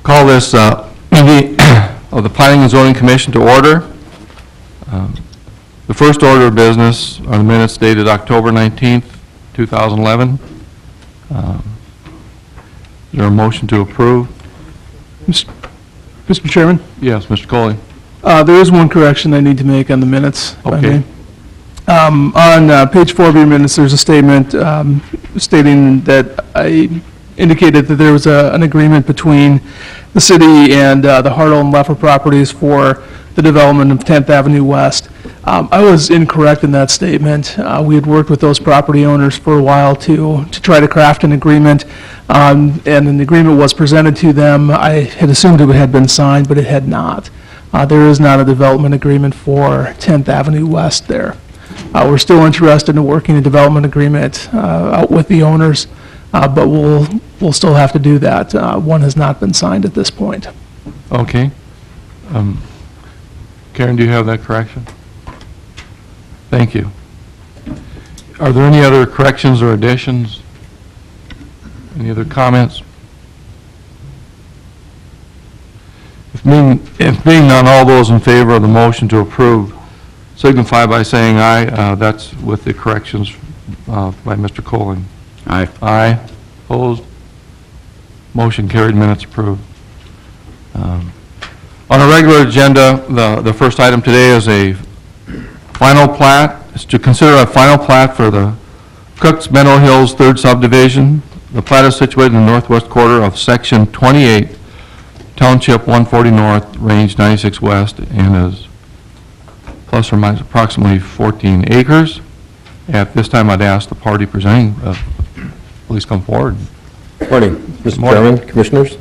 Call this meeting of the Planning and Zoning Commission to order. The first order of business are the minutes dated October 19th, 2011. Is there a motion to approve? Mr. Chairman? Yes, Mr. Coley. There is one correction I need to make on the minutes. if I Okay. may. On page 4 of your minutes, there's a statement stating that I indicated that there was an agreement between the city and the Hartle and Leffer properties for the development of 10th Avenue West. I was incorrect in that statement. We had worked with those property owners for a while to try to craft an agreement, and an agreement was presented to them. I had assumed it had been signed, but it had not. There is not a development agreement for 10th Avenue West there. We're still interested in working a development agreement out with the owners, but we'll still have to do that. One has not been signed at this point. Okay. Karen, do you have that correction? Thank you. Are there any other corrections or additions? Any other comments? If being none, all those in favor of the motion to approve signify by saying aye. That's with the corrections by Mr. Colling. Aye. Aye. Opposed? Motion carried, minutes approved. On a regular agenda, the first item today is a final plat. Is to consider a final plat for the Cooks Meadow Hills 3rd subdivision. The plat is situated in the northwest quarter of Section 28, Township 140 North, Range 96 West, and is plus or minus approximately 14 acres. At this time, I'd ask the party presenting, please come forward. Morning, Mr. Morning. Chairman, Commissioners.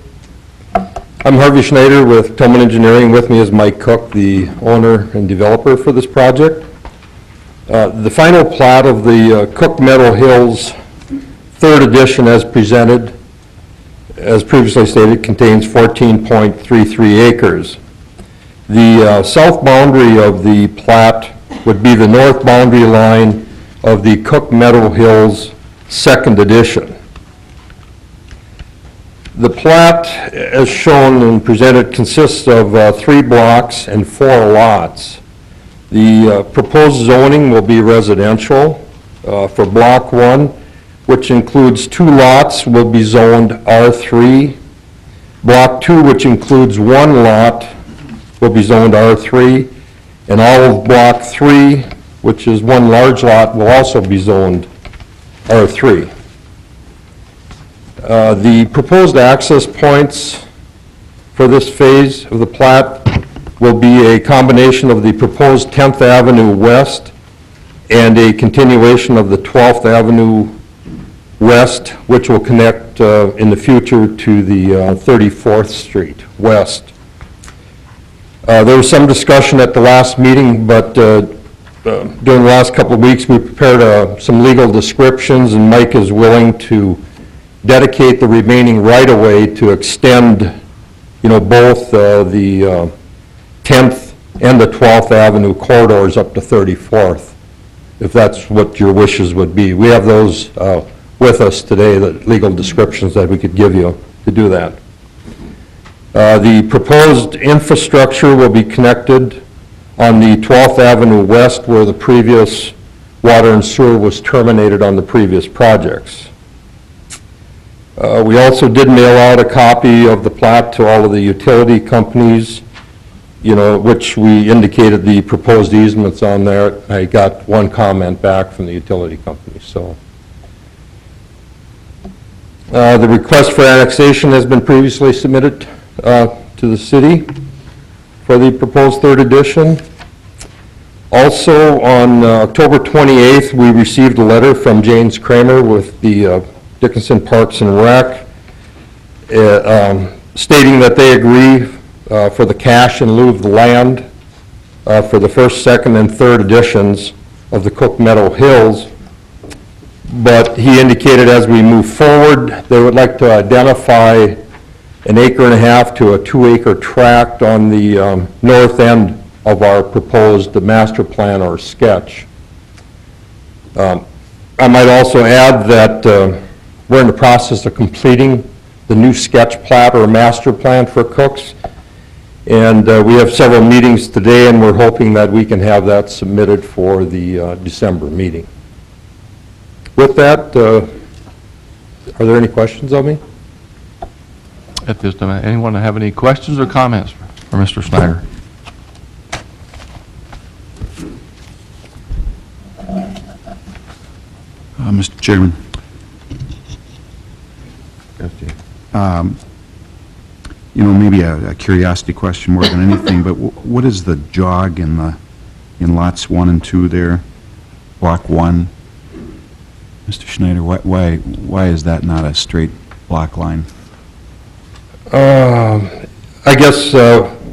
I'm Harvey Schneider with Tillman Engineering. With me is Mike Cook, the owner and developer for this project. The final plat of the Cook Meadow Hills 3rd edition as presented, as previously stated, contains 14.33 acres. The south boundary of the plat would be the north boundary line of the Cook Meadow Hills 2nd edition. The plat, as shown and presented, consists of 3 blocks and 4 lots. The proposed zoning will be residential. For Block 1, which includes 2 lots, will be zoned R3. Block 2, which includes 1 lot, will be zoned R3. And all of Block 3, which is 1 large lot, will also be zoned R3. The proposed access points for this phase of the plat will be a combination of the proposed 10th Avenue West and a continuation of the 12th Avenue West, which will connect in the future to the 34th Street West. There was some discussion at the last meeting, but during the last couple of weeks we prepared some legal descriptions, and Mike is willing to dedicate the remaining right-of-way to extend, both the 10th and the 12th Avenue corridors up to 34th, if that's what your wishes would be. We have those with us today, the legal descriptions that we could give you to do that. The proposed infrastructure will be connected on the 12th Avenue West, where the previous water and sewer was terminated on the previous projects. We also did mail out a copy of the plat to all of the utility companies, which we indicated the proposed easements on there. I got 1 comment back from the utility company, so. The request for annexation has been previously submitted to the city for the proposed 3rd edition. Also, on October 28th, we received a letter from James Kramer with the Dickinson Parks and Rec, stating that they agree for the cash in lieu of the land for the 1st, 2nd, and 3rd editions of the Cook Meadow Hills. But he indicated as we move forward, they would like to identify 1.5 acres to a 2-acre tract on the north end of our proposed master plan or sketch. I might also add that we're in the process of completing the new sketch plat or master plan for Cooks. And we have several meetings today, and we're hoping that we can have that submitted for the December meeting. With that, are there any questions of me? At this time, anyone have any questions or comments for Mr. Snyder? Mr. Chairman, Yes, Jay. you know, maybe a curiosity question more than anything, but what is the jog in lots 1 and 2 there, block 1? Mr. Schneider, why is that not a straight block line? I guess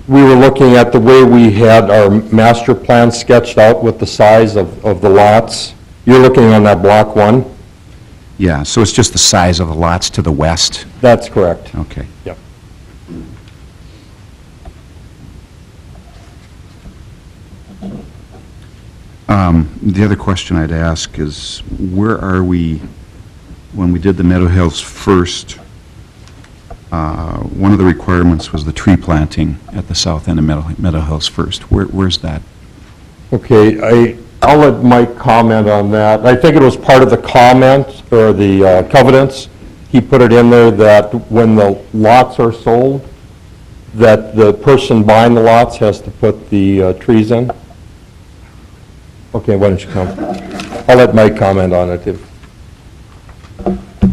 we were looking at the way we had our master plan sketched out with the size of the lots. You're looking on that block 1? Yeah, so it's just the size of the lots to the west? That's correct. Okay. Yep. The other question I'd ask is, where are we, when we did the Meadow Hills first, one of the requirements was the tree planting at the south end of Meadow Hills first. Where's that? Okay, I'll let Mike comment on that. I think it was part of the comment, or the covenants. He put it in there that when the lots are sold, that the person buying the lots has to put the trees in. Okay, why don't you come? I'll let Mike comment on it. Good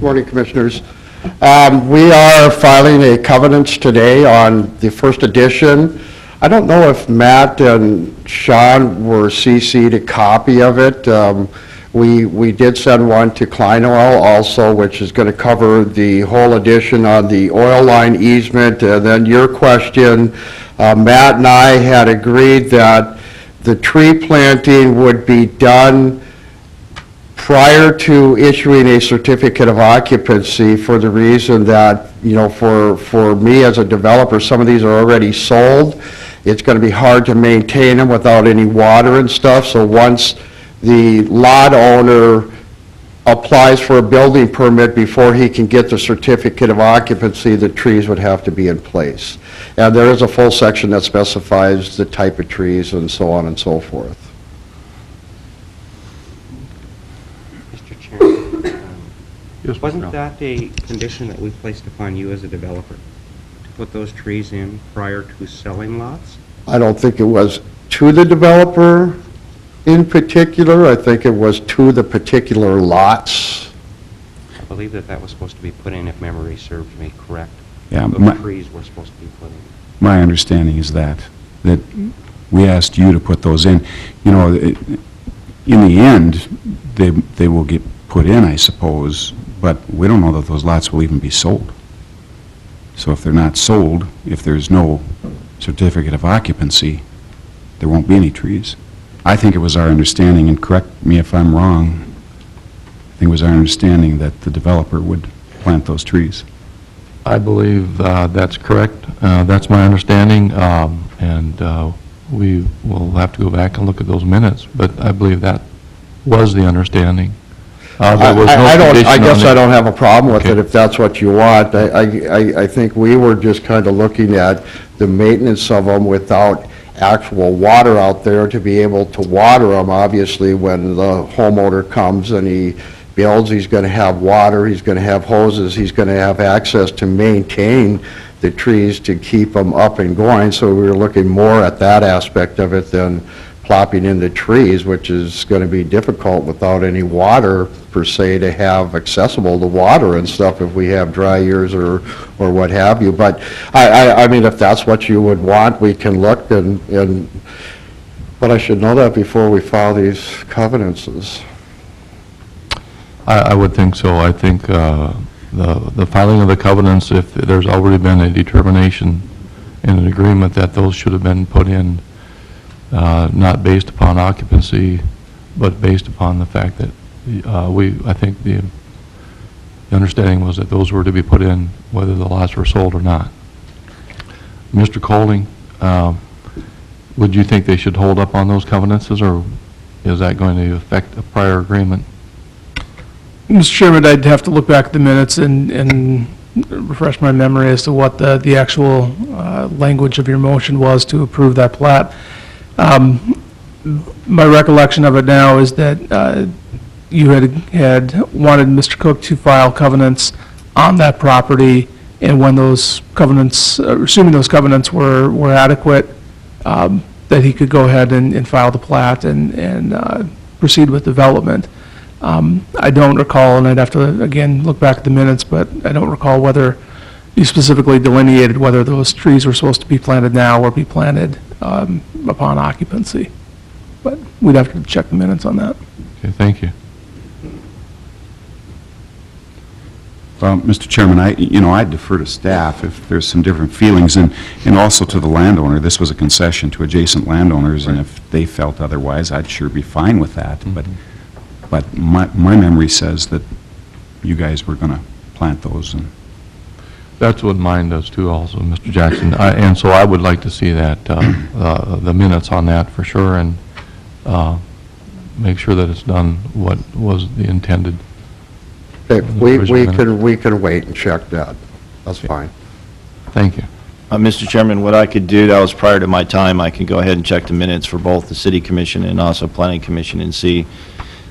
morning, Commissioners. We are filing a covenants today on the first edition. I don't know if Matt and Sean were CC'd a copy of it. We did send one to Klein Oil also, which is going to cover the whole edition on the oil line easement. And then your question, Matt and I had agreed that the tree planting would be done prior to issuing a certificate of occupancy, for the reason that, you know, for me as a developer, some of these are already sold. It's going to be hard to maintain them without any water and stuff. So once the lot owner applies for a building permit, before he can get the certificate of occupancy, the trees would have to be in place. And there is a full section that specifies the type of trees and so on and so forth. Mr. Chairman, Yes, Mr. wasn't Brown. that a condition that we placed upon you as a developer, to put those trees in prior to selling lots? I don't think it was to the developer in particular. I think it was to the particular lots. I believe that that was supposed to be put in, if memory serves me correct. Yeah, Those trees were supposed to be put in. my understanding is that we asked you to put those in. You know, in the end, they will get put in, I suppose, but we don't know that those lots will even be sold. So if they're not sold, if there's no certificate of occupancy, there won't be any trees. I think it was our understanding, and correct me if I'm wrong, I think it was our understanding that the developer would plant those trees. I believe that's correct. That's my understanding, and we will have to go back and look at those minutes, but I believe that was the understanding. There was no I condition guess on I it. don't have a problem with it Okay. if that's what you want. I think we were just kind of looking at the maintenance of them without actual water out there to be able to water them. Obviously, when the homeowner comes and he builds, he's going to have water, he's going to have hoses, he's going to have access to maintain the trees to keep them up and going. So we were looking more at that aspect of it than plopping in the trees, which is going to be difficult without any water per se to have accessible to water and stuff if we have dry years or what have you. But I mean, if that's what you would want, we can look and but I should know that before we file these covenants. I would think so. I think the filing of the covenants, if there's already been a determination in an agreement that those should have been put in, not based upon occupancy, but based upon the fact that I think the understanding was that those were to be put in whether the lots were sold or not. Mr. Colding, would you think they should hold up on those covenants, or is that going to affect a prior agreement? Mr. Chairman, I'd have to look back at the minutes and refresh my memory as to what the actual language of your motion was to approve that plat. My recollection of it now is that you had wanted Mr. Cook to file covenants on that property, and when those covenants, assuming those covenants were adequate, that he could go ahead and file the plat and proceed with development. I don't recall, and I'd have to, again, look back at the minutes, but I don't recall whether you specifically delineated whether those trees were supposed to be planted now or be planted upon occupancy. But we'd have to check the minutes on that. Okay, thank you. Well, Mr. Chairman, I defer to staff if there's some different feelings, and also to the landowner. This was a concession to adjacent landowners, and if they felt otherwise, I'd sure be fine with that. But my memory says that you guys were going to plant those. And That's what mine does too also, Mr. Jackson. And so I would like to see that, the minutes on that for sure, and make sure that it's done what was the intended. Okay, we can wait and check that. That's fine. Thank you. Mr. Chairman, what I could do, that was prior to my time, I can go ahead and check the minutes for both the City Commission and also Planning Commission and see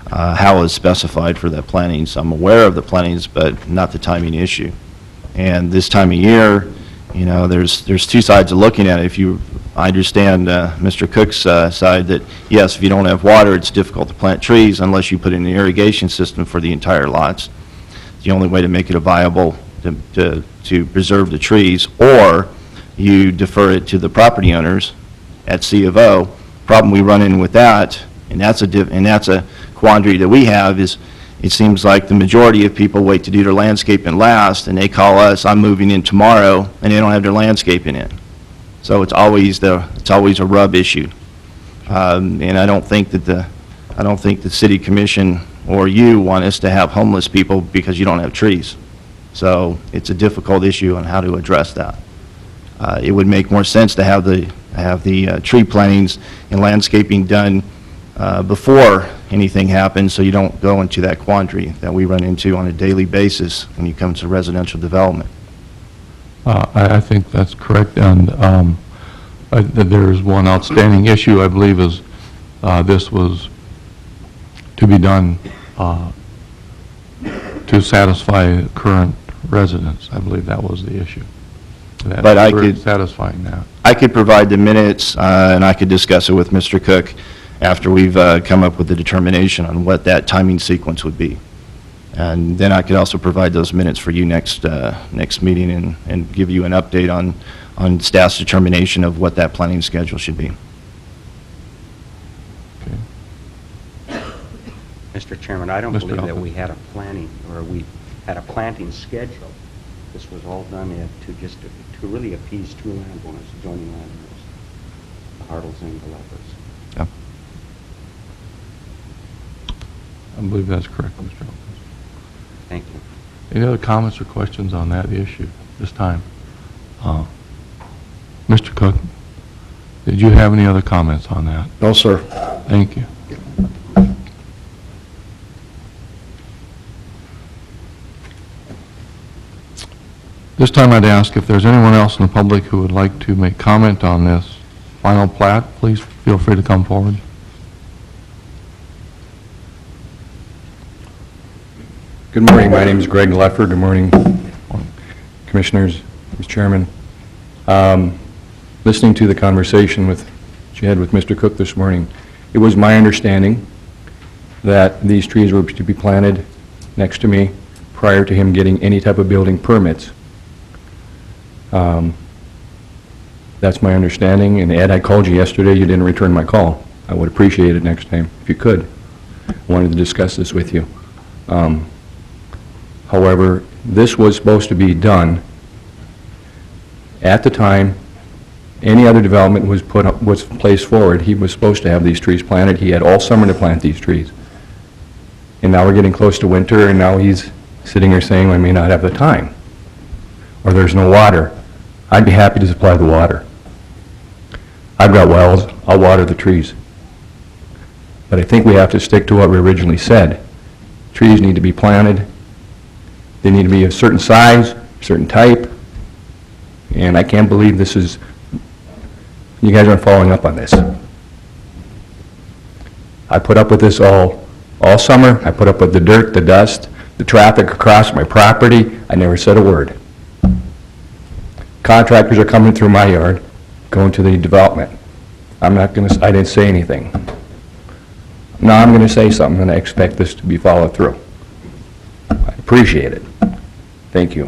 how it was specified for that planning. So I'm aware of the plantings, but not the timing issue. And this time of year, you know, there's two sides of looking at it. I understand Mr. Cook's side that, yes, if you don't have water, it's difficult to plant trees unless you put in an irrigation system for the entire lots. It's the only way to make it viable to preserve the trees, or you defer it to the property owners at C of O. Problem we run in with that, and that's a quandary that we have, is it seems like the majority of people wait to do their landscaping last, and they call us, I'm moving in tomorrow, and they don't have their landscaping in. So it's always a rub issue. And I don't think that the City Commission or you want us to have homeless people because you don't have trees. So it's a difficult issue on how to address that. It would make more sense to have the tree plantings and landscaping done before anything happens, so you don't go into that quandary that we run into on a daily basis when you come to residential development. I think that's correct, and there is one outstanding issue, I believe, is this was to be done to satisfy current residents. I believe that was the issue. But I could satisfying that. I could provide the minutes, and I could discuss it with Mr. Cook after we've come up with the determination on what that timing sequence would be. And then I could also provide those minutes for you next meeting and give you an update on staff's determination of what that planning schedule should be. Mr. Chairman, I don't Mr. believe that Halpern. we had a planning, or we had a planting schedule. This was all done to really appease two landowners, adjoining landowners, the Hartles and the Leffers. Yeah. I believe that's correct, Mr. Elkins. Thank you. Any other comments or questions on that issue this time? Mr. Cook, did you have any other comments on that? No, sir. Thank you. This time I'd ask if there's anyone else in the public who would like to make comment on this final plat, please feel free to come forward. Good morning. My name is Greg Leffer. Good morning, Commissioners, Mr. Chairman. Listening to the conversation that you had with Mr. Cook this morning, it was my understanding that these trees were to be planted next to me prior to him getting any type of building permits. That's my understanding. And Ed, I called you yesterday. You didn't return my call. I would appreciate it next time if you could. I wanted to discuss this with you. However, this was supposed to be done at the time any other development was placed forward. He was supposed to have these trees planted. He had all summer to plant these trees. And now we're getting close to winter, and now he's sitting here saying I may not have the time, or there's no water. I'd be happy to supply the water. I've got wells. I'll water the trees. But I think we have to stick to what we originally said. Trees need to be planted. They need to be a certain size, certain type, and I can't believe this is, you guys aren't following up on this. I put up with this all summer. I put up with the dirt, the dust, the traffic across my property. I never said a word. Contractors are coming through my yard, going to the development. I'm not going to, I didn't say anything. Now I'm going to say something, and I expect this to be followed through. I appreciate it. Thank you.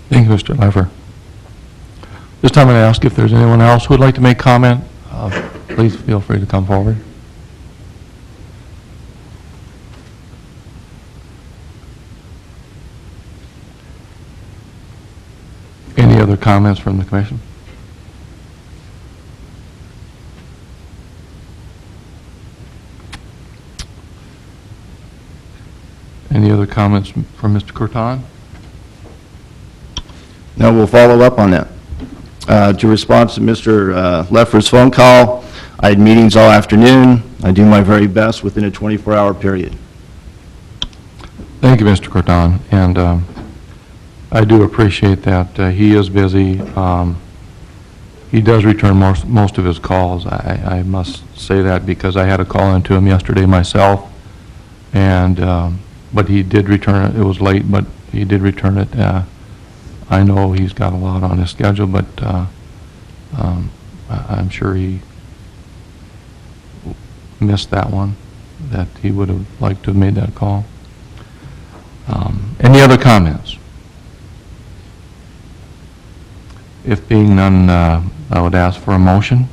Thank you, Mr. Leffer. This time I'm going to ask if there's anyone else who would like to make comment. Please feel free to come forward. Any other comments from the commission? Any other comments from Mr. Curtin? No, we'll follow up on that. To respond to Mr. Leffer's phone call, I had meetings all afternoon. I do my very best within a 24-hour period. Thank you, Mr. Curtin, and I do appreciate that. He is busy. He does return most of his calls. I must say that because I had a call into him yesterday myself, and but he did return it. It was late, but he did return it. I know he's got a lot on his schedule, but I'm sure he missed that one, that he would have liked to have made that call. Any other comments? If being none, I would ask for a motion.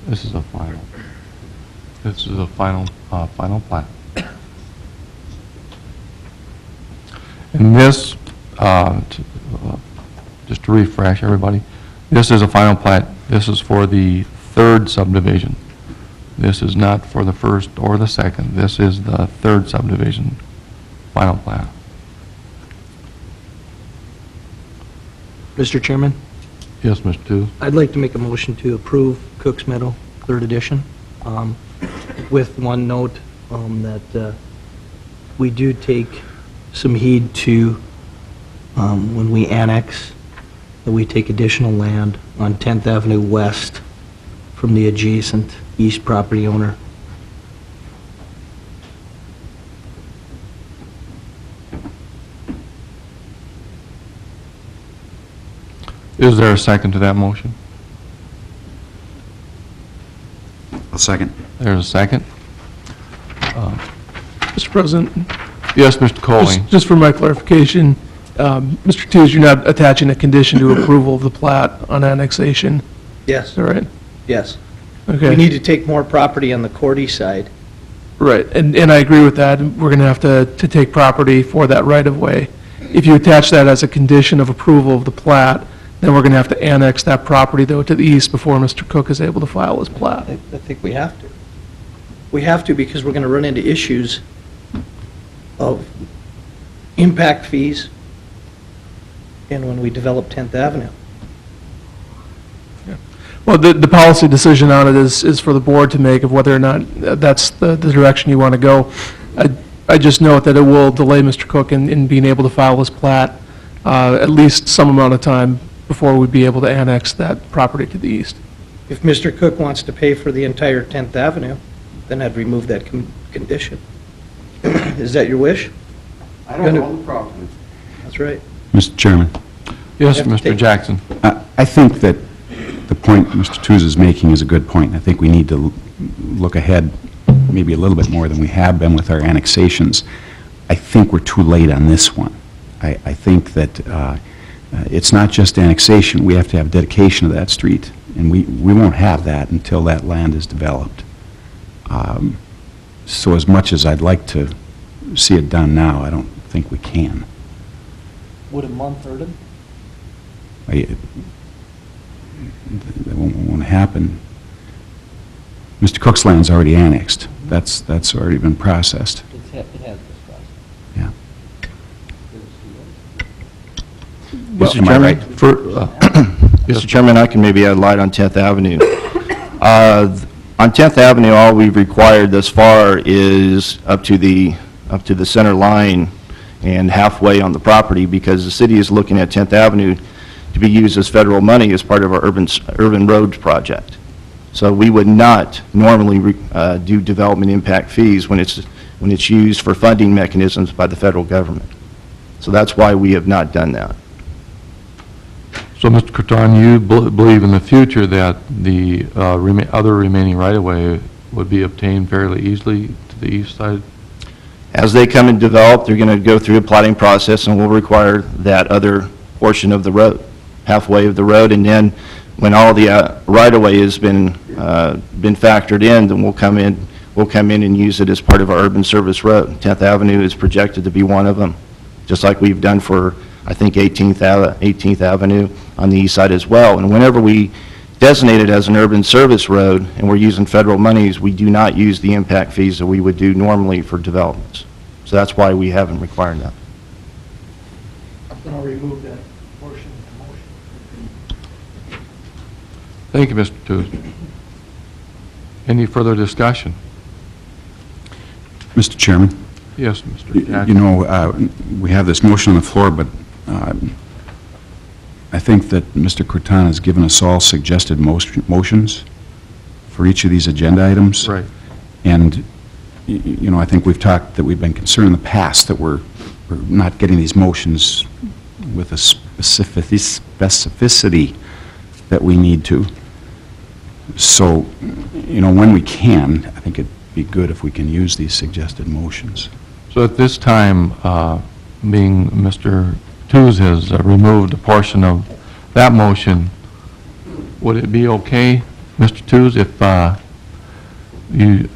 This is a final plat. And this, just to refresh everybody, this is a final plat. This is for the third subdivision. This is not for the first or the second. This is the third subdivision, final plat. Mr. Chairman, Yes, Mr. Tooze? I'd like to make a motion to approve Cook's Meadow, third edition, with one note that we do take some heed to, when we annex, that we take additional land on 10th Avenue West from the adjacent east property owner. Is there a second to that motion? A second. There's a second. Mr. President, Yes, Mr. Coley. just for my clarification, Mr. Tooze, you're not attaching a condition to approval of the plat on annexation, Yes. is that right? Yes. Okay. We need to take more property on the Cordy side. Right, and I agree with that. We're going to have to take property for that right-of-way. If you attach that as a condition of approval of the plat, then we're going to have to annex that property, though, to the east before Mr. Cook is able to file his plat. I think we have to. We have to because we're going to run into issues of impact fees and when we develop 10th Avenue. Well, the policy decision on it is for the board to make of whether or not that's the direction you want to go. I just note that it will delay Mr. Cook in being able to file his plat at least some amount of time before we'd be able to annex that property to the east. If Mr. Cook wants to pay for the entire 10th Avenue, then I'd remove that condition. Is that your wish? I don't own the property. That's right. Mr. Chairman, Yes, You have to Mr. take- Jackson. I think that the point Mr. Tooze is making is a good point. I think we need to look ahead maybe a little bit more than we have been with our annexations. I think we're too late on this one. I think that it's not just annexation, we have to have dedication of that street, and we won't have that until that land is developed. So as much as I'd like to see it done now, I don't think we can. Would a month hurt him? That won't happen. Mr. Cook's land's already annexed. That's already been processed. It has this process. Yeah. Mr. Am I Chairman? right? Mr. Chairman, I can maybe add light on 10th Avenue. On 10th Avenue, all we've required thus far is up to the center line and halfway on the property, because the city is looking at 10th Avenue to be used as federal money as part of our urban roads project. So we would not normally do development impact fees when it's used for funding mechanisms by the federal government. So that's why we have not done that. So, Mr. Croton, you believe in the future that the other remaining right-of-way would be obtained fairly easily to the east side? As they come and develop, they're going to go through a plotting process, and we'll require that other portion of the road, halfway of the road, and then when all the right-of-way has been factored in, then we'll come in and use it as part of our urban service road. 10th Avenue is projected to be one of them, just like we've done for, I think, 18th Avenue on the east side as well. And whenever we designate it as an urban service road and we're using federal monies, we do not use the impact fees that we would do normally for developments. So that's why we haven't required that. Then I'll remove that portion of the motion. Thank you, Mr. Tooze. Any further discussion? Mr. Chairman? Yes, Mr. You Jackson. know, we have this motion on the floor, but I think that Mr. Croton has given us all suggested motions for each of these agenda items. Right. And, you know, I think we've talked that we've been concerned in the past that we're not getting these motions with the specificity that we need to. So, you know, when we can, I think it'd be good if we can use these suggested motions. So at this time, being Mr. Tooze has removed a portion of that motion, would it be okay, Mr. Tooze, if you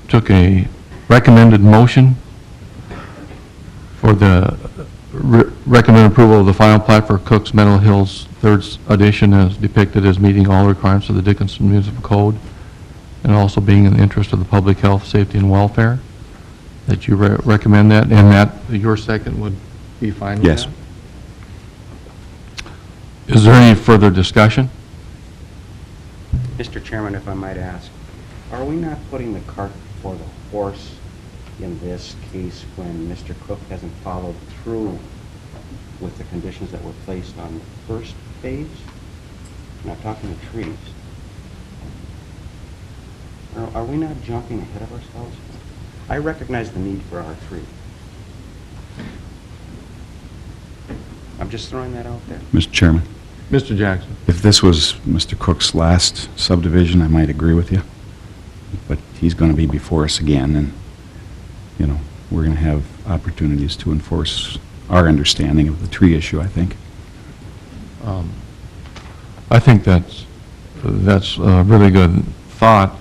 took a recommended motion for the recommended approval of the final plat for Cook's Meadow Hills Third Edition as depicted as meeting all requirements of the Dickinson Municipal Code and also being in the interest of the public health, safety, and welfare? That you recommend that, and that your second would be fine with Yes. that? Is there any further discussion? Mr. Chairman, if I might ask, are we not putting the cart before the horse in this case when Mr. Cook hasn't followed through with the conditions that were placed on the first phase? I'm not talking the trees. Are we not jumping ahead of ourselves? I recognize the need for R3. I'm just throwing that out there. Mr. Chairman, Mr. Jackson? if this was Mr. Cook's last subdivision, I might agree with you. But he's going to be before us again, and, you know, we're going to have opportunities to enforce our understanding of the tree issue, I think. I think that's a really good thought,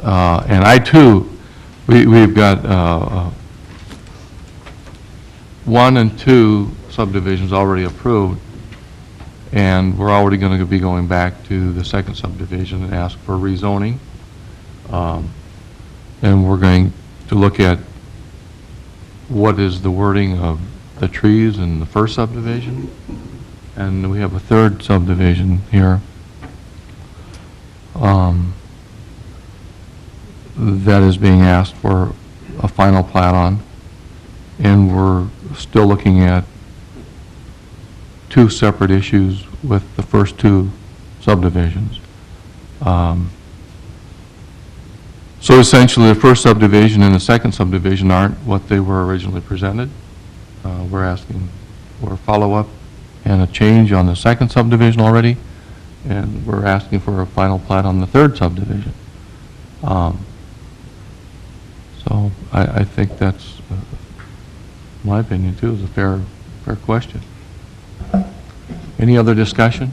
and I too, we've got 1 and 2 subdivisions already approved, and we're already going to be going back to the second subdivision and ask for rezoning. And we're going to look at what is the wording of the trees in the first subdivision, and we have a third subdivision here that is being asked for a final plat on, and we're still looking at 2 separate issues with the first 2 subdivisions. So essentially, the first subdivision and the second subdivision aren't what they were originally presented. We're asking for a follow-up and a change on the second subdivision already, and we're asking for a final plat on the third subdivision. So I think that's, in my opinion, too, is a fair question. Any other discussion?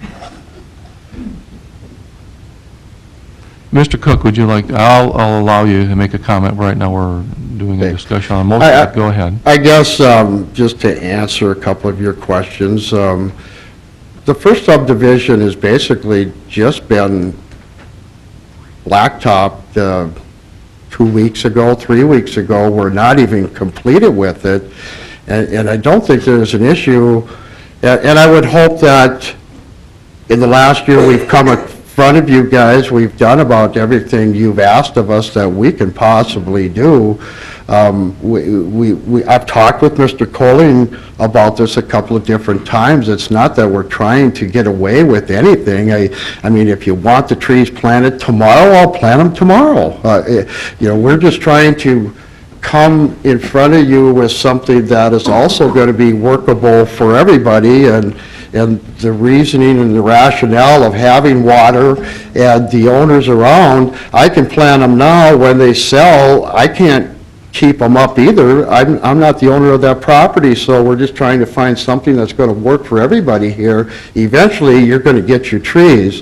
Mr. Cook, would you like, I'll allow you to make a comment. Right now, we're doing a discussion on motion, but go ahead. I guess, just to answer a couple of your questions, the first subdivision has basically just been blacktopped 2 weeks ago, 3 weeks ago. We're not even completed with it, and I don't think there's an issue, and I would hope that in the last year, we've come in front of you guys, we've done about everything you've asked of us that we can possibly do. I've talked with Mr. Colling about this a couple of different times. It's not that we're trying to get away with anything. I mean, if you want the trees planted tomorrow, I'll plant them tomorrow. You know, we're just trying to come in front of you with something that is also going to be workable for everybody, and the reasoning and the rationale of having water and the owners around. I can plant them now. When they sell, I can't keep them up either. I'm not the owner of that property, so we're just trying to find something that's going to work for everybody here. Eventually, you're going to get your trees.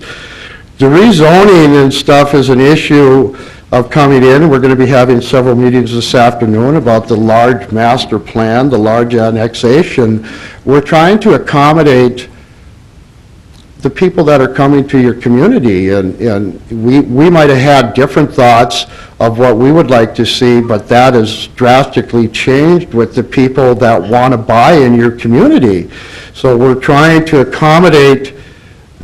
The rezoning and stuff is an issue of coming in. We're going to be having several meetings this afternoon about the large master plan, the large annexation. We're trying to accommodate the people that are coming to your community, and we might have had different thoughts of what we would like to see, but that has drastically changed with the people that want to buy in your community. So we're trying to accommodate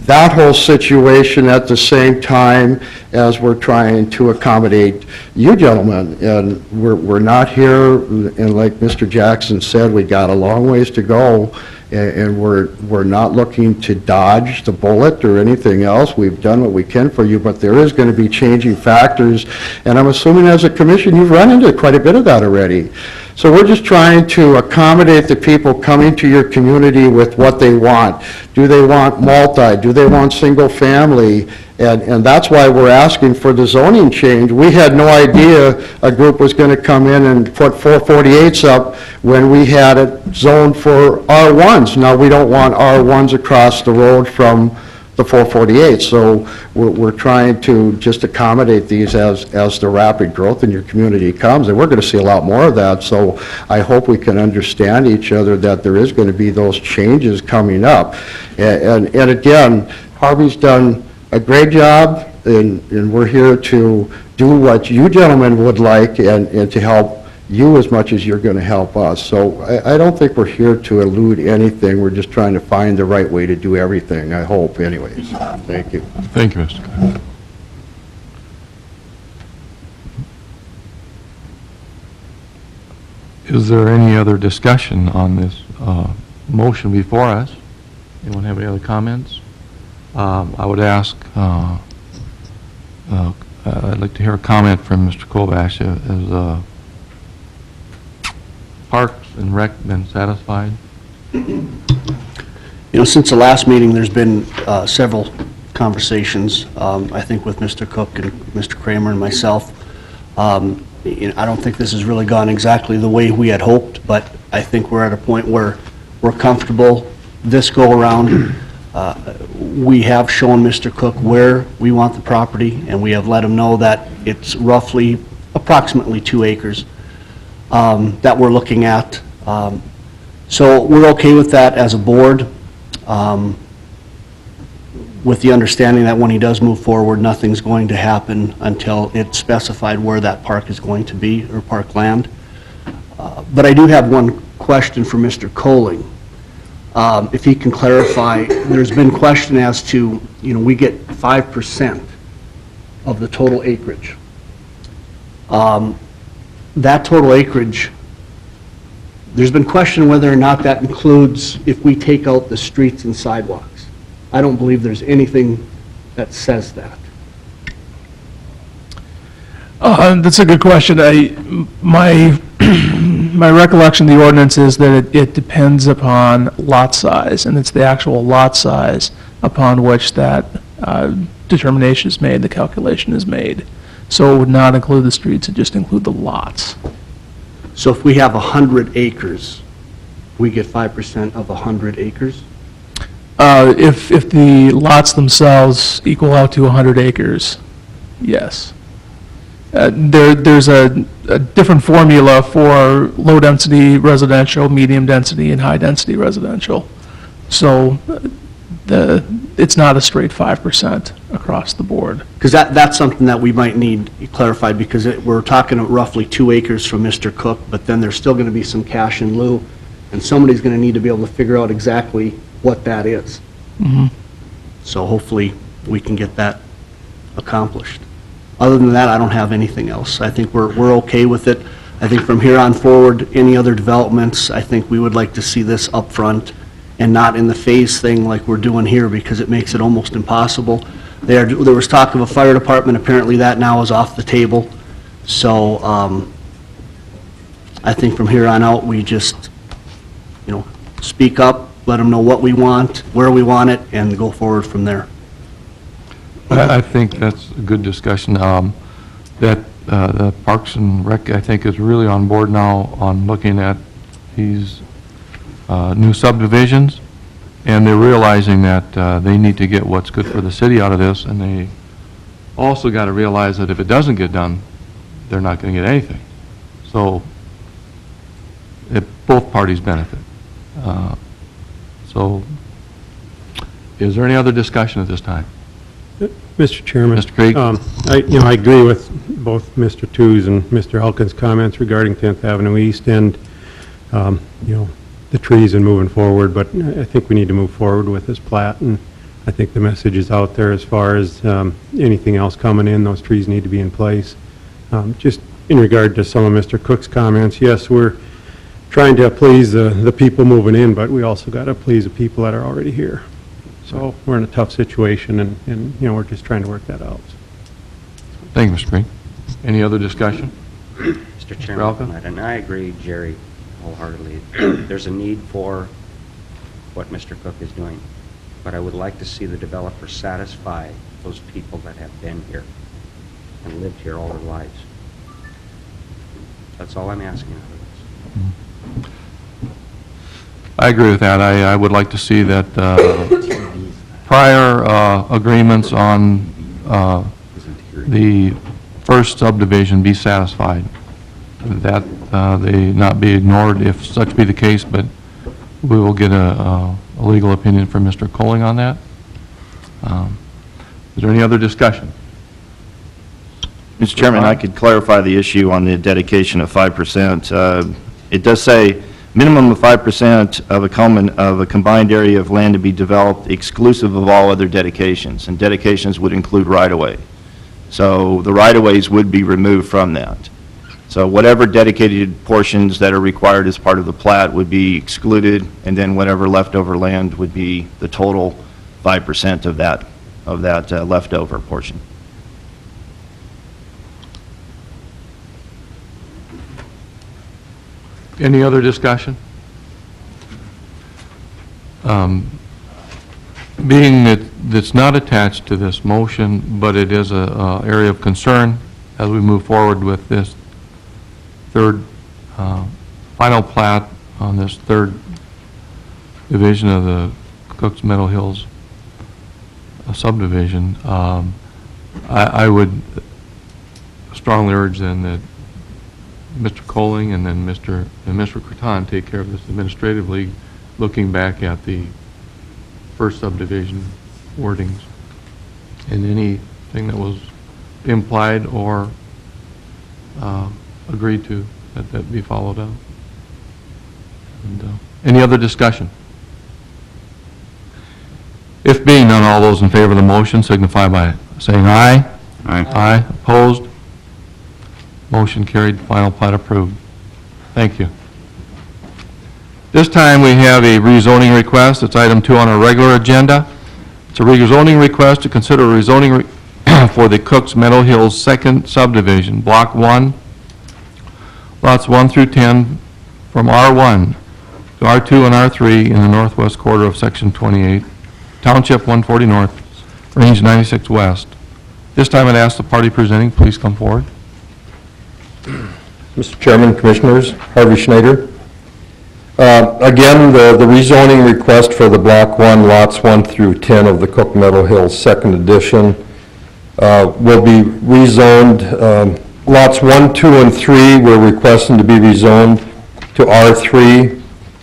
that whole situation at the same time as we're trying to accommodate you gentlemen. And we're not here, and like Mr. Jackson said, we got a long ways to go, and we're not looking to dodge the bullet or anything else. We've done what we can for you, but there is going to be changing factors, and I'm assuming as a commission you've run into quite a bit of that already. So we're just trying to accommodate the people coming to your community with what they want. Do they want multi? Do they want single family? And that's why we're asking for the zoning change. We had no idea a group was going to come in and put 448s up when we had it zoned for R1s. Now, we don't want R1s across the road from the 448, so we're trying to just accommodate these as the rapid growth in your community comes, and we're going to see a lot more of that. So I hope we can understand each other that there is going to be those changes coming up. And again, Harvey's done a great job, and we're here to do what you gentlemen would like and to help you as much as you're going to help us. So I don't think we're here to elude anything. We're just trying to find the right way to do everything, I hope, anyways. Thank you. Thank you, Mr. Cook. Is there any other discussion on this motion before us? Anyone have any other comments? I would ask, I'd like to hear a comment from Mr. Kovash. Has Parks and Rec been satisfied? You know, since the last meeting, there's been several conversations, I think with Mr. Cook and Mr. Kramer and myself. You know, I don't think this has really gone exactly the way we had hoped, but I think we're at a point where we're comfortable this go around. We have shown Mr. Cook where we want the property, and we have let him know that it's roughly approximately 2 acres that we're looking at. So we're okay with that as a board, with the understanding that when he does move forward, nothing's going to happen until it's specified where that park is going to be, or park land. But I do have one question for Mr. Colling. If he can clarify, there's been question as to, you know, we get 5% of the total acreage. That total acreage, there's been question whether or not that includes if we take out the streets and sidewalks. I don't believe there's anything that says that. That's a good question. My recollection of the ordinance is that it depends upon lot size, and it's the actual lot size upon which that determination is made, the calculation is made. So it would not include the streets, it just include the lots. So if we have 100 acres, we get 5% of 100 acres? If the lots themselves equal out to 100 acres, yes. There's a different formula for low-density residential, medium-density, and high-density residential. So it's not a straight 5% across the board. Because that's something that we might need clarified, because we're talking roughly 2 acres from Mr. Cook, but then there's still going to be some cash in lieu, and somebody's going to need to be able to figure out exactly what that is. Mm-hmm. So hopefully, we can get that accomplished. Other than that, I don't have anything else. I think we're okay with it. I think from here on forward, any other developments, I think we would like to see this up front and not in the phase thing like we're doing here, because it makes it almost impossible. There was talk of a fire department, apparently that now is off the table. So I think from here on out, we just, speak up, let them know what we want, where we want it, and go forward from there. I think that's a good discussion. That the Parks and Rec, I think, is really on board now on looking at these new subdivisions, and they're realizing that they need to get what's good for the city out of this, and they also got to realize that if it doesn't get done, they're not going to get anything. So both parties benefit. So is there any other discussion at this time? Mr. Chairman. Mr. Krieg? I agree with both Mr. Tews and Mr. Elkins' comments regarding 10th Avenue East and, the trees and moving forward, but I think we need to move forward with this plat, and I think the message is out there as far as anything else coming in, those trees need to be in place. Just in regard to some of Mr. Cook's comments, yes, we're trying to please the people moving in, but we also got to please the people that are already here. So we're in a tough situation, and we're just trying to work that out. Thank you, Mr. Green. Any other discussion? Mr. Ralph? Chairman, and I agree, Jerry, wholeheartedly. There's a need for what Mr. Cook is doing, but I would like to see the developer satisfy those people that have been here and lived here all their lives. That's all I'm asking of this. I agree with that. I would like to see that prior agreements on the first subdivision be satisfied, that they not be ignored if such be the case, but we will get a legal opinion from Mr. Colling on that. Is there any other discussion? Mr. Chairman, I could clarify the issue on the dedication of 5%. It does say minimum of 5% of a combined area of land to be developed exclusive of all other dedications, and dedications would include right-of-way. So the right-of-ways would be removed from that. So whatever dedicated portions that are required as part of the plat would be excluded, and then whatever leftover land would be the total 5% of that leftover portion. Any other discussion? Being that it's not attached to this motion, but it is a area of concern as we move forward with this third final plat on this third division of the Cooks Meadow Hills subdivision, I would strongly urge then that Mr. Colling and then Mr. Cretan take care of this administratively, looking back at the first subdivision wordings and anything that was implied or agreed to, that be followed up. And, any other discussion? If being none, all those in favor of the motion signify by saying aye. Aye. Aye. Opposed? Motion carried, final plat approved. Thank you. This time we have a rezoning request. It's item 2 on our regular agenda. It's a rezoning request to consider rezoning for the Cooks Meadow Hills second subdivision, Block 1, lots 1 through 10, from R1 to R2 and R3 in the northwest quarter of Section 28, Township 140 North, Range 96 West. This time I'd ask the party presenting, please come forward. Mr. Chairman, Commissioners, Harvey Schneider. Again, the rezoning request for the Block 1, lots 1 through 10 of the Cook Meadow Hills second edition will be rezoned. Lots 1, 2, and 3 we're requesting to be rezoned to R3,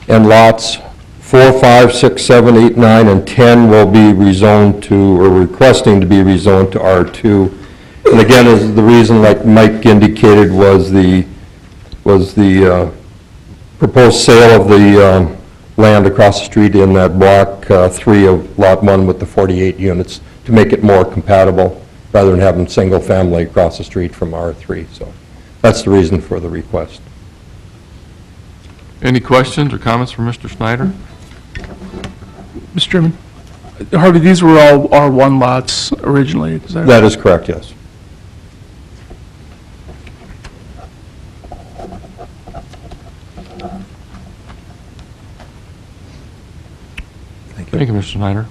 and lots 4, 5, 6, 7, 8, 9, and 10 will be rezoned to, or requesting to be rezoned to R2. And again, as the reason, like Mike indicated, was the proposed sale of the land across the street in that block 3 of Lot 1 with the 48 units to make it more compatible rather than having single family across the street from R3. So that's the reason for the request. Any questions or comments from Mr. Snyder? Mr. Chairman, Harvey, these were all R1 lots originally, is that right? That is correct, yes. Thank you, Mr. Snyder.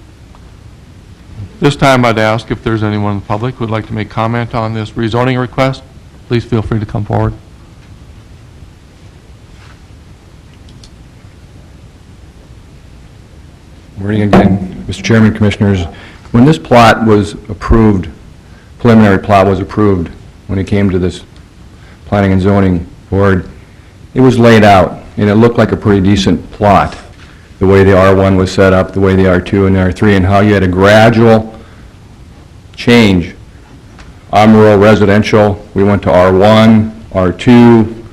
This time I'd ask if there's anyone in the public who would like to make comment on this rezoning request. Please feel free to come forward. Morning again, Mr. Chairman, Commissioners. When this plot was approved, preliminary plot was approved, when it came to this Planning and Zoning Board, it was laid out, and it looked like a pretty decent plot, the way the R1 was set up, the way the R2 and the R3, and how you had a gradual change. I'm rural residential, we went to R1, R2,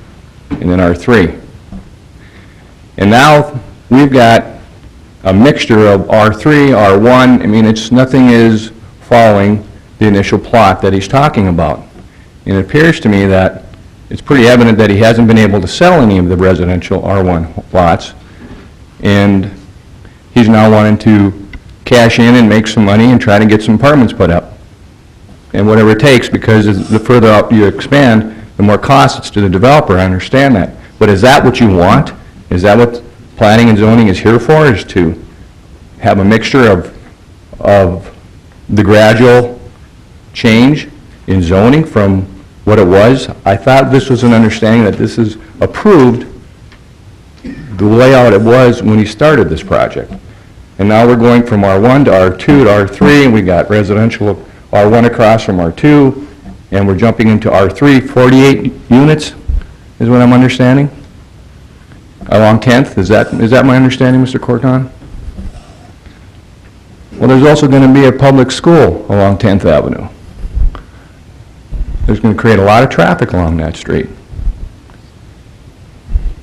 and then R3. And now we've got a mixture of R3, R1, I mean, nothing is following the initial plot that he's talking about. And it appears to me that it's pretty evident that he hasn't been able to sell any of the residential R1 lots, and he's now wanting to cash in and make some money and try to get some apartments put up. And whatever it takes, because the further out you expand, the more cost it's to the developer, I understand that. But is that what you want? Is that what planning and zoning is here for, is to have a mixture of the gradual change in zoning from what it was? I thought this was an understanding that this is approved the layout it was when he started this project. And now we're going from R1 to R2 to R3, and we got residential R1 across from R2, and we're jumping into R3, 48 units is what I'm understanding? Along 10th, is that my understanding, Mr. Corton? Well, there's also going to be a public school along 10th Avenue. There's going to create a lot of traffic along that street.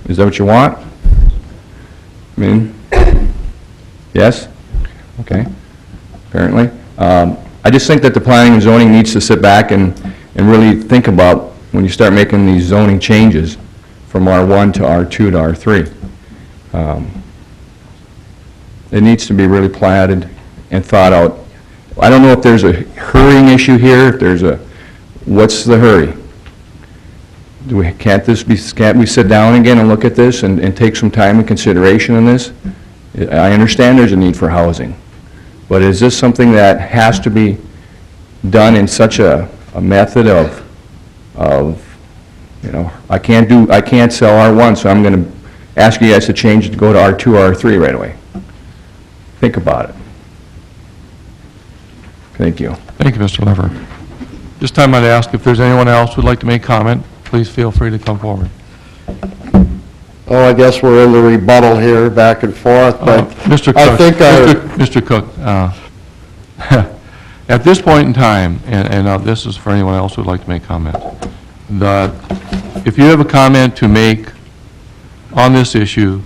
Is that what you want? I mean, yes? Okay, apparently. I just think that the planning and zoning needs to sit back and really think about when you start making these zoning changes from R1 to R2 to R3. It needs to be really platted and thought out. I don't know if there's a hurrying issue here, if there's what's the hurry? Can't we sit down again and look at this and take some time and consideration in this? I understand there's a need for housing, but is this something that has to be done in such a method of, you know, I can't sell R1, so I'm going to ask you guys to change it to go to R2 or R3 right away. Think about it. Thank you. Thank you, Mr. Lever. This time I'd ask if there's anyone else who'd like to make comment, please feel free to come forward. Oh, I guess we're in the rebuttal here, back and forth, but Mr. Cook, I think Mr. Cook, at this point in time, and this is for anyone else who'd like to make comment, if you have a comment to make on this issue,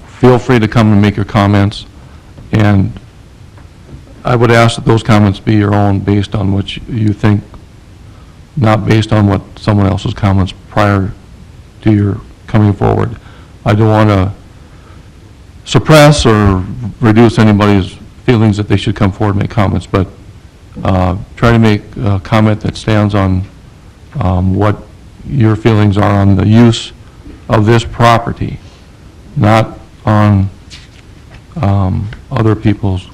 feel free to come and make your comments, and I would ask that those comments be your own based on what you think, not based on what someone else's comments prior to your coming forward. I don't want to suppress or reduce anybody's feelings that they should come forward and make comments, but try to make a comment that stands on what your feelings are on the use of this property, not on other people's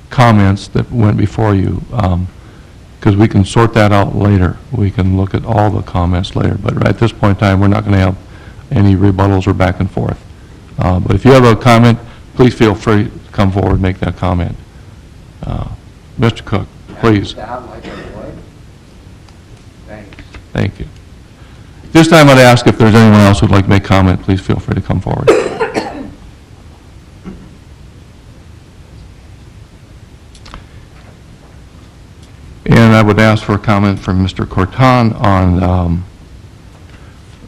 comments that went before you, because we can sort that out later. We can look at all the comments later, but at this point in time, we're not going to have any rebuttals or back and forth. But if you have a comment, please feel free to come forward and make that comment. Mr. Cook, please. Thank you. This time I'd ask if there's anyone else who'd like to make comment, please feel free to come forward. And I would ask for a comment from Mr. Corton on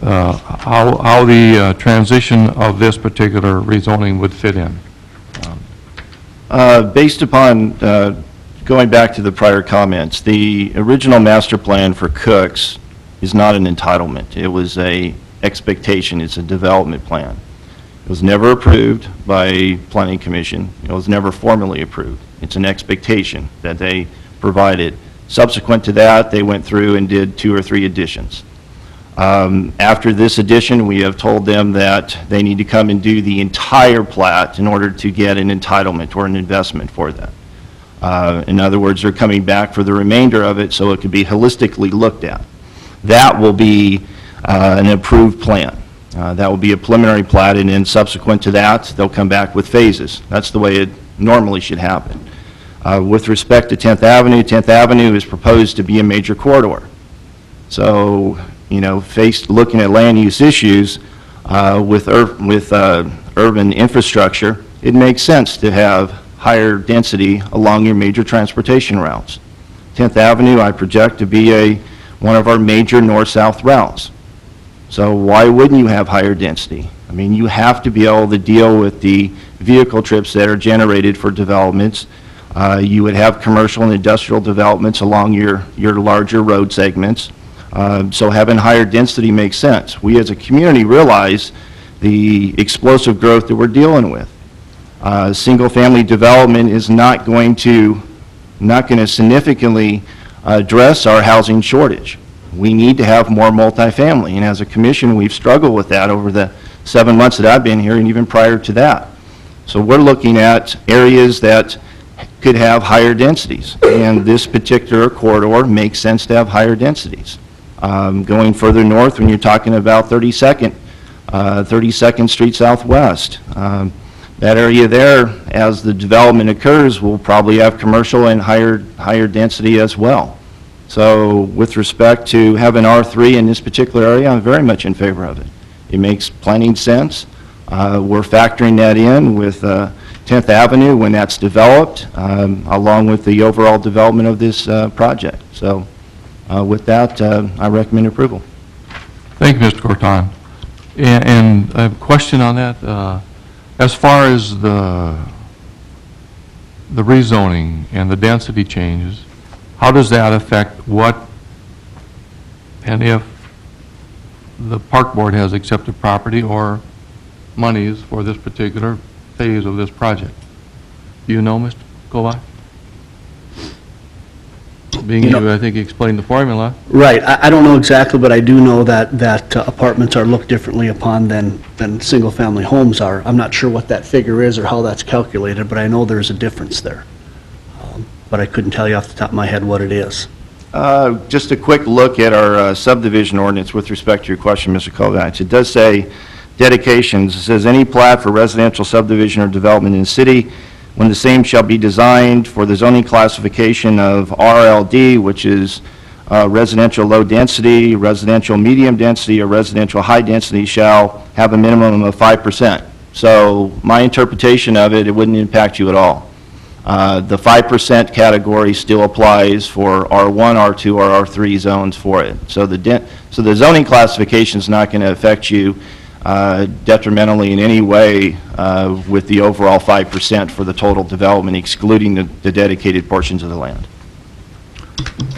how the transition of this particular rezoning would fit in. Based upon, going back to the prior comments, the original master plan for Cooks is not an entitlement. It was a expectation. It's a development plan. It was never approved by Planning Commission. It was never formally approved. It's an expectation that they provided. Subsequent to that, they went through and did 2 or 3 additions. After this addition, we have told them that they need to come and do the entire plat in order to get an entitlement or an investment for that. In other words, they're coming back for the remainder of it so it could be holistically looked at. That will be an approved plan. That will be a preliminary plat, and then subsequent to that, they'll come back with phases. That's the way it normally should happen. With respect to 10th Avenue is proposed to be a major corridor. So, you know, looking at land use issues with urban infrastructure, it makes sense to have higher density along your major transportation routes. 10th Avenue, I project to be one of our major north-south routes. So why wouldn't you have higher density? I mean, you have to be able to deal with the vehicle trips that are generated for developments. You would have commercial and industrial developments along your larger road segments. So having higher density makes sense. We as a community realize the explosive growth that we're dealing with. Single-family development is not going to significantly address our housing shortage. We need to have more multifamily, and as a commission, we've struggled with that over the 7 months that I've been here and even prior to that. So we're looking at areas that could have higher densities, and this particular corridor makes sense to have higher densities. Going further north, when you're talking about 32nd Street Southwest, that area there, as the development occurs, will probably have commercial and higher density as well. So with respect to having R3 in this particular area, I'm very much in favor of it. It makes planning sense. We're factoring that in with 10th Avenue when that's developed, along with the overall development of this project. So with that, I recommend approval. Thank you, Mr. Corton. And I have a question on that. As far as the rezoning and the density changes, how does that affect what and if the park board has accepted property or monies for this particular phase of this project? Do you know, Mr. Kovac? Being you, I think you explained the formula. Right. I don't know exactly, but I do know that apartments are looked differently upon than single-family homes are. I'm not sure what that figure is or how that's calculated, but I know there's a difference there. But I couldn't tell you off the top of my head what it is. Just a quick look at our subdivision ordinance with respect to your question, Mr. Kovacs. It does say dedications. It says any plat for residential subdivision or development in the city when the same shall be designed for the zoning classification of RLD, which is residential low density, residential medium density, or residential high density, shall have a minimum of 5%. So my interpretation of it, it wouldn't impact you at all. The 5% category still applies for R1, R2, or R3 zones for it. So the zoning classification is not going to affect you detrimentally in any way with the overall 5% for the total development, excluding the dedicated portions of the land.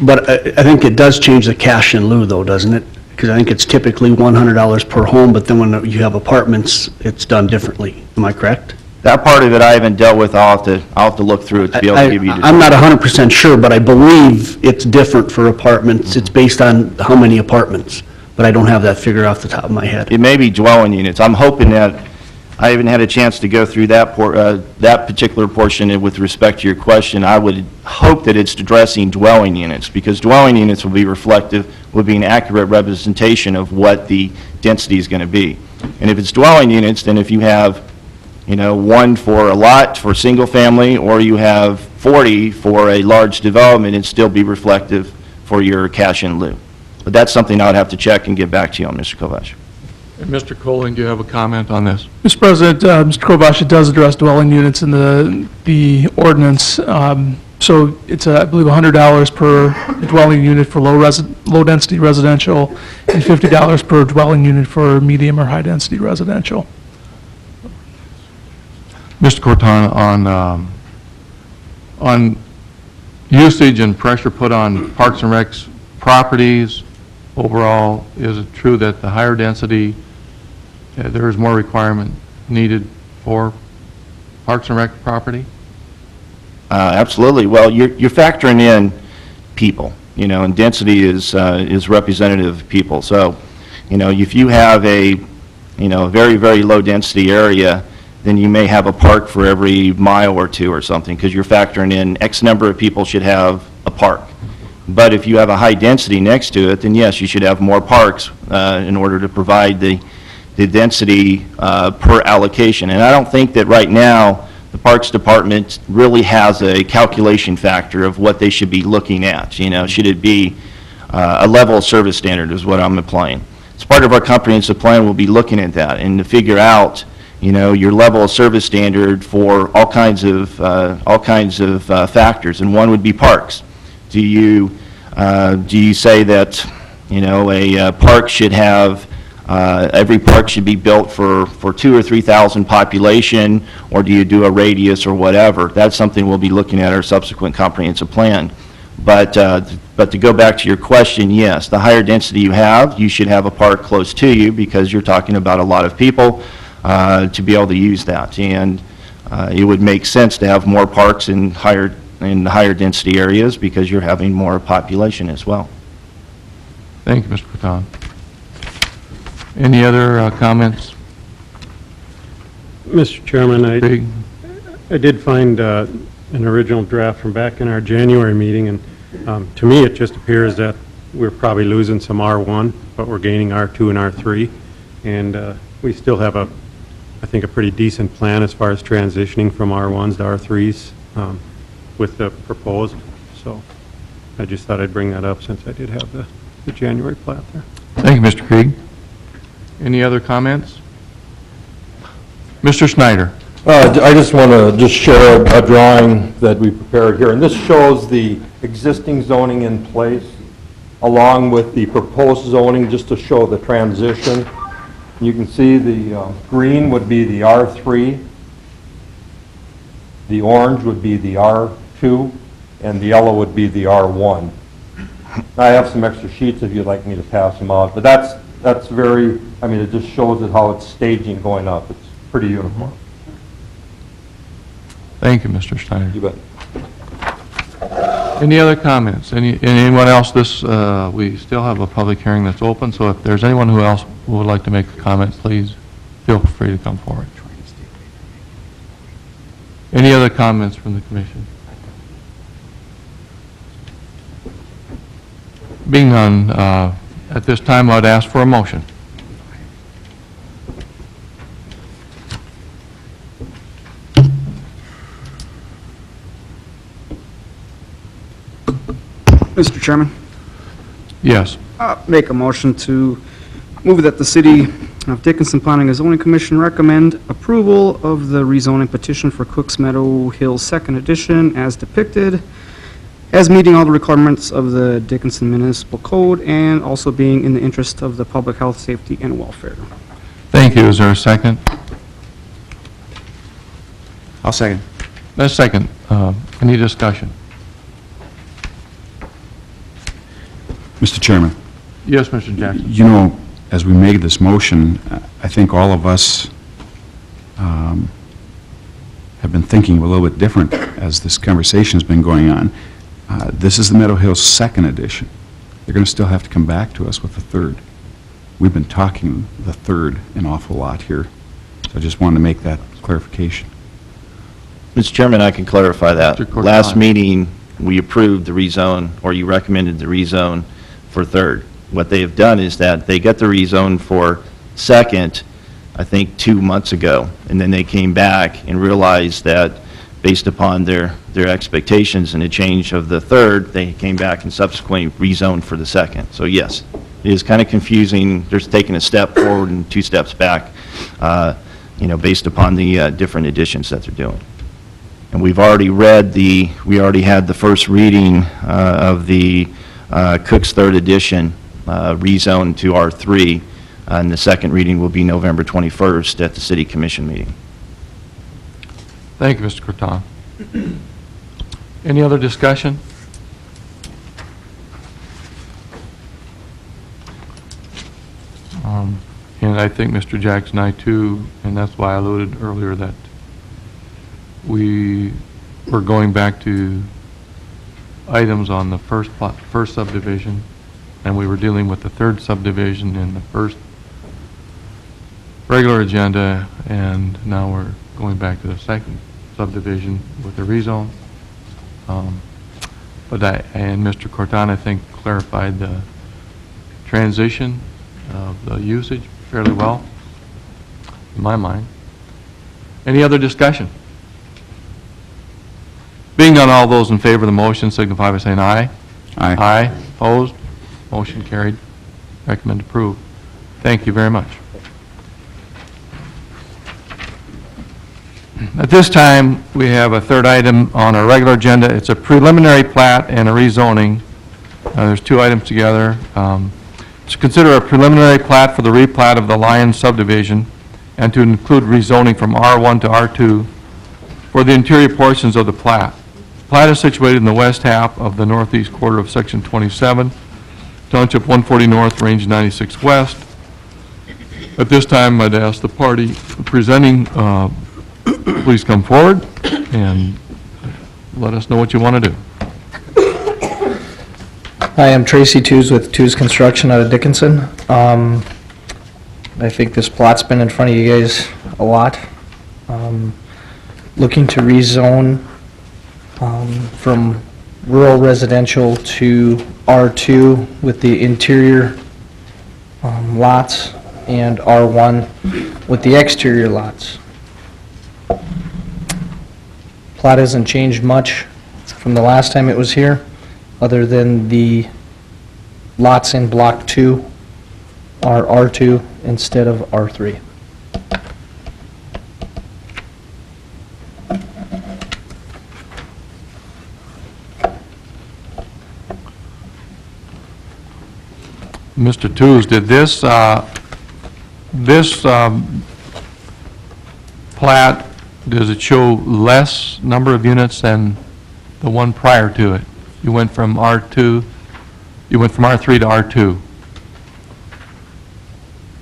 But I think it does change the cash in lieu, though, doesn't it? Because I think it's typically $100 per home, but then when you have apartments, it's done differently. Am I correct? That part of it I haven't dealt with. I'll have to look through it to be able to give you. I'm not 100% sure, but I believe it's different for apartments. It's based on how many apartments, but I don't have that figure off the top of my head. It may be dwelling units. I'm hoping that, I haven't had a chance to go through that particular portion with respect to your question. I would hope that it's addressing dwelling units, because dwelling units will be reflective, would be an accurate representation of what the density is going to be. And if it's dwelling units, then if you have, you know, one for a lot for single family, or you have 40 for a large development, it'd still be reflective for your cash in lieu. But that's something I would have to check and get back to you on, Mr. Kovac. And Mr. Colling, do you have a comment on this? Mr. President, Mr. Kovac, it does address dwelling units in the ordinance. So it's, I believe, $100 per dwelling unit for low-density residential and $50 per dwelling unit for medium or high-density residential. Mr. Corton, on usage and pressure put on Parks and Rec's properties, overall, is it true that the higher density, there is more requirement needed for Parks and Rec property? Absolutely. Well, you're factoring in people, and density is representative of people. So, if you have a, very, very low-density area, then you may have a park for every mile or two or something, because you're factoring in X number of people should have a park. But if you have a high density next to it, then yes, you should have more parks in order to provide the density per allocation. And I don't think that right now, the Parks Department really has a calculation factor of what they should be looking at. Should it be a level of service standard is what I'm implying. As part of our comprehensive plan, we'll be looking at that and to figure out, your level of service standard for all kinds of factors, and one would be parks. Do you say that, a park should have every park should be built for 2,000 or 3,000 population, or do you do a radius or whatever? That's something we'll be looking at our subsequent comprehensive plan. But to go back to your question, yes, the higher density you have, you should have a park close to you because you're talking about a lot of people to be able to use that. And it would make sense to have more parks in higher density areas because you're having more population as well. Thank you, Mr. Corton. Any other comments? Mr. Chairman, Craig? I did find an original draft from back in our January meeting, and to me, it just appears that we're probably losing some R1, but we're gaining R2 and R3, and we still have I think, a pretty decent plan as far as transitioning from R1s to R3s with the proposed. So I just thought I'd bring that up since I did have the January plat there. Thank you, Mr. Krieg. Any other comments? Mr. Snyder. I just want to share a drawing that we prepared here, and this shows the existing zoning in place along with the proposed zoning, just to show the transition. You can see the green would be the R3, the orange would be the R2, and the yellow would be the R1. I have some extra sheets if you'd like me to pass them out, but that's very, it just shows it how it's staging going up. It's pretty uniform. Thank you, Mr. Snyder. You bet. Any other comments? Anyone else? We still have a public hearing that's open, so if there's anyone who else would like to make a comment, please feel free to come forward. Any other comments from the commission? Being none, at this time I'd ask for a motion. Mr. Chairman, Yes. make a motion to move that the City of Dickinson Planning and Zoning Commission recommend approval of the rezoning petition for Cooks Meadow Hills Second Edition as depicted, as meeting all the requirements of the Dickinson Municipal Code and also being in the interest of the public health, safety, and welfare. Thank you. Is there a second? I'll second. A second. Any discussion? Mr. Chairman, Yes, Mr. Jackson. as we made this motion, I think all of us have been thinking a little bit different as this conversation's been going on. This is the Meadow Hills Second Edition. They're going to still have to come back to us with the third. We've been talking the third an awful lot here, so I just wanted to make that clarification. Mr. Chairman, I can clarify that. Mr. Corton. Last meeting, we approved the rezone, or you recommended the rezone for third. What they have done is that they got the rezone for second, I think 2 months ago, and then they came back and realized that based upon their expectations and a change of the third, they came back and subsequently rezoned for the second. So yes, it is kind of confusing. They're taking a step forward and 2 steps back, based upon the different additions that they're doing. And we already had the first reading of the Cook's Third Edition rezoned to R3, and the second reading will be November 21st at the City Commission meeting. Thank you, Mr. Croton. Any other discussion? And I think Mr. Jackson and I too, and that's why I alluded earlier that we were going back to items on the first subdivision, and we were dealing with the third subdivision in the first regular agenda, and now we're going back to the second subdivision with the rezone. And Mr. Corton, I think, clarified the transition of the usage fairly well, in my mind. Any other discussion? Being none, all those in favor of the motion signify by saying aye. Aye. Aye. Opposed? Motion carried. Recommend approved. Thank you very much. At this time, we have a third item on our regular agenda. It's a preliminary plat and a rezoning. There's two items together. To consider a preliminary plat for the replat of the Lyons subdivision and to include rezoning from R1 to R2 for the interior portions of the plat. The plat is situated in the west half of the northeast quarter of Section 27, Township 140 North, Range 96 West. At this time, I'd ask the party presenting, please come forward and let us know what you want to do. Hi, I'm Tracy Tews with Tews Construction out of Dickinson. I think this plot's been in front of you guys a lot. Looking to rezone from rural residential to R2 with the interior lots and R1 with the exterior lots. Plot hasn't changed much from the last time it was here, other than the lots in Block 2 are R2 instead of R3. Mr. Tews, did this plat, does it show less number of units than the one prior to it? You went from R3 to R2.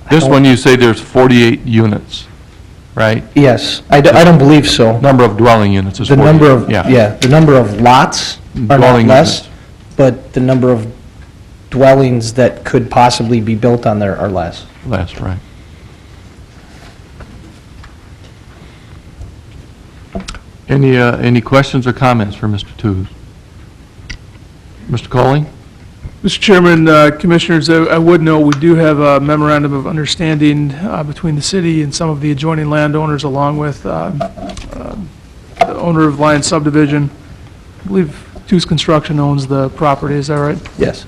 This one, you say there's 48 units, right? Yes, I don't believe so. Number of dwelling units is The 48. number of, yeah, the number of lots are not Dwelling less, units. but the number of dwellings that could possibly be built on there are less. Less, right. Any questions or comments for Mr. Tews? Mr. Colling? Mr. Chairman, Commissioners, I would note we do have a memorandum of understanding between the city and some of the adjoining landowners, along with the owner of Lyons subdivision. I believe Tews Construction owns the property, is that right? Yes.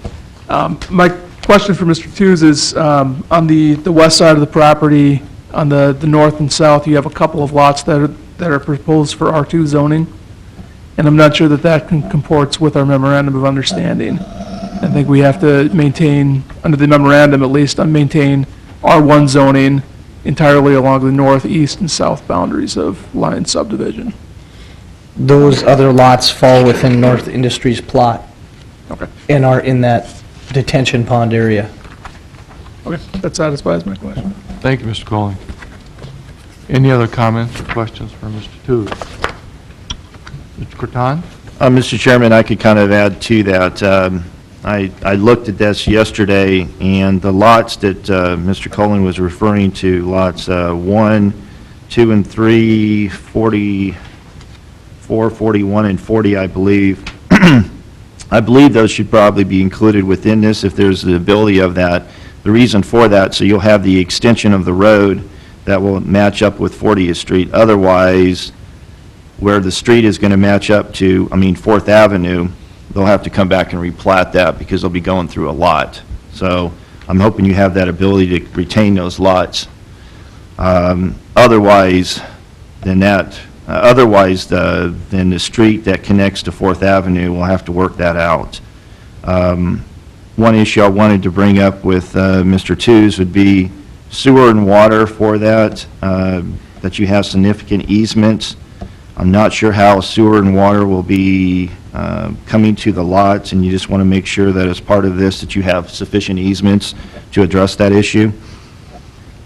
My question for Mr. Tews is, on the west side of the property, on the north and south, you have a couple of lots that are proposed for R2 zoning, and I'm not sure that comports with our memorandum of understanding. I think we have to maintain, under the memorandum at least, maintain R1 zoning entirely along the north, east, and south boundaries of Lyons subdivision. Those other lots fall within North Industries plot. Okay. And are in that detention pond area. Okay, that satisfies my question. Thank you, Mr. Colling. Any other comments or questions for Mr. Tews? Mr. Corton? Mr. Chairman, I could kind of add to that. I looked at this yesterday, and the lots that Mr. Colling was referring to, lots 1, 2, and 3, 44, 41, and 40, I believe. I believe those should probably be included within this if there's the ability of that. The reason for that, so you'll have the extension of the road that will match up with 40th Street. Otherwise, where the street is going to match up to, 4th Avenue, they'll have to come back and replat that because they'll be going through a lot. So I'm hoping you have that ability to retain those lots. Otherwise, then that Otherwise, then the street that connects to Fourth Avenue, we'll have to work that out. One issue I wanted to bring up with Mr. Tews would be sewer and water for that, that you have significant easements. I'm not sure how sewer and water will be coming to the lots, and you just want to make sure that as part of this, that you have sufficient easements to address that issue.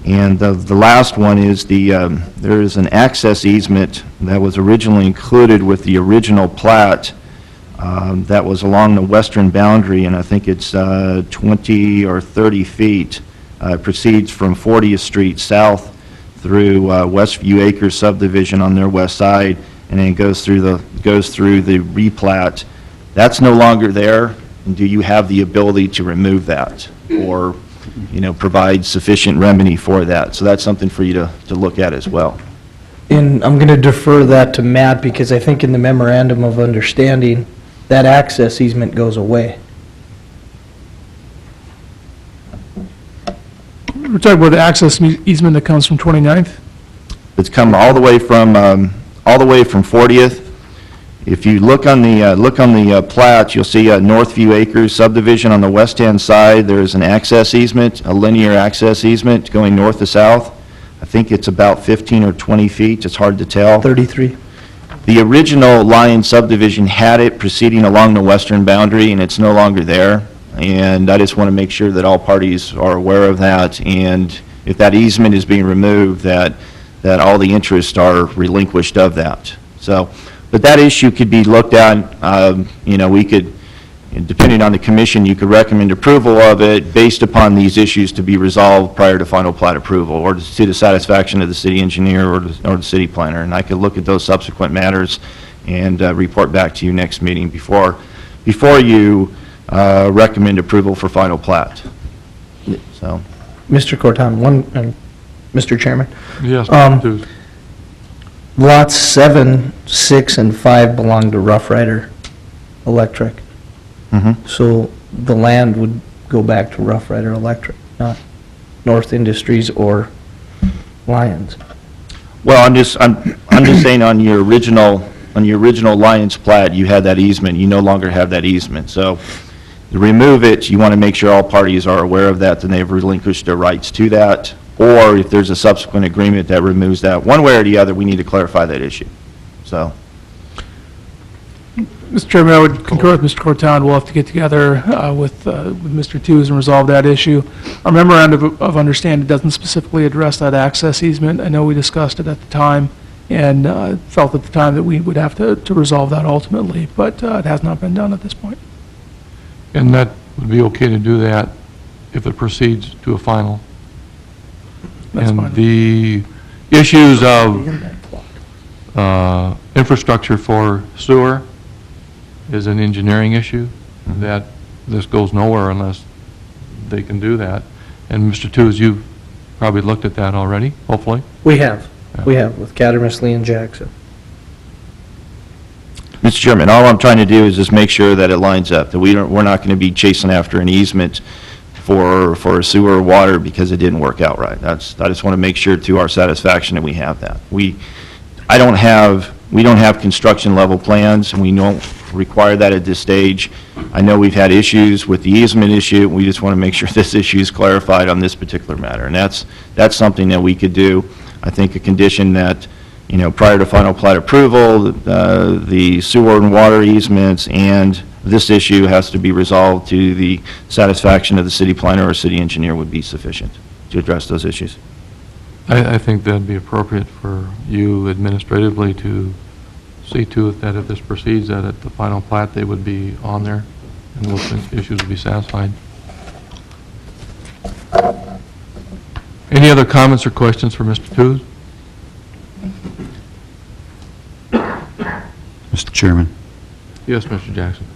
And the last one is there is an access easement that was originally included with the original plat that was along the western boundary, and I think it's 20 or 30 feet. Proceeds from 40th Street south through Westview Acres subdivision on their west side, and then goes through the replat. That's no longer there. And do you have the ability to remove that, or provide sufficient remedy for that? So that's something for you to look at as well. And I'm going to defer that to Matt, because I think in the memorandum of understanding, that access easement goes away. We're talking about the access easement that comes from 29th? It's come all the way from 40th. If you look on the plat, you'll see Northview Acres subdivision on the west-hand side. There's an access easement, a linear access easement going north to south. I think it's about 15 or 20 feet. It's hard to tell. 33. The original Lion subdivision had it proceeding along the western boundary, and it's no longer there. And I just want to make sure that all parties are aware of that, and if that easement is being removed, that all the interests are relinquished of that. So, but that issue could be looked at. We could, depending on the commission, you could recommend approval of it based upon these issues to be resolved prior to final plat approval, or to the satisfaction of the city engineer or the city planner. And I could look at those subsequent matters and report back to you next meeting before you recommend approval for final plat. So, Mr. Corton, Mr. Chairman. Yes, Lots 7, 6, and 5 belong to Rough Rider Electric. So the land would go back to Rough Rider Electric, not North Industries or Lions. well, I'm just saying on your original Lions plat, you had that easement. You no longer have that easement. So to remove it, you want to make sure all parties are aware of that, and they've relinquished their rights to that. Or if there's a subsequent agreement that removes that, one way or the other, we need to clarify that issue. So, Mr. Chairman, I would concur with Mr. Corton. We'll have to get together with Mr. Tews and resolve that issue. Our memorandum of understanding doesn't specifically address that access easement. I know we discussed it at the time, and felt at the time that we would have to resolve that ultimately, but it has not been done at this point. And that would be okay to do that if it proceeds to a final? That's fine. And the issues of infrastructure for sewer is an engineering issue, that this goes nowhere unless they can do that. And Mr. Tews, you've probably looked at that already, hopefully? We have. We have, with Cattermas, Lee, and Jackson. Mr. Chairman, all I'm trying to do is just make sure that it lines up, that we're not going to be chasing after an easement for sewer or water because it didn't work out right. I just want to make sure to our satisfaction that we have that. We don't have construction level plans, and we don't require that at this stage. I know we've had issues with the easement issue. We just want to make sure this issue is clarified on this particular matter, and that's something that we could do. I think a condition that, prior to final plat approval, the sewer and water easements and this issue has to be resolved to the satisfaction of the city planner or city engineer would be sufficient to address those issues. I think that'd be appropriate for you administratively to see to it that if this proceeds, that at the final plat, they would be on there and those issues would be satisfied. Any other comments or questions for Mr. Tews? Mr. Chairman, Yes, Mr. Jackson.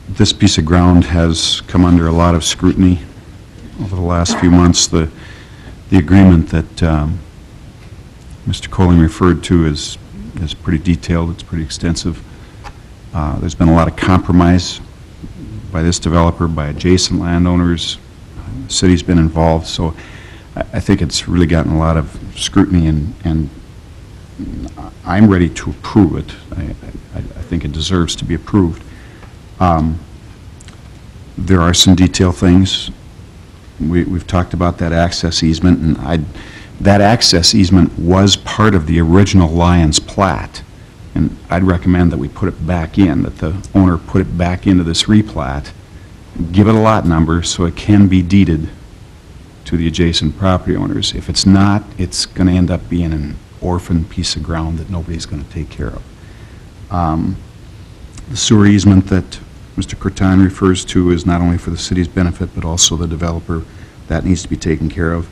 this piece of ground has come under a lot of scrutiny over the last few months. The agreement that Mr. Colling referred to is pretty detailed, it's pretty extensive. There's been a lot of compromise by this developer, by adjacent landowners. The city's been involved, so I think it's really gotten a lot of scrutiny, and I'm ready to approve it. I think it deserves to be approved. There are some detail things. We've talked about that access easement, and that access easement was part of the original Lyons plat, and I'd recommend that we put it back in, that the owner put it back into this replat, give it a lot number so it can be deeded to the adjacent property owners. If it's not, it's going to end up being an orphan piece of ground that nobody's going to take care of. The sewer easement that Mr. Curtin refers to is not only for the city's benefit, but also the developer. That needs to be taken care of.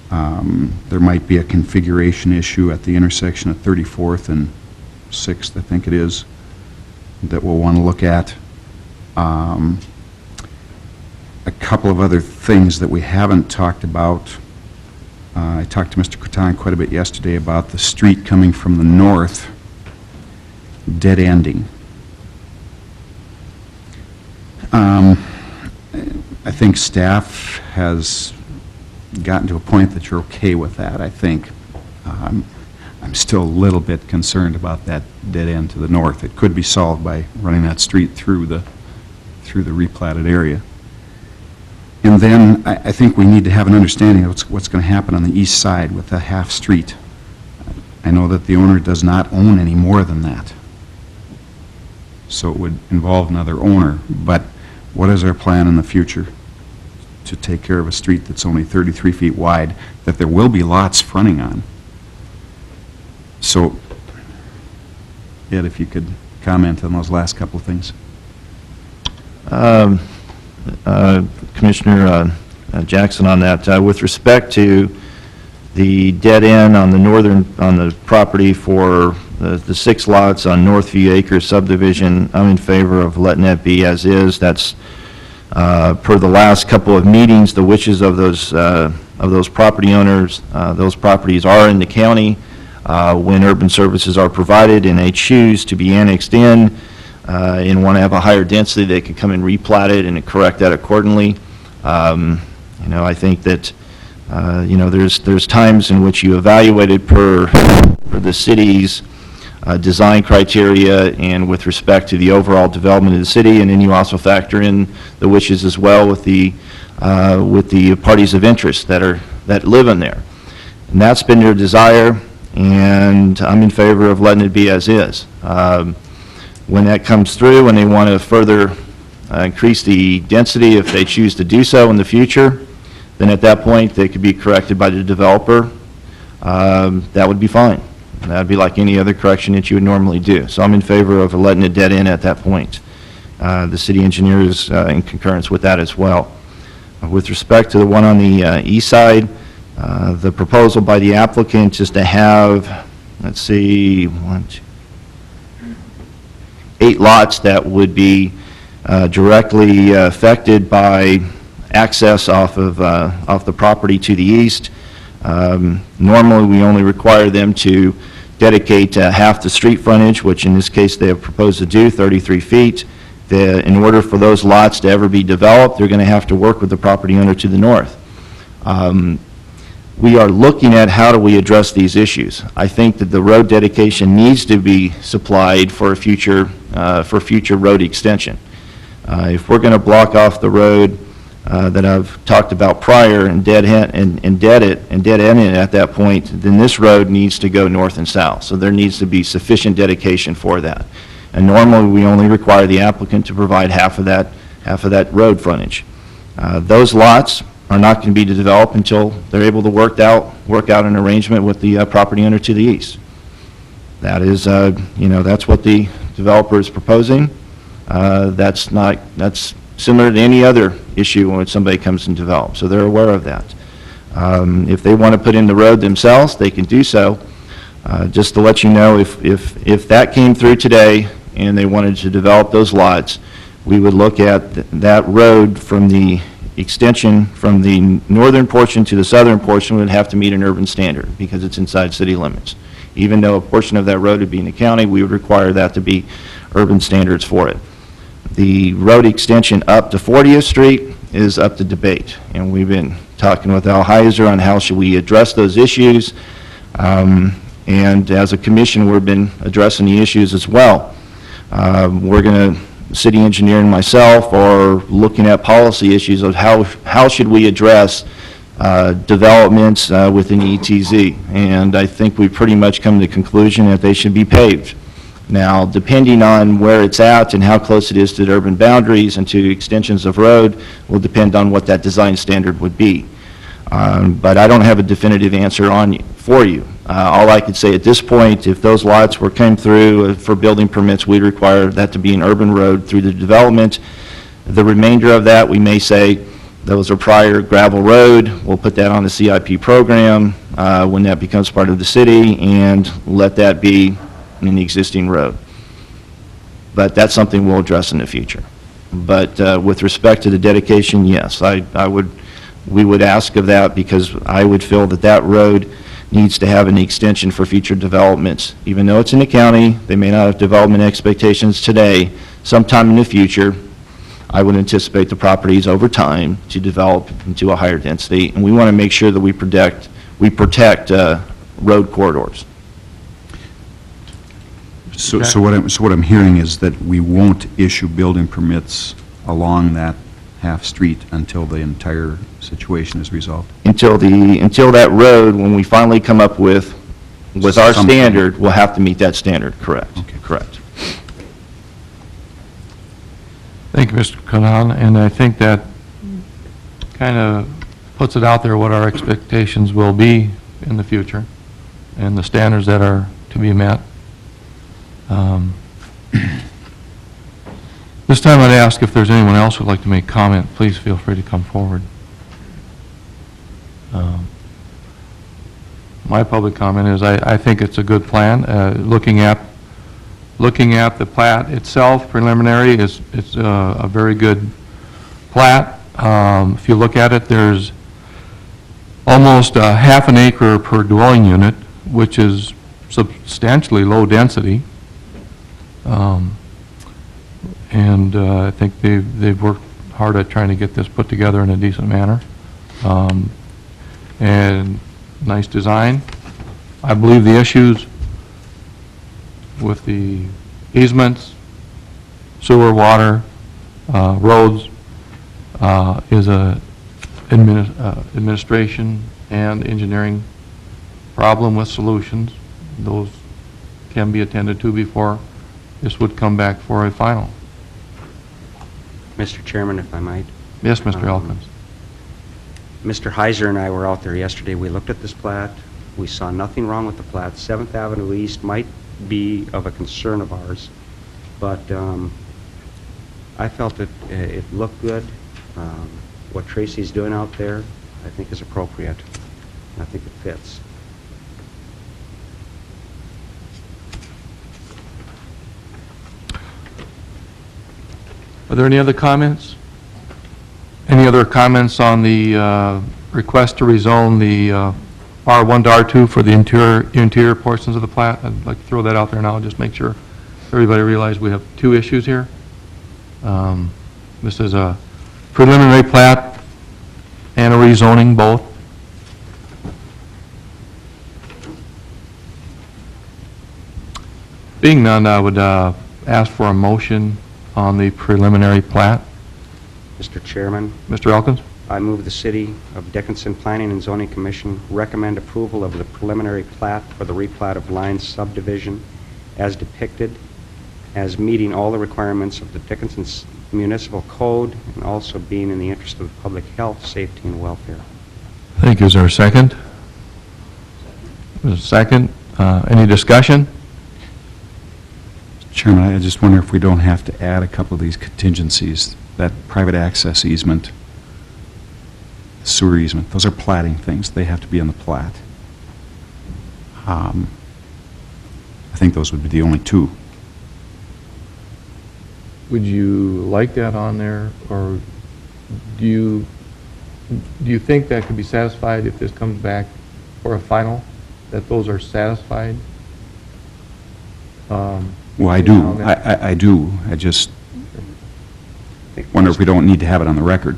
There might be a configuration issue at the intersection of 34th and 6th, I think it is, that we'll want to look at. A couple of other things that we haven't talked about. I talked to Mr. Curtin quite a bit yesterday about the street coming from the north, dead ending. I think staff has gotten to a point that you're okay with that, I think. I'm still a little bit concerned about that dead end to the north. It could be solved by running that street through the replatted area. And then I think we need to have an understanding of what's going to happen on the east side with the half street. I know that the owner does not own any more than that, so it would involve another owner. But what is our plan in the future to take care of a street that's only 33 feet wide, that there will be lots fronting on? So, Ed, if you could comment on those last couple of things. Commissioner Jackson, on that, with respect to the dead end on the property for the 6 lots on Northview Acres subdivision, I'm in favor of letting that be as is. That's per the last couple of meetings, the wishes of those property owners. Those properties are in the county when urban services are provided, and they choose to be annexed in and want to have a higher density. They can come and replat it and correct that accordingly. I think that there's times in which you evaluate it per the city's design criteria and with respect to the overall development of the city, and then you also factor in the wishes as well with the parties of interest that live in there. And that's been their desire, and I'm in favor of letting it be as is. When that comes through and they want to further increase the density, if they choose to do so in the future, then at that point they could be corrected by the developer. That would be fine. That would be like any other correction that you would normally do. So I'm in favor of letting it dead end at that point. The city engineer is in concurrence with that as well. With respect to the one on the east side, the proposal by the applicant is to have, let's see, 8 lots that would be directly affected by access off the property to the east. Normally, we only require them to dedicate half the street frontage, which in this case they have proposed to do, 33 feet. In order for those lots to ever be developed, they're going to have to work with the property owner to the north. We are looking at how do we address these issues. I think that the road dedication needs to be supplied for future road extension. If we're going to block off the road that I've talked about prior and dead end it at that point, then this road needs to go north and south. So there needs to be sufficient dedication for that. And normally we only require the applicant to provide half of that road frontage. Those lots are not going to be developed until they're able to work out an arrangement with the property owner to the east. That is, that's what the developer is proposing. That's similar to any other issue when somebody comes and develops, so they're aware of that. If they want to put in the road themselves, they can do so. Just to let you know, if that came through today and they wanted to develop those lots, we would look at that road from the extension from the northern portion to the southern portion would have to meet an urban standard because it's inside city limits. Even though a portion of that road would be in the county, we would require that to be urban standards for it. The road extension up to 40th Street is up to debate, and we've been talking with Al Heiser on how should we address those issues. And as a commission, we've been addressing the issues as well. We're going to, city engineer and myself, are looking at policy issues of how should we address developments within ETZ. And I think we've pretty much come to the conclusion that they should be paved. Now, depending on where it's at and how close it is to the urban boundaries and to extensions of road will depend on what that design standard would be. But I don't have a definitive answer for you. All I could say at this point, if those lots came through for building permits, we'd require that to be an urban road through the development. The remainder of that, we may say, those are prior gravel road, we'll put that on the CIP program when that becomes part of the city, and let that be in the existing road. But that's something we'll address in the future. But with respect to the dedication, yes, we would ask of that, because I would feel that that road needs to have an extension for future developments. Even though it's in the county, they may not have development expectations today. Sometime in the future, I would anticipate the properties over time to develop into a higher density, and we want to make sure that we protect road corridors. So what I'm hearing is that we won't issue building permits along that half street until the entire situation is resolved? Until that road, when we finally come up with our standard, we'll have to meet that standard, correct? Okay. Correct. Thank you, Mr. Kanan, and I think that kind of puts it out there what our expectations will be in the future and the standards that are to be met. This time I'd ask if there's anyone else who'd like to make comment, please feel free to come forward. My public comment is I think it's a good plan. Looking at the plat itself, preliminary, it's a very good plat. If you look at it, there's almost half an acre per dwelling unit, which is substantially low density. And I think they've worked hard at trying to get this put together in a decent manner. And nice design. I believe the issues with the easements, sewer, water, roads, is a administration and engineering problem with solutions. Those can be attended to before this would come back for a final. Mr. Chairman, if I might. Yes, Mr. Elkins. Mr. Heiser and I were out there yesterday. We looked at this plat. We saw nothing wrong with the plat. 7th Avenue East might be of a concern of ours, but I felt that it looked good. What Tracy's doing out there, I think, is appropriate. I think it fits. Are there any other comments? Any other comments on the request to rezone the R1 to R2 for the interior portions of the plat? I'd like to throw that out there now, just make sure everybody realizes we have two issues here. This is a preliminary plat and a rezoning, both. Being none, I would ask for a motion on the preliminary plat. Mr. Chairman, Mr. Elkins? I move the City of Dickinson Planning and Zoning Commission recommend approval of the preliminary plat for the replat of Lyons subdivision as depicted, as meeting all the requirements of the Dickinson Municipal Code and also being in the interest of public health, safety, and welfare. Thank you. Is there a second? There's a second. Any discussion? Chairman, I just wonder if we don't have to add a couple of these contingencies, that private access easement, sewer easement, those are platting things. They have to be in the plat. I think those would be the only two. Would you like that on there, or do you think that could be satisfied if this comes back for a final, that those are satisfied? Well, I do. I do. I just wonder if we don't need to have it on the record.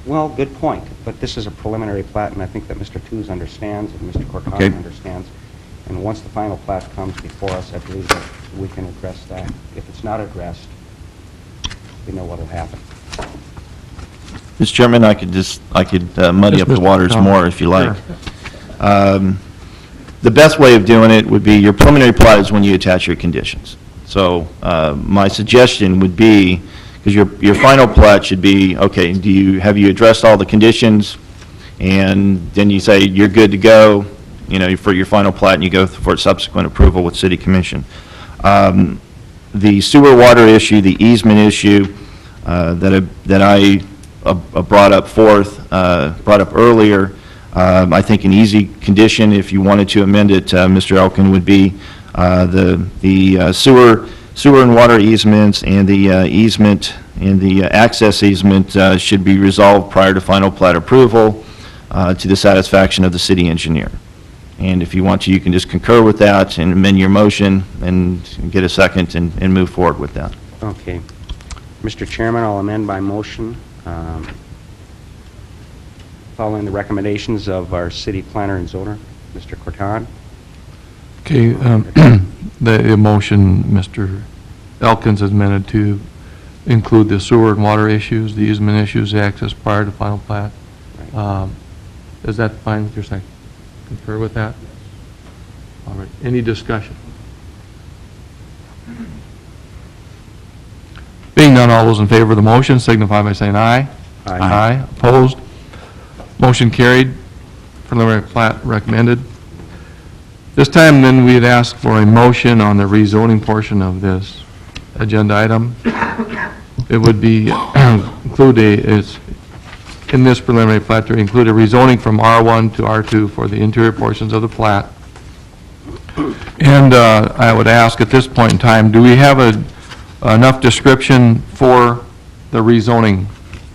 Well, good point, but this is a preliminary plat, and I think that Mr. Tooze understands and Mr. Cortana Okay. understands And once the final plat comes before us, I believe that we can address that. If it's not addressed, we know what will happen. Mr. Chairman, I could muddy Yes, up the Mr. waters Tom. more if you like. Sure. The best way of doing it would be, your preliminary plat is when you attach your conditions. So my suggestion would be, because your final plat should be, okay, have you addressed all the conditions? And then you say you're good to go, for your final plat, and you go for subsequent approval with City Commission. The sewer water issue, the easement issue that I brought up earlier, I think an easy condition, if you wanted to amend it, Mr. Elkin, would be the sewer and water easements and the easement and the access easement should be resolved prior to final plat approval to the satisfaction of the city engineer. And if you want to, you can just concur with that and amend your motion and get a second and move forward with that. Okay. Mr. Chairman, I'll amend my motion following the recommendations of our city planner and zoner, Mr. Corton. Okay, the motion, Mr. Elkins has amended to include the sewer and water issues, the easement issues, the access prior to final plat. Is that fine with your second? Concur with that? All right, any discussion? Being none, all those in favor of the motion signify by saying aye. Aye. Aye, opposed? Motion carried, preliminary plat recommended. This time, then, we'd ask for a motion on the rezoning portion of this agenda item. It would be, in this preliminary plat, to include a rezoning from R1 to R2 for the interior portions of the plat. And I would ask at this point in time, do we have enough description for the rezoning?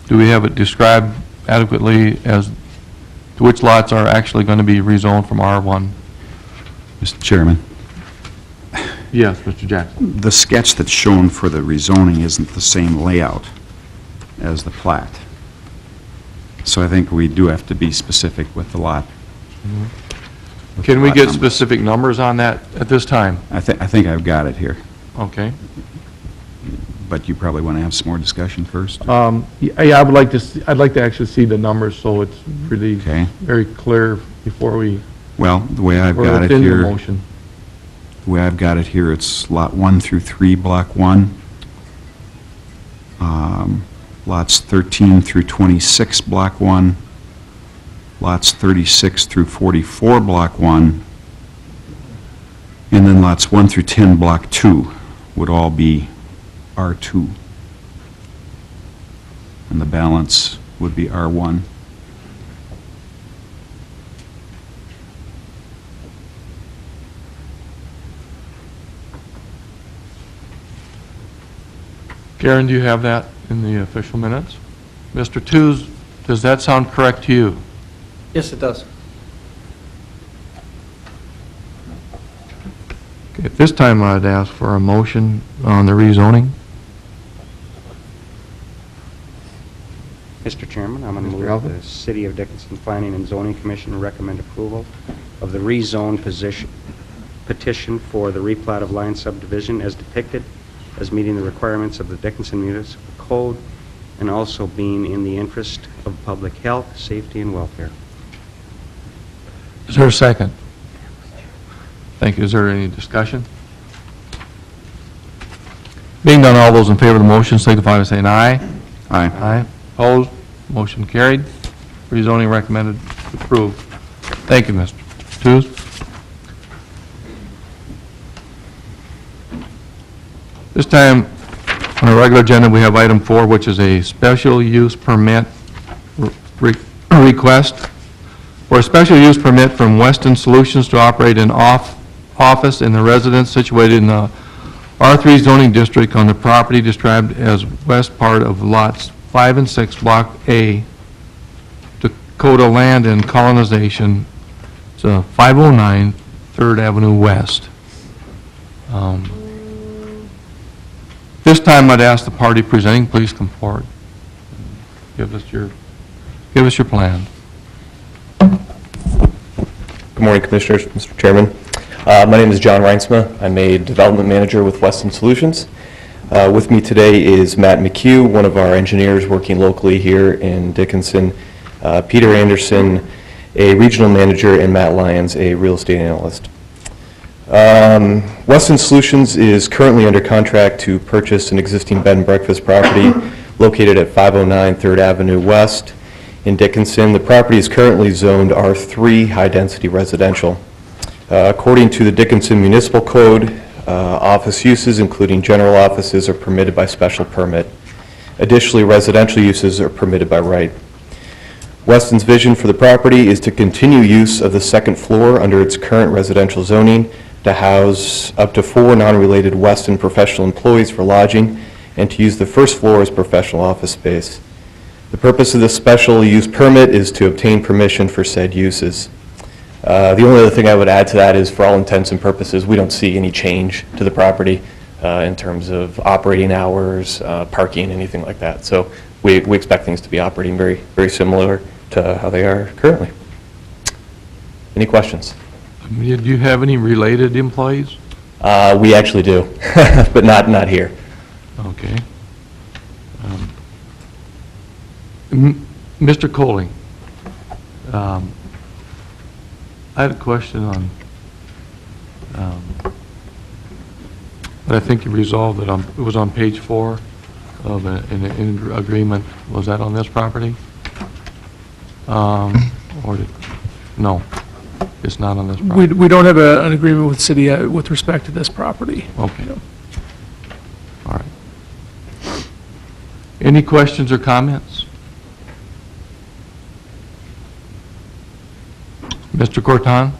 Do we have it described adequately as to which lots are actually going to be rezoned from R1? Mr. Chairman, Yes, Mr. Jackson. the sketch that's shown for the rezoning isn't the same layout as the plat. So I think we do have to be specific with the lot. with Can the we lot get numbers. specific numbers on that at this time? I think I've got it here, Okay. but you probably want to have some more discussion first? Yeah, I would like to, I'd like to actually see the numbers so it's really Okay. very clear before we, Well, the way I've or got it within the here, motion. the way I've got it here, it's lot 1 through 3, block 1. Lots 13 through 26, block 1. Lots 36 through 44, block 1. And then lots 1 through 10, block 2 would all be R2. And the balance would be R1. Karen, do you have that in the official minutes? Mr. Tews, does that sound correct to you? Yes, it does. Okay, at this time, I'd ask for a motion on the rezoning. Mr. Chairman, I'm going to Mr. move Elvin? the City of Dickinson Planning and Zoning Commission recommend approval of the rezone petition for the replat of Lion subdivision as depicted, as meeting the requirements of the Dickinson Municipal Code and also being in the interest of public health, safety, and welfare. Is there a second? Thank you. Is there any discussion? Being done, all those in favor of the motion signify by saying aye. Aye. Aye. Opposed? Motion carried. Rezoning recommended, approved. Thank you, Mr. Tews. This time, on our regular agenda, we have item 4, which is a special use permit request for a special use permit from Weston Solutions to operate an office in the residence situated in the R3 zoning district on the property described as west part of lots 5 and 6, Block A, Dakota Land and Colonization. It's 509 3rd Avenue West. This time, I'd ask the party presenting, please come forward. Give us your plan. Good morning, Commissioners, Mr. Chairman. My name is John Reinsma. I'm a development manager with Weston Solutions. With me today is Matt McHugh, one of our engineers working locally here in Dickinson, Peter Anderson, a regional manager, and Matt Lyons, a real estate analyst. Weston Solutions is currently under contract to purchase an existing bed and breakfast property located at 509 3rd Avenue West in Dickinson. The property is currently zoned R3 high-density residential. According to the Dickinson Municipal Code, office uses, including general offices, are permitted by special permit. Additionally, residential uses are permitted by right. Weston's vision for the property is to continue use of the second floor under its current residential zoning to house up to 4 non-related Weston professional employees for lodging and to use the first floor as professional office space. The purpose of this special use permit is to obtain permission for said uses. The only other thing I would add to that is, for all intents and purposes, we don't see any change to the property in terms of operating hours, parking, anything like that. So we expect things to be operating very, very similar to how they are currently. Any questions? Do you have any related employees? We actually do, but not here. Okay. Mr. Coley, I had a question on, but I think you resolved it on, it was on page 4 of an agreement. Was that on this property? Or did, no, it's not on this property. We don't have an agreement with city with respect to this property. Okay. All right. Any questions or comments? Mr. Corton?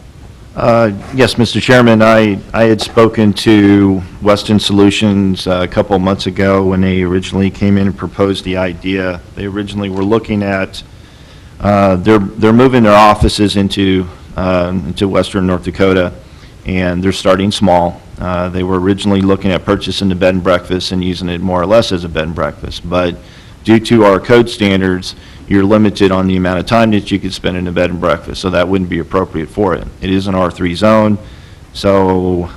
Yes, Mr. Chairman, I had spoken to Weston Solutions a couple of months ago when they originally came in and proposed the idea. They originally were looking at, they're moving their offices into western North Dakota, and they're starting small. They were originally looking at purchasing the bed and breakfast and using it more or less as a bed and breakfast, but due to our code standards, you're limited on the amount of time that you could spend in a bed and breakfast, so that wouldn't be appropriate for it. It is an R3 zone, so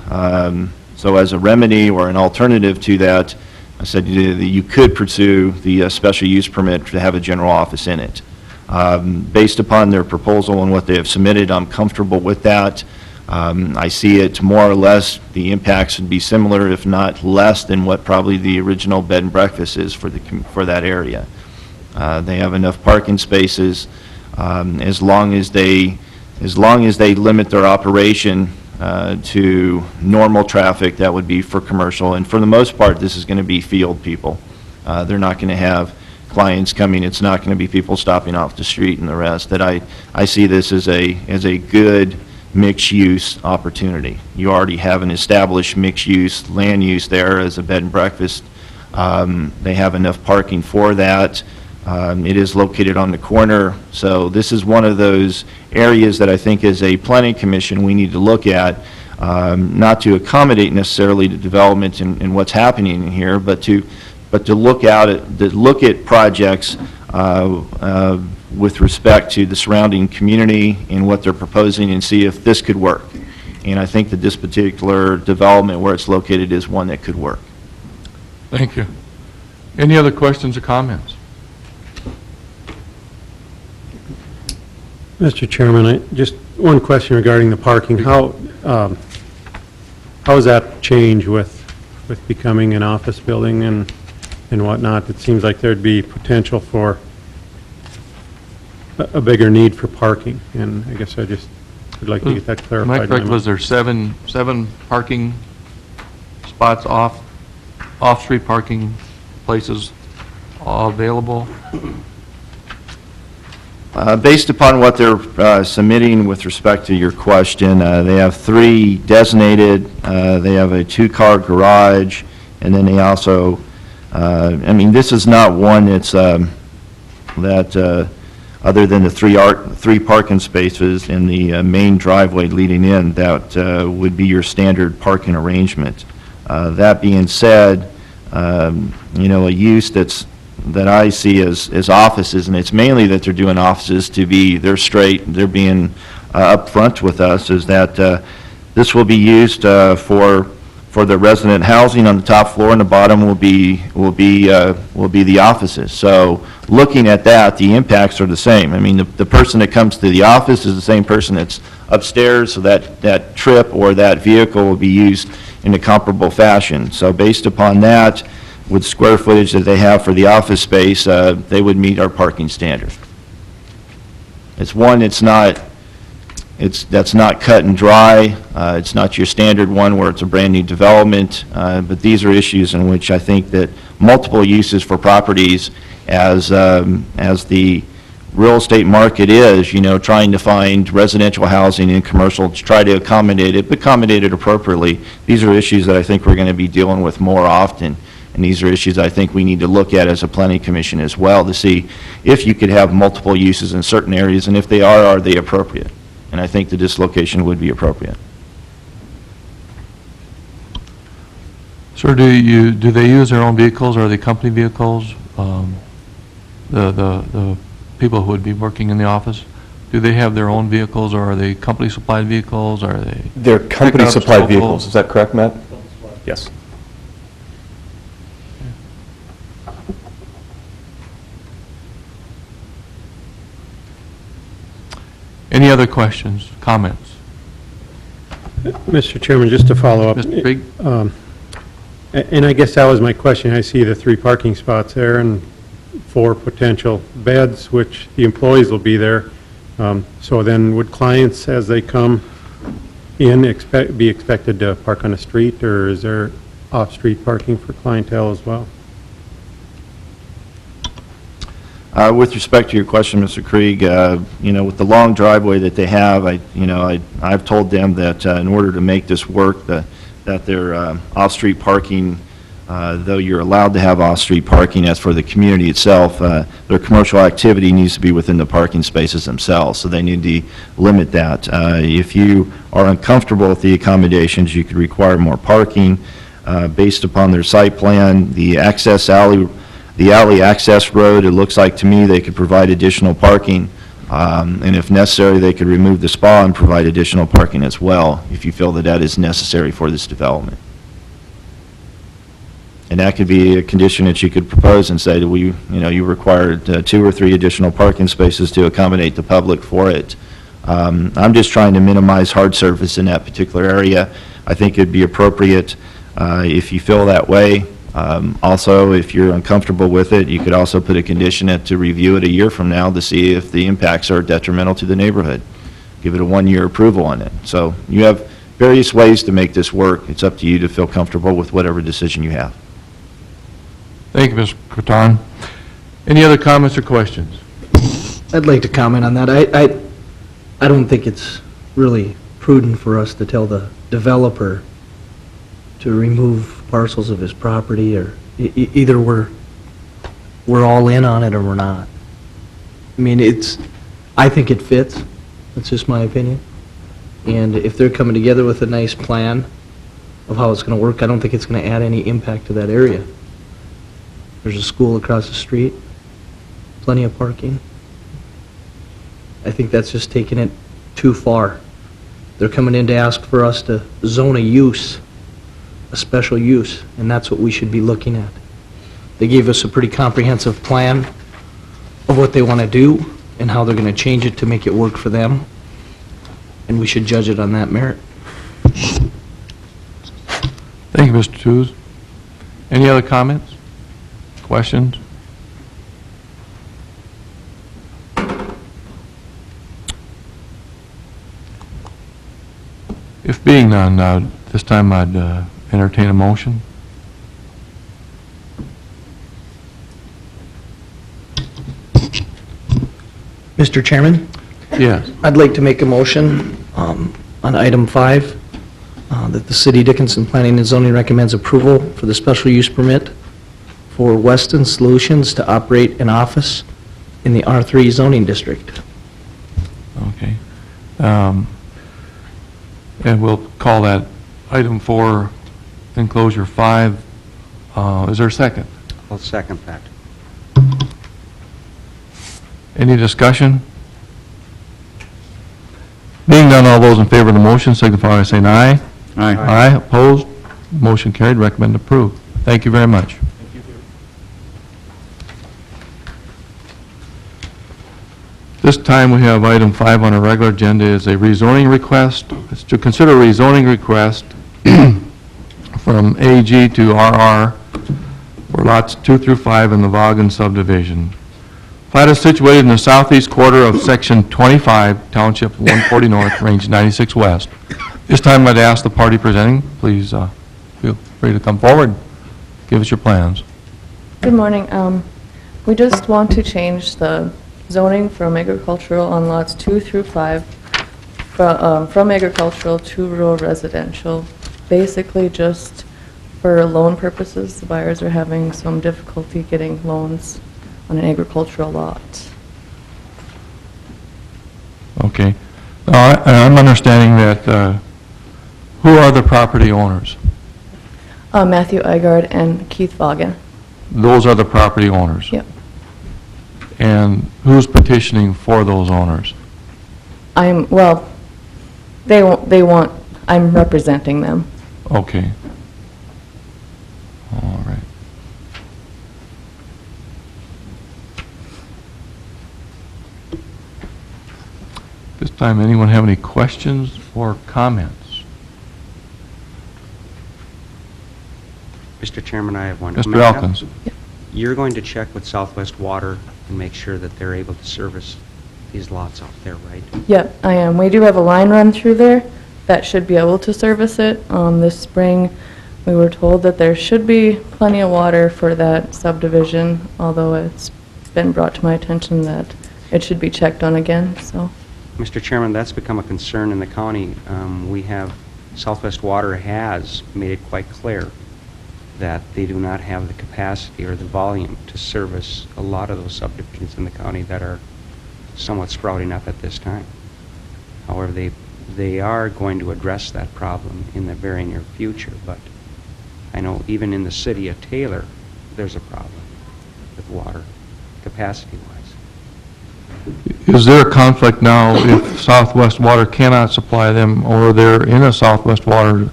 so as a remedy or an alternative to that, I said you could pursue the special use permit to have a general office in it. Based upon their proposal and what they have submitted, I'm comfortable with that. I see it more or less, the impacts would be similar, if not less, than what probably the original bed and breakfast is for that area. They have enough parking spaces, as long as they limit their operation to normal traffic. That would be for commercial, and for the most part, this is going to be field people. They're not going to have clients coming. It's not going to be people stopping off the street and the rest. That I see this as a good mixed-use opportunity. You already have an established mixed-use land use there as a bed and breakfast. They have enough parking for that. It is located on the corner, so this is one of those areas that I think as a planning commission we need to look at, not to accommodate necessarily the development and what's happening in here, but to look at projects with respect to the surrounding community and what they're proposing and see if this could work. And I think that this particular development where it's located is one that could work. Thank you. Any other questions or comments? Mr. Chairman, just one question regarding the parking. How does that change with becoming an office building and whatnot? It seems like there'd be potential for a bigger need for parking, and I guess I just would like to get that clarified. Am I correct, was there seven parking spots off-street parking places all available? Based upon what they're submitting with respect to your question, they have 3 designated, they have a 2-car garage, and then they also, I mean, this is not one that's, other than the 3 parking spaces in the main driveway leading in, that would be your standard parking arrangement. That being said, you know, a use that I see as offices, and it's mainly that they're doing offices to be, they're being upfront with us, is that This will be used for the resident housing on the top floor, and the bottom will be the offices. So looking at that, the impacts are the same. I mean, the person that comes to the office is the same person that's upstairs, so that trip or that vehicle will be used in a comparable fashion. So based upon that, with square footage that they have for the office space, they would meet our parking standard. It's one, that's not cut and dry. It's not your standard one where it's a brand-new development, but these are issues in which I think that multiple uses for properties as the real estate market is, trying to find residential housing and commercial to try to accommodate it, but accommodate it appropriately. These are issues that I think we're going to be dealing with more often, and these are issues I think we need to look at as a planning commission as well to see if you could have multiple uses in certain areas, and if they are they appropriate? And I think the dislocation would be appropriate. Sir, do they use their own vehicles, or are they company vehicles? The people who would be working in the office, do they have their own vehicles, or are they company supplied vehicles? Are they? They're company pickups, supplied locals? vehicles, is that correct, Matt? Yes. Any other questions, comments? Mr. Chairman, just to follow up. Mr. Big? And I guess that was my question. I see the 3 parking spots there and 4 potential beds, which the employees will be there. So then would clients, as they come in, be expected to park on the street, or is there off-street parking for clientele as well? With respect to your question, Mr. Krieg, with the long driveway that they have, I've told them that in order to make this work, that their off-street parking, though you're allowed to have off-street parking, as for the community itself, their commercial activity needs to be within the parking spaces themselves, so they need to limit that. If you are uncomfortable with the accommodations, you could require more parking. Based upon their site plan, the alley access road, it looks like to me they could provide additional parking, and if necessary, they could remove the spa and provide additional parking as well, if you feel that that is necessary for this development. And that could be a condition that you could propose and say that you required 2 or 3 additional parking spaces to accommodate the public for it. I'm just trying to minimize hard surface in that particular area. I think it'd be appropriate if you feel that way. Also, if you're uncomfortable with it, you could also put a condition to review it a year from now to see if the impacts are detrimental to the neighborhood. Give it a 1-year approval on it. So you have various ways to make this work. It's up to you to feel comfortable with whatever decision you have. Thank you, Mr. Croton. Any other comments or questions? I'd like to comment on that. I don't think it's really prudent for us to tell the developer to remove parcels of his property, or either we're all in on it or we're not. I mean, I think it fits. That's just my opinion. And if they're coming together with a nice plan of how it's going to work, I don't think it's going to add any impact to that area. There's a school across the street, plenty of parking. I think that's just taking it too far. They're coming in to ask for us to zone a use, a special use, and that's what we should be looking at. They gave us a pretty comprehensive plan of what they want to do and how they're going to change it to make it work for them, and we should judge it on that merit. Thank you, Mr. Tooze. Any other comments, questions? If being none, this time I'd entertain a motion. Mr. Chairman? Yes. I'd like to make a motion on item 5, that the City of Dickinson Planning and Zoning recommends approval for the special use permit for Weston Solutions to operate an office in the R3 zoning district. Okay. And we'll call that item 4, enclosure 5. Is there a second? I'll second that. Any discussion? Being none, none, all those in favor of the motion signify by saying aye. Aye. Aye, opposed, motion carried, recommend approved. Thank you very much. This time, we have item 5 on our regular agenda is a rezoning request. It's to consider a rezoning request from AG to RR for lots 2 through 5 in the Vaughan subdivision. Plat is situated in the southeast quarter of Section 25, Township 140 North, Range 96 West. This time, I'd ask the party presenting, please feel free to come forward, give us your plans. Good morning. We just want to change the zoning from agricultural on lots 2 through 5, from agricultural to rural residential. Basically just for loan purposes, the buyers are having some difficulty getting loans on an agricultural lot. Okay. Now, I'm understanding that, who are the property owners? Matthew Igard and Keith Vaughan. Those are the property owners? Yep. And who's petitioning for those owners? Well, they want, I'm representing them. Okay. All right. This time, anyone have any questions or comments? Mr. Chairman, I have one. Mr. Elkins? You're going to check with Southwest Water and make sure that they're able to service these lots out there, right? Yep, I am. We do have a line run through there that should be able to service it. This spring, we were told that there should be plenty of water for that subdivision, although it's been brought to my attention that it should be checked on again, so. Mr. Chairman, that's become a concern in the county. Southwest Water has made it quite clear that they do not have the capacity or the volume to service a lot of those subdivisions in the county that are somewhat sprouting up at this time. However, they are going to address that problem in the very near future, but I know even in the city of Taylor, there's a problem with water, capacity-wise. Is there a conflict now if Southwest Water cannot supply them, or they're in a Southwest Water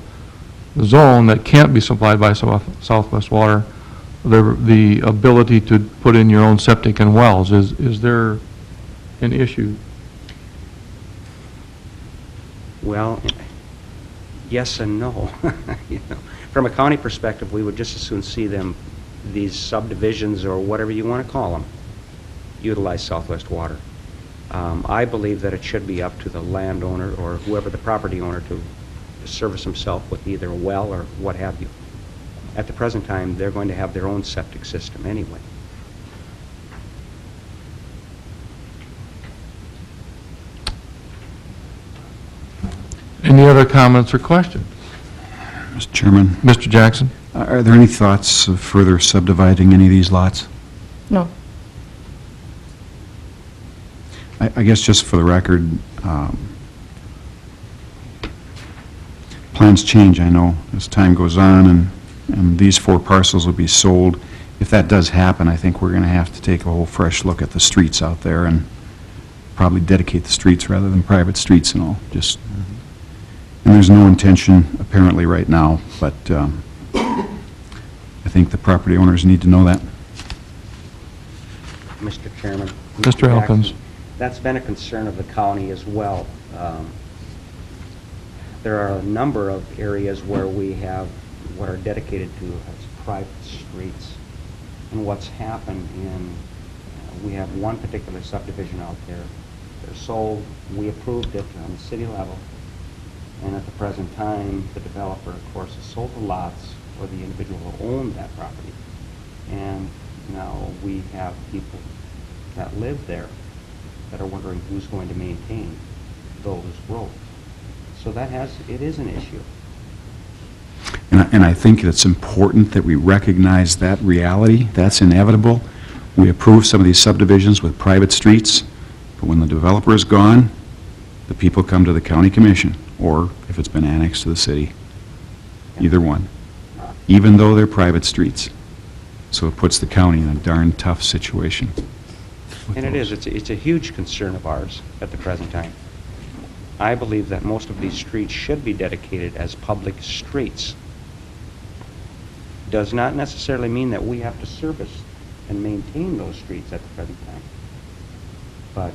zone that can't be supplied by Southwest Water, the ability to put in your own septic and wells? Is there an issue? Well, yes and no. You know, from a county perspective, we would just as soon see them, these subdivisions or whatever you want to call them, utilize Southwest Water. I believe that it should be up to the landowner or whoever the property owner to service himself with either a well or what have you. At the present time, they're going to have their own septic system anyway. Any other comments or questions? Mr. Chairman, Mr. Jackson? are there any thoughts of further subdividing any of these lots? No. I guess just for the record, plans change, I know, as time goes on, and these 4 parcels will be sold. If that does happen, I think we're going to have to take a whole fresh look at the streets out there and probably dedicate the streets rather than private streets and all. Just, and there's no intention apparently right now, but I think the property owners need to know that. Mr. Chairman. Mr. Elkins. Jackson, that's been a concern of the county as well. There are a number of areas where we have what are dedicated to as private streets. And what's happened we have one particular subdivision out there. They're sold, we approved it on the city level, and at the present time, the developer, of course, has sold the lots for the individual who owned that property. And now we have people that live there that are wondering who's going to maintain those roads. So it is an issue. And I think it's important that we recognize that reality. That's inevitable. We approve some of these subdivisions with private streets, but when the developer is gone, the people come to the county commission, or if it's been annexed to the city, either one, even though they're private streets. So it puts the county in a darn tough situation. And it is. It's a huge concern of ours at the present time. I believe that most of these streets should be dedicated as public streets. Does not necessarily mean that we have to service and maintain those streets at the present time. But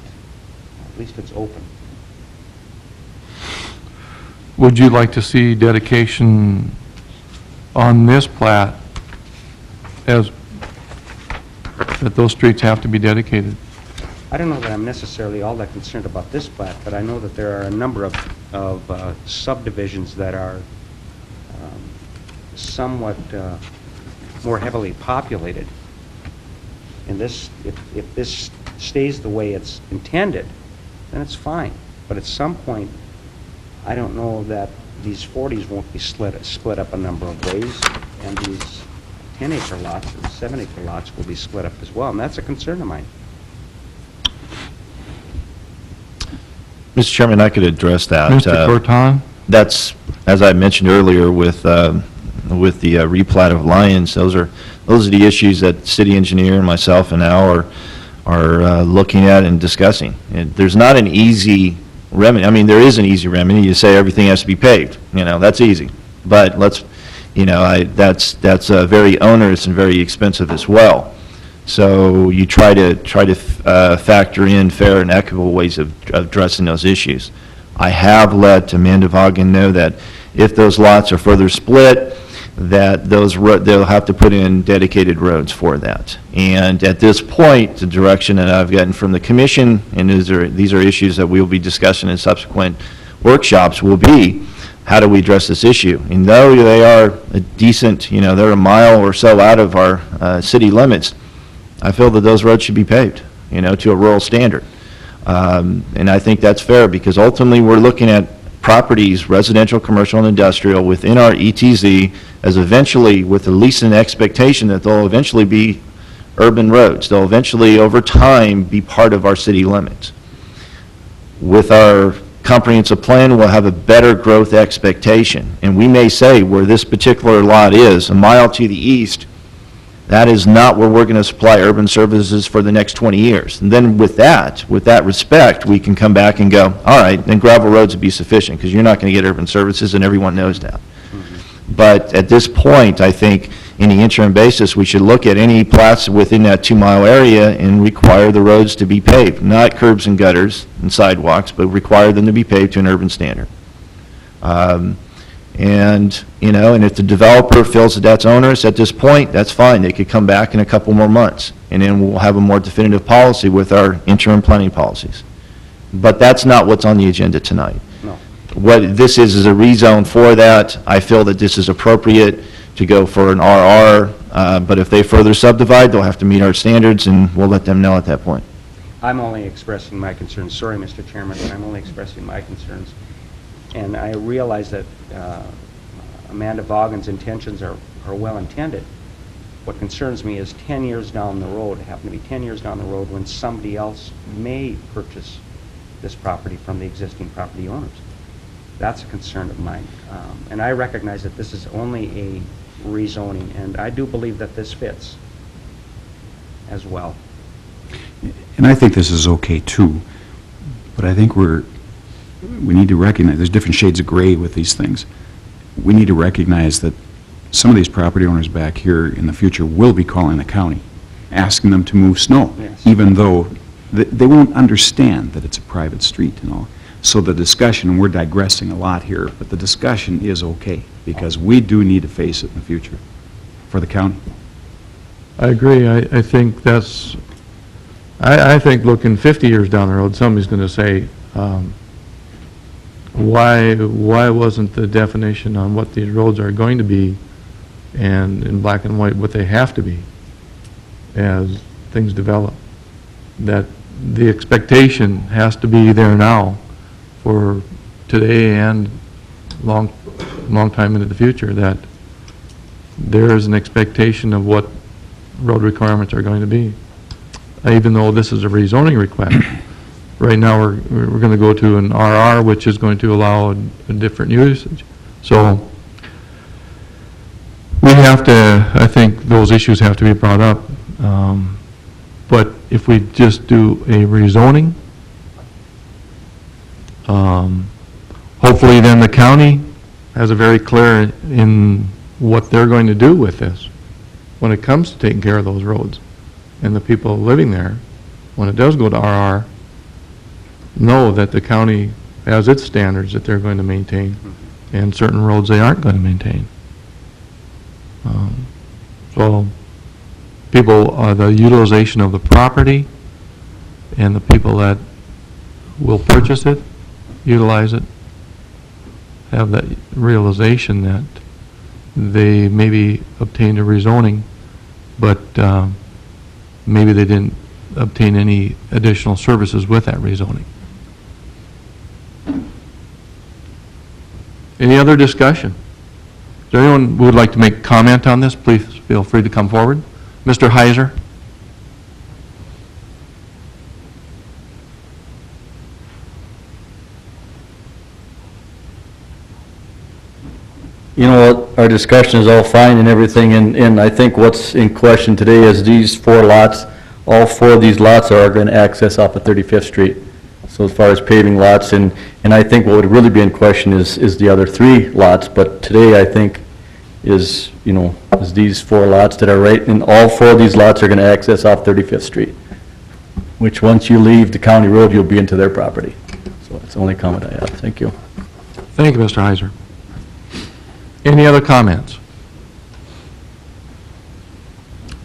at least it's open. Would you like to see dedication on this plat as, that those streets have to be dedicated? I don't know that I'm necessarily all that concerned about this plat, but I know that there are a number of subdivisions that are somewhat more heavily populated. And this, if this stays the way it's intended, then it's fine. But at some point, I don't know that these 40s won't be split up a number of ways, and these 10-acre lots and 7-acre lots will be split up as well, and that's a concern of mine. Mr. Chairman, I could address that. Mr. Corton? That's, as I mentioned earlier with the replat of Lyons, those are the issues that city engineer and myself and Al are looking at and discussing. And there's not an easy remedy. I mean, there is an easy remedy. You say everything has to be paved. You know, that's easy. But let's, you know, that's very onerous and very expensive as well. So you try to factor in fair and equitable ways of addressing those issues. I have let Amanda Vaughan know that if those lots are further split, that they'll have to put in dedicated roads for that. And at this point, the direction that I've gotten from the commission, and these are issues that we'll be discussing in subsequent workshops, will be how do we address this issue? And though they are a decent, you know, they're a mile or so out of our city limits, I feel that those roads should be paved, you know, to a rural standard. And I think that's fair because ultimately we're looking at properties, residential, commercial, and industrial within our ETZ as eventually, with at least an expectation that they'll eventually be urban roads. They'll eventually, over time, be part of our city limits. With our comprehensive plan, we'll have a better growth expectation. And we may say where this particular lot is, a mile to the east, that is not where we're going to supply urban services for the next 20 years. And then with that respect, we can come back and go, all right, then gravel roads would be sufficient because you're not going to get urban services and everyone knows that. But at this point, I think in the interim basis, we should look at any plats within that 2-mile area and require the roads to be paved, not curbs and gutters and sidewalks, but require them to be paved to an urban standard. And, you know, and if the developer feels that that's onerous at this point, that's fine. They could come back in a couple more months, and then we'll have a more definitive policy with our interim planning policies. But that's not what's on the agenda tonight. No. What this is a rezone for that. I feel that this is appropriate to go for an RR, but if they further subdivide, they'll have to meet our standards, and we'll let them know at that point. I'm only expressing my concerns. Sorry, Mr. Chairman, but I'm only expressing my concerns. And I realize that Amanda Vaughan's intentions are well-intended. What concerns me is 10 years down the road, happen to be 10 years down the road, when somebody else may purchase this property from the existing property owners. That's a concern of mine. And I recognize that this is only a rezoning, and I do believe that this fits as well. And I think this is okay too, but I think we need to recognize, there's different shades of gray with these things. We need to recognize that some of these property owners back here in the future will be calling the county, asking them to move snow, Yes. even though they won't understand that it's a private street and all. So the discussion, and we're digressing a lot here, but the discussion is okay, because we do need to face it in the future for the county. I agree. I think that's, I think looking 50 years down the road, somebody's going to say, why wasn't the definition on what these roads are going to be and in black and white what they have to be as things develop? That the expectation has to be there now for today and long time into the future, that there is an expectation of what road requirements are going to be. Even though this is a rezoning request, right now we're going to go to an RR, which is going to allow a different usage. So we have to, I think those issues have to be brought up. But if we just do a rezoning, Hopefully then the county has a very clear in what they're going to do with this when it comes to taking care of those roads. And the people living there, when it does go to RR, know that the county has its standards that they're going to maintain, and certain roads they aren't going to maintain. So people, the utilization of the property and the people that will purchase it, utilize it, have that realization that they maybe obtained a rezoning, but maybe they didn't obtain any additional services with that rezoning. Any other discussion? Is there anyone who would like to make comment on this? Please feel free to come forward. Mr. Heiser? You know, our discussion is all fine and everything, and I think what's in question today is these 4 lots, all 4 of these lots are going to access off of 35th Street. So as far as paving lots, and I think what would really be in question is the other 3 lots, but today I think is, you know, is these 4 lots that are right, and all 4 of these lots are going to access off 35th Street, which once you leave the county road, you'll be into their property. So that's the only comment I have. Thank you. Thank you, Mr. Heiser. Any other comments?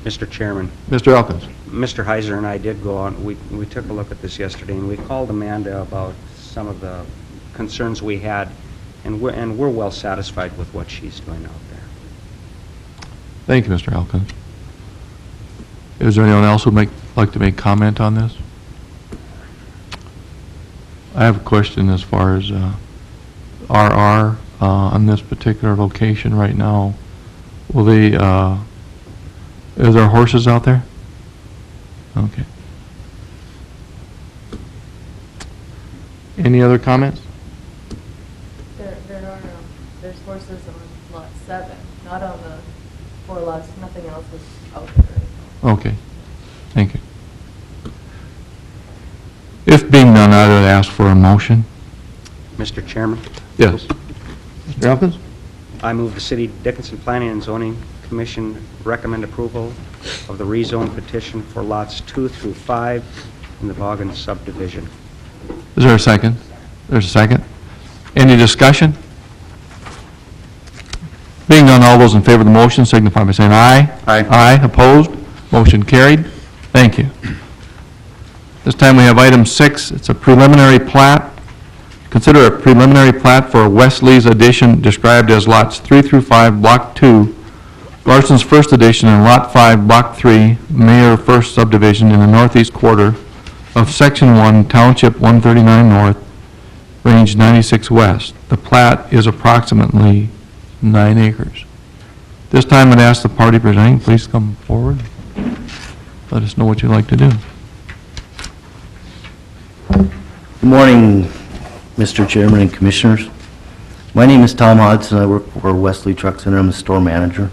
Mr. Chairman, Mr. Elkins? Mr. Heiser and I did go out, we took a look at this yesterday, and we called Amanda about some of the concerns we had, and we're well satisfied with what she's doing out there. Thank you, Mr. Elkins. Is there anyone else who would like to make comment on this? I have a question as far as RR on this particular location right now. Will they, is there horses out there? Okay. Any other comments? There's horses on lot 7, not on the 4 lots, nothing else is out there right now. Okay, thank you. If being none, I would ask for a motion. Mr. Chairman? Yes. Mr. Elkins? I move the City Dickinson Planning and Zoning Commission recommend approval of the rezone petition for lots 2 through 5 in the Vaughan subdivision. Is there a second? There's a second. Any discussion? Being none, all those in favor of the motion signify by saying aye. Aye. Aye, opposed? Motion carried. Thank you. This time we have item 6. It's a preliminary plat. Consider a preliminary plat for Wesley's addition described as lots 3 through 5, Block 2, Larson's First Edition, and Lot 5, Block 3, Mayor First Subdivision in the northeast quarter of Section 1, Township 139 North, Range 96 West. The plat is approximately 9 acres. This time I'd ask the party presenting, please come forward. Let us know what you'd like to do. Good morning, Mr. Chairman and Commissioners. My name is Tom Hodson. I work for Wesley Truck Center. I'm a store manager.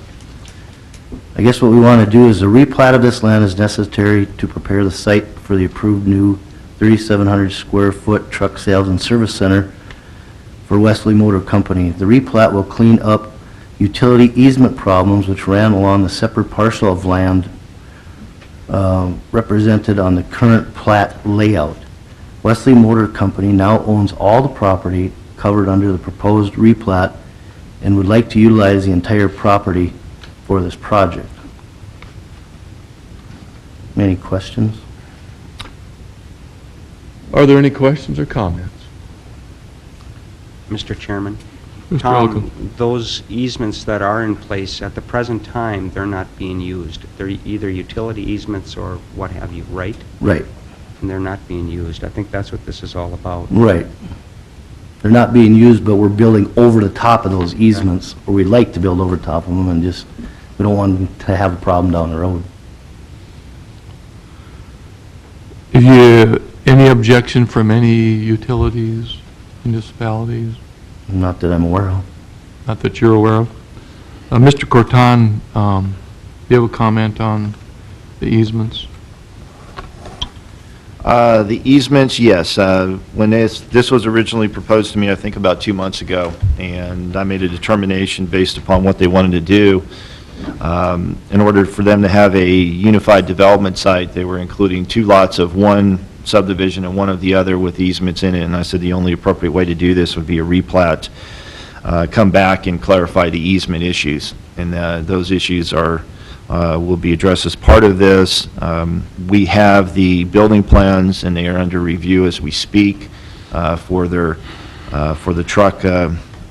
I guess what we want to do is a replat of this land is necessary to prepare the site for the approved new 3,700 square foot truck sales and service center for Wesley Motor Company. The replat will clean up utility easement problems which ran along the separate parcel of land represented on the current plat layout. Wesley Motor Company now owns all the property covered under the proposed replat and would like to utilize the entire property for this project. Any questions? Are there any questions or comments? Mr. Chairman? Mr. Tom, Elkins. those easements that are in place at the present time, they're not being used. They're either utility easements or what have you, right? Right. And they're not being used. I think that's what this is all about. Right. They're not being used, but we're building over the top of those easements, or we'd like to build over top of them, and just, we don't want to have a problem down the road. If you, any objection from any utilities, municipalities? Not that I'm aware of. Not that you're aware of? Mr. Corton, do you have a comment on the easements? The easements, yes. When this was originally proposed to me, I think about 2 months ago, and I made a determination based upon what they wanted to do. In order for them to have a unified development site, they were including 2 lots of one subdivision and one of the other with easements in it, and I said the only appropriate way to do this would be a replat, come back and clarify the easement issues, and those issues are will be addressed as part of this. We have the building plans, and they are under review as we speak for the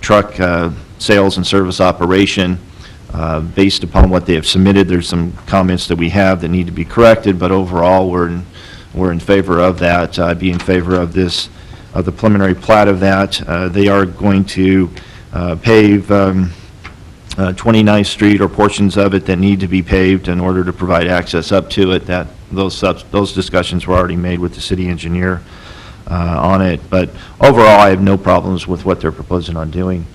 truck sales and service operation. Based upon what they have submitted, there's some comments that we have that need to be corrected, but overall, we're in favor of that. I'd be in favor of this, of the preliminary plat of that. They are going to pave 29th Street or portions of it that need to be paved in order to provide access up to it. Those discussions were already made with the city engineer on it. But overall, I have no problems with what they're proposing on doing.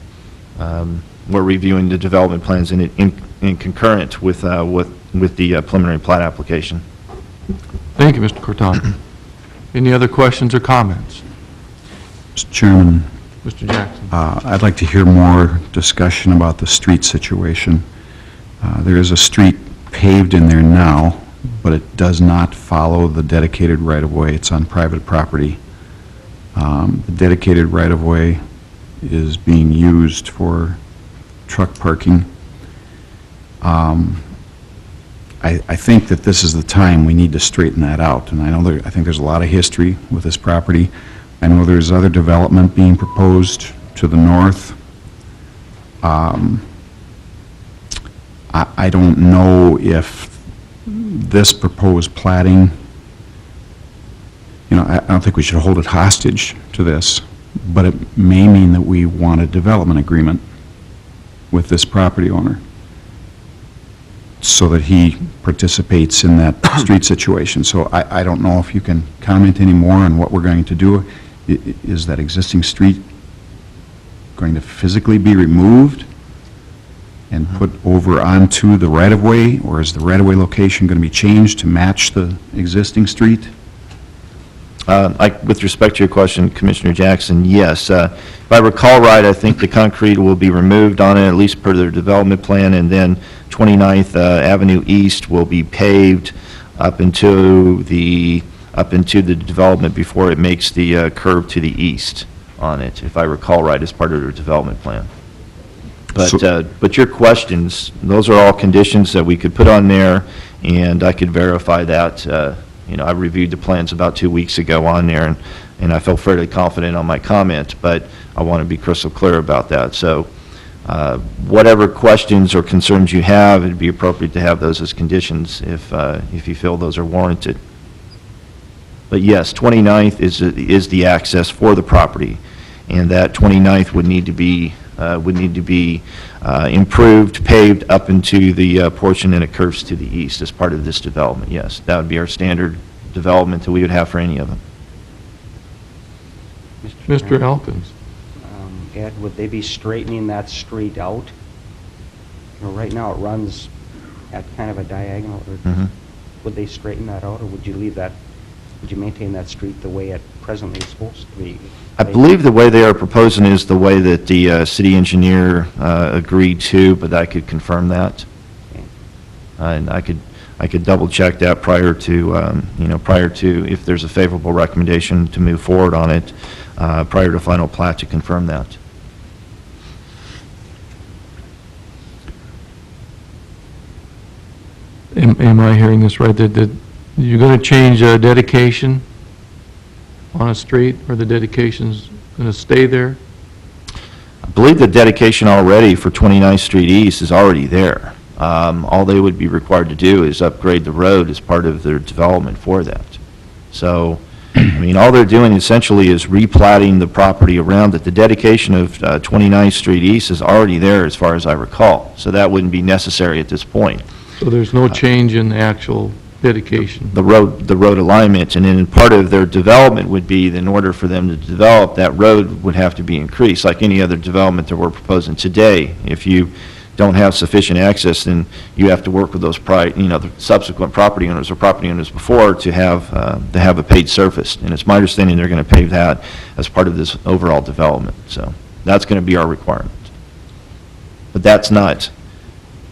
We're reviewing the development plans in concurrent with the preliminary plat application. Thank you, Mr. Cortana. Any other questions or comments? Mr. Chairman, Mr. Jackson. I'd like to hear more discussion about the street situation. There is a street paved in there now, but it does not follow the dedicated right-of-way. It's on private property. The dedicated right-of-way is being used for truck parking. I think that this is the time we need to straighten that out, and I think there's a lot of history with this property. I know there's other development being proposed to the north. I don't know if this proposed platting, I don't think we should hold it hostage to this, but it may mean that we want a development agreement with this property owner so that he participates in that street situation. So I don't know if you can comment any more on what we're going to do. Is that existing street going to physically be removed and put over onto the right-of-way, or is the right-of-way location going to be changed to match the existing street? With respect to your question, Commissioner Jackson, yes. If I recall right, I think the concrete will be removed on it, at least per their development plan, and then 29th Avenue East will be paved up into the development before it makes the curve to the east on it, if I recall right, as part of their development plan. But your questions, those are all conditions that we could put on there, and I could verify that. I reviewed the plans about 2 weeks ago on there, and I felt fairly confident on my comment, but I want to be crystal clear about that. So whatever questions or concerns you have, it'd be appropriate to have those as conditions if you feel those are warranted. But yes, 29th is the access for the property, and that 29th would need to be improved, paved up into the portion and it curves to the east as part of this development. Yes, that would be our standard development that we would have for any of them. Mr. Elkins. Ed, would they be straightening that street out? Right now it runs at kind of a diagonal. Would they straighten that out, or would you leave that? Would you maintain that street the way it presently is supposed to be? I believe the way they are proposing is the way that the city engineer agreed to, but I could confirm that. Okay. And I could double check that prior to if there's a favorable recommendation to move forward on it, prior to final plat to confirm that. Am I hearing this right, that you're going to change dedication on a street, or the dedication's going to stay there? I believe the dedication already for 29th Street East is already there. All they would be required to do is upgrade the road as part of their development for that. So, all they're doing essentially is replatting the property around it. The dedication of 29th Street East is already there as far as I recall, so that wouldn't be necessary at this point. So there's no change in the actual dedication? The road alignment, and then part of their development would be, in order for them to develop, that road would have to be increased, like any other development that we're proposing today. If you don't have sufficient access, then you have to work with those the subsequent property owners or property owners before to have a paved surface. And it's my understanding they're going to pave that as part of this overall development. So that's going to be our requirement. But that's not,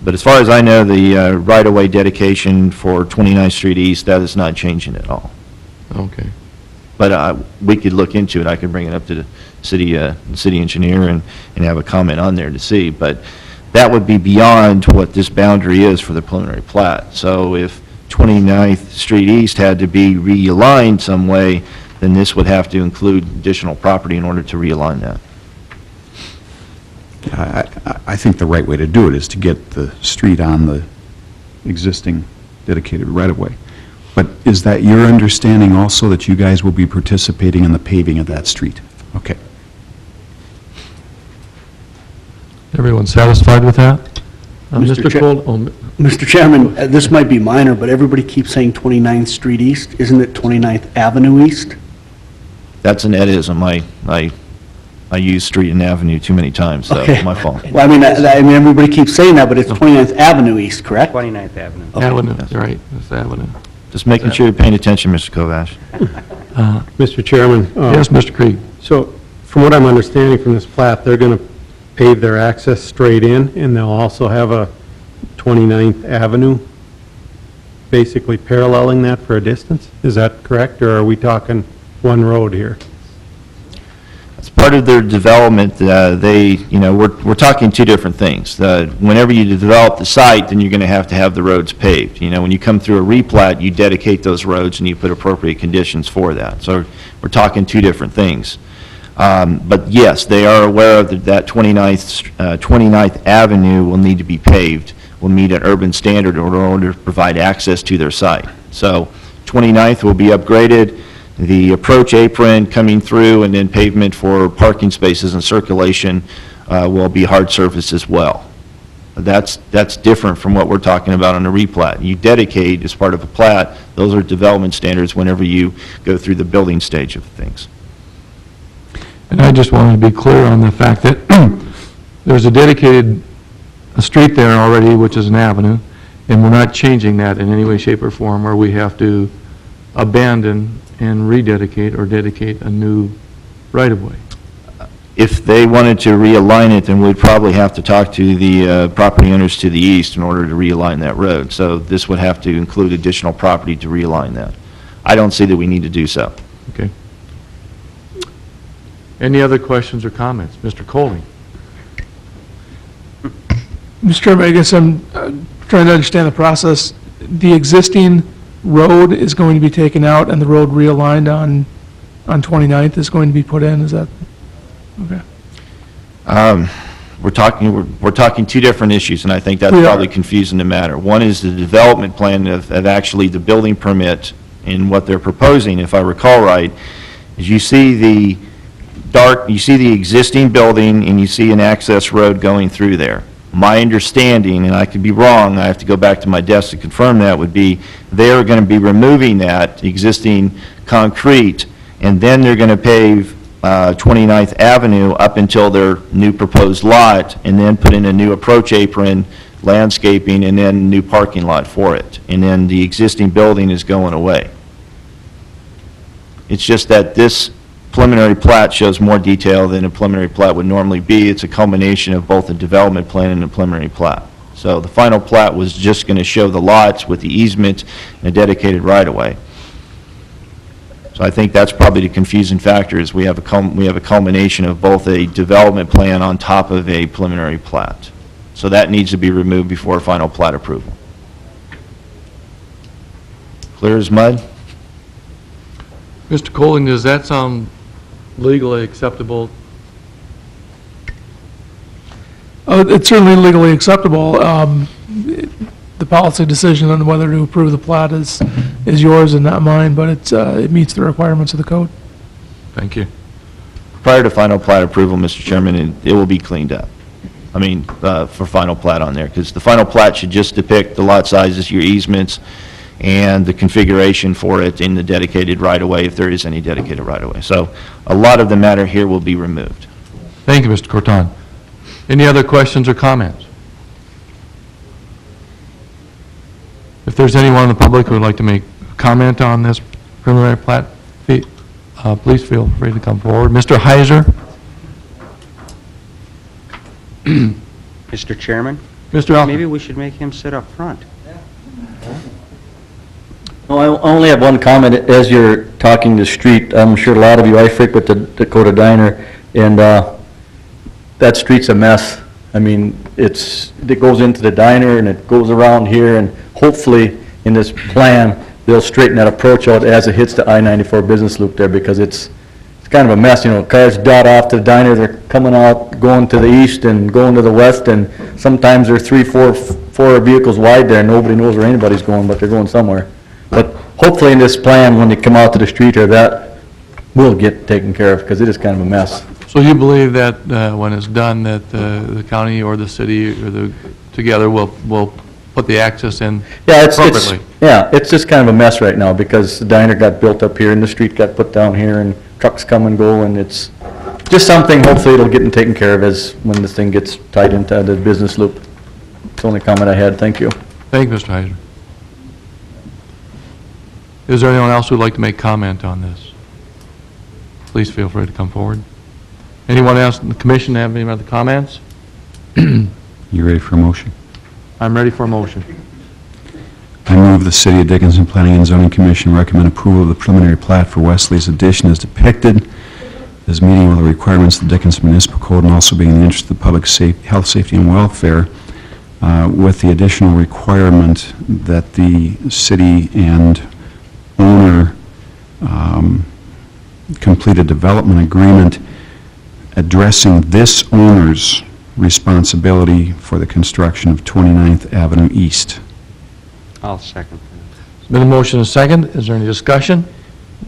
but as far as I know, the right-of-way dedication for 29th Street East, that is not changing at all. Okay. But we could look into it. I could bring it up to the city engineer and have a comment on there to see. But that would be beyond what this boundary is for the preliminary plat. So if 29th Street East had to be realigned some way, then this would have to include additional property in order to realign that. I think the right way to do it is to get the street on the existing dedicated right-of-way. But is that your understanding also, that you guys will be participating in the paving of that street? Okay. Everyone satisfied with that? Mr. Mr. Cole? Mr. Chairman, this might be minor, but everybody keeps saying 29th Street East. Isn't it 29th Avenue East? That's an edism. I use street and avenue too many times, so Okay. my fault. Well, I mean, everybody keeps saying that, but it's 29th Avenue East, correct? 29th Avenue. Avenue, right, it's Avenue. Just making sure you're paying attention, Mr. Kovash. Mr. Chairman? Yes, Mr. Krieg? So, from what I'm understanding from this plat, they're going to pave their access straight in, and they'll also have a 29th Avenue basically paralleling that for a distance? Is that correct, or are we talking one road here? As part of their development, we're talking two different things. Whenever you develop the site, then you're going to have the roads paved. When you come through a replat, you dedicate those roads and you put appropriate conditions for that. So we're talking two different things. But yes, they are aware of that 29th Avenue will need to be paved, will meet an urban standard in order to provide access to their site. So 29th will be upgraded. The approach apron coming through and then pavement for parking spaces and circulation will be hard surface as well. That's different from what we're talking about on a replat. You dedicate as part of a plat, those are development standards whenever you go through the building stage of things. And I just wanted to be clear on the fact that there's a street there already, which is an avenue, and we're not changing that in any way, shape, or form where we have to abandon and rededicate or dedicate a new right-of-way. If they wanted to realign it, then we'd probably have to talk to the property owners to the east in order to realign that road. So this would have to include additional property to realign that. I don't see that we need to do so. Okay. Any other questions or comments? Mr. Coley? Mr. Chairman, I guess I'm trying to understand the process. The existing road is going to be taken out and the road realigned on 29th is going to be put in, is that, okay? We're talking two different issues, and I think that's probably confusing the matter. One is the development plan of actually the building permit, and what they're proposing, if I recall right, is you see the existing building and you see an access road going through there. My understanding, and I could be wrong, I have to go back to my desk to confirm that, would be they're going to be removing that existing concrete, and then they're going to pave 29th Avenue up until their new proposed lot, and then put in a new approach apron, landscaping, and then new parking lot for it. And then the existing building is going away. It's just that this preliminary plat shows more detail than a preliminary plat would normally be. It's a combination of both a development plan and a preliminary plat. So the final plat was just going to show the lots with the easement and a dedicated right-of-way. So I think that's probably the confusing factor, is we have a culmination of both a development plan on top of a preliminary plat. So that needs to be removed before final plat approval. Clear as mud? Mr. Coley, does that sound legally acceptable? It's certainly legally acceptable. The policy decision on whether to approve the plat is yours and not mine, but it meets the requirements of the code. Thank you. Prior to final plat approval, Mr. Chairman, it will be cleaned up. I mean, for final plat on there, because the final plat should just depict the lot sizes, your easements, and the configuration for it in the dedicated right-of-way, if there is any dedicated right-of-way. So a lot of the matter here will be removed. Thank you, Mr. Corton. Any other questions or comments? If there's anyone in the public who would like to make a comment on this preliminary plat, please feel free to come forward. Mr. Heiser? Mr. Chairman? Mr. Alkin? Maybe we should make him sit up front. No, I only have one comment. As you're talking the street, I'm sure a lot of you, I frequent the Dakota Diner, and that street's a mess. I mean, it goes into the diner and it goes around here, and hopefully in this plan, they'll straighten that approach out as it hits the I-94 business loop there, because it's kind of a mess, you know, cars dot off to the diner, they're coming out, going to the east and going to the west, and sometimes they're four vehicles wide there, and nobody knows where anybody's going, but they're going somewhere. But hopefully in this plan, when they come out to the street here, that will get taken care of, because it is kind of a mess. So you believe that when it's done, that the county or the city or together will put the access in appropriately? It's just kind of a mess right now, because the diner got built up here and the street got put down here, and trucks come and go, and it's just something, hopefully it'll get taken care of as when this thing gets tied into the business loop. It's the only comment I had. Thank you. Thank you, Mr. Heiser. Is there anyone else who would like to make comment on this? Please feel free to come forward. Anyone else in the commission have any other comments? You ready for a motion? I'm ready for a motion. I move the City of Dickinson Planning and Zoning Commission recommend approval of the preliminary plat for Wesley's addition as depicted, as meeting all the requirements of the Dickinson Municipal Code and also being in the interest of the public health, safety, and welfare, with the additional requirement that the city and owner complete a development agreement addressing this owner's responsibility for the construction of 29th Avenue East. I'll second that. There's been a motion and a second. Is there any discussion?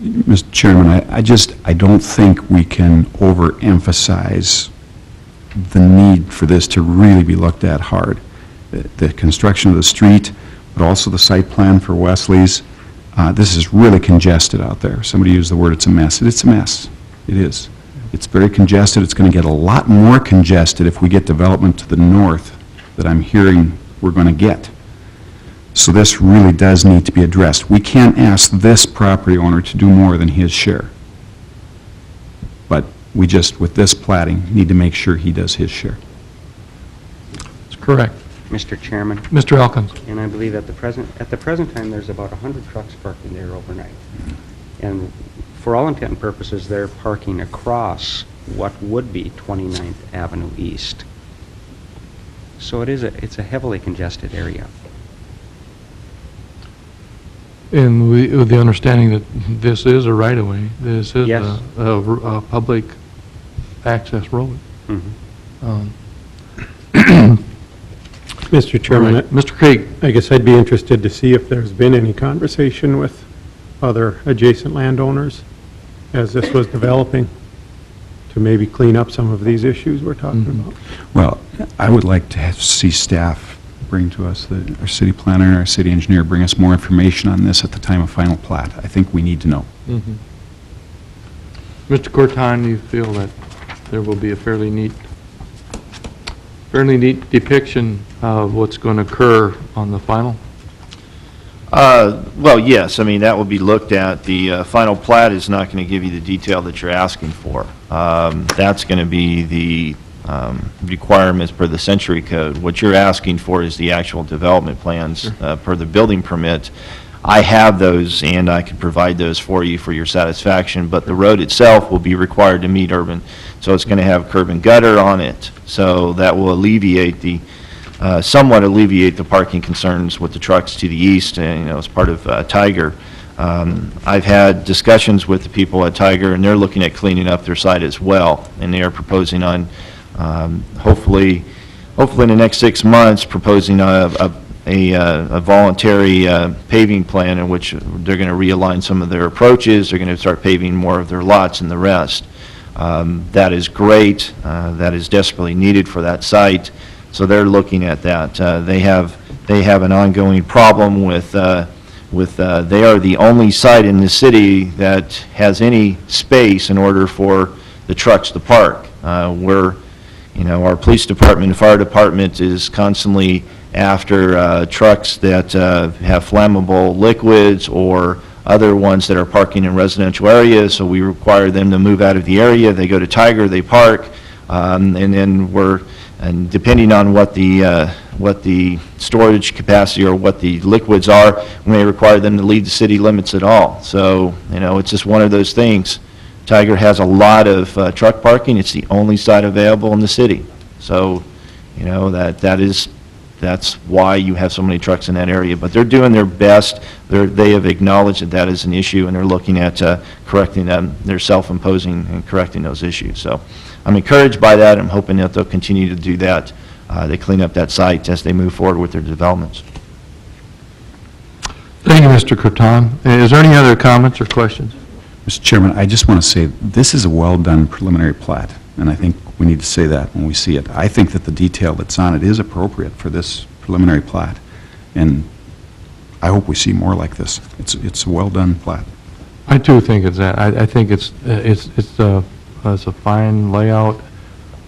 Mr. Chairman, I don't think we can overemphasize the need for this to really be looked at hard. The construction of the street, but also the site plan for Wesley's, this is really congested out there. Somebody used the word, it's a mess. It's a mess. It is. It's very congested. It's going to get a lot more congested if we get development to the north that I'm hearing we're going to get. So this really does need to be addressed. We can't ask this property owner to do more than his share. But we just, with this platting, need to make sure he does his share. That's correct. Mr. Chairman? Mr. Elkins? And I believe at the present time, there's about 100 trucks parked in there overnight. And for all intent and purposes, they're parking across what would be 29th Avenue East. So it's a heavily congested area. And with the understanding that this is a right-of-way, this is Yes. a public access road. Mhm. Mr. Chairman, Right. Mr. Craig? I guess I'd be interested to see if there's been any conversation with other adjacent landowners as this was developing to maybe clean up some of these issues we're talking about. Well, I would like to see staff bring to us, our city planner and our city engineer, bring us more information on this at the time of final plat. I think we need to know. Mr. Corton, do you feel that there will be a fairly neat depiction of what's going to occur on the final? Well, yes, I mean, that will be looked at. The final plat is not going to give you the detail that you're asking for. That's going to be the requirements per the Century Code. What you're asking for is the actual development plans per the building permit. I have those, and I can provide those for you for your satisfaction, but the road itself will be required to meet urban, so it's going to have curb and gutter on it, so that will alleviate the somewhat alleviate the parking concerns with the trucks to the east, and, as part of Tiger. I've had discussions with the people at Tiger, and they're looking at cleaning up their site as well, and they are proposing on, hopefully in the next 6 months, proposing a voluntary paving plan in which they're going to realign some of their approaches. They're going to start paving more of their lots and the rest. That is great. That is desperately needed for that site. So they're looking at that. They have an ongoing problem with they are the only site in the city that has any space in order for the trucks to park. Our police department and fire department is constantly after trucks that have flammable liquids or other ones that are parking in residential areas, so we require them to move out of the area. They go to Tiger, they park, and then and depending on what the storage capacity or what the liquids are, we may require them to leave the city limits at all. So, it's just one of those things. Tiger has a lot of truck parking. It's the only site available in the city. So, that's why you have so many trucks in that area. But they're doing their best. They have acknowledged that that is an issue, and they're looking at correcting them. They're self-imposing and correcting those issues. So I'm encouraged by that. I'm hoping that they'll continue to do that. They clean up that site as they move forward with their developments. Thank you, Mr. Croton. Is there any other comments or questions? Mr. Chairman, I just want to say, this is a well-done preliminary plat, and I think we need to say that when we see it. I think that the detail that's on it is appropriate for this preliminary plat, and I hope we see more like this. It's a well-done plat. I too think it's that. I think it's a fine layout,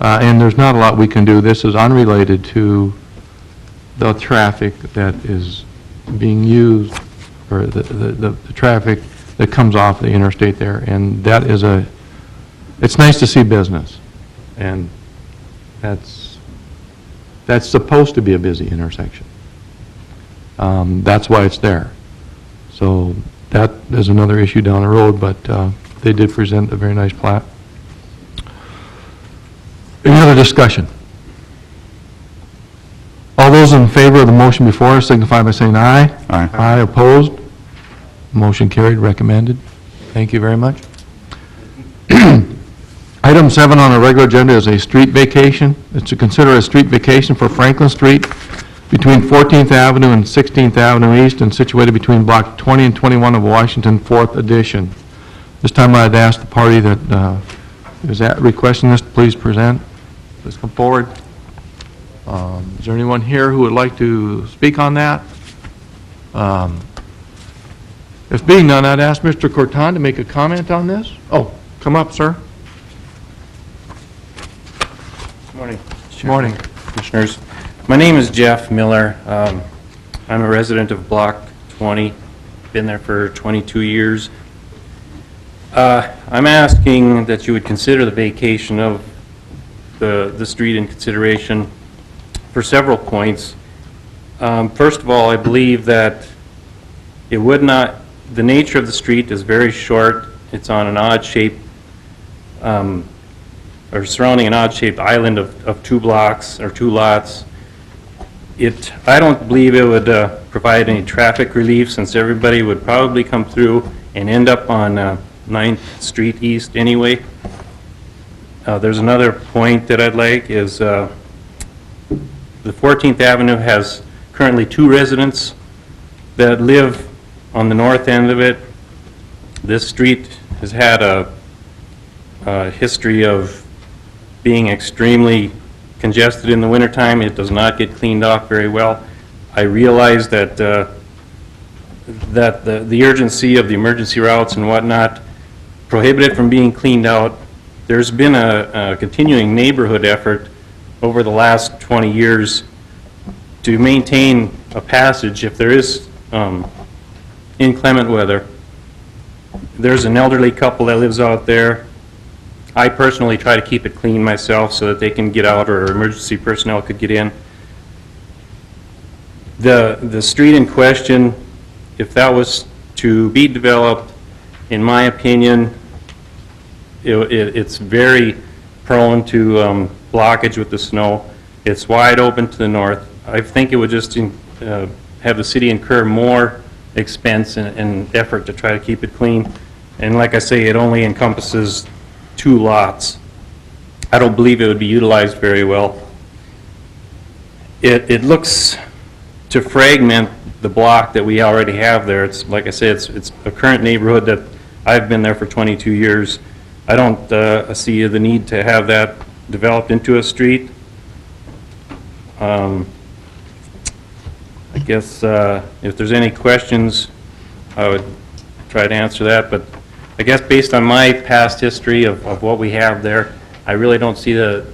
and there's not a lot we can do. This is unrelated to the traffic that is being used, or the traffic that comes off the interstate there, and that is it's nice to see business, and that's supposed to be a busy intersection. That's why it's there. So that is another issue down the road, but they did present a very nice plat. Any other discussion? All those in favor of the motion before us signify by saying aye. Aye. Aye, opposed? Motion carried, recommended. Thank you very much. Item 7 on our regular agenda is a street vacation. It's to consider a street vacation for Franklin Street between 14th Avenue and 16th Avenue East and situated between Block 20 and 21 of Washington, 4th Edition. This time I'd ask the party that is requesting this to please present. Please come forward. Is there anyone here who would like to speak on that? If being none, I'd ask Mr. Corton to make a comment on this. Oh, come up, sir. Good morning. Good morning. Commissioners. My name is Jeff Miller. I'm a resident of Block 20. Been there for 22 years. I'm asking that you would consider the vacation of the street in consideration for several points. First of all, I believe that it would not, the nature of the street is very short. It's on an odd shape, or surrounding an odd shaped island of 2 blocks or 2 lots. I don't believe it would provide any traffic relief, since everybody would probably come through and end up on 9th Street East anyway. There's another point that I'd like is the 14th Avenue has currently 2 residents that live on the north end of it. This street has had a history of being extremely congested in the wintertime. It does not get cleaned off very well. I realize that the urgency of the emergency routes and whatnot prohibit it from being cleaned out. There's been a continuing neighborhood effort over the last 20 years to maintain a passage if there is inclement weather. There's an elderly couple that lives out there. I personally try to keep it clean myself so that they can get out, or emergency personnel could get in. The street in question, if that was to be developed, in my opinion, it's very prone to blockage with the snow. It's wide open to the north. I think it would just have the city incur more expense and effort to try to keep it clean. And like I say, it only encompasses 2 lots. I don't believe it would be utilized very well. It looks to fragment the block that we already have there. It's, like I said, it's a current neighborhood that I've been there for 22 years. I don't see the need to have that developed into a street. I guess if there's any questions, I would try to answer that, but I guess based on my past history of what we have there, I really don't see the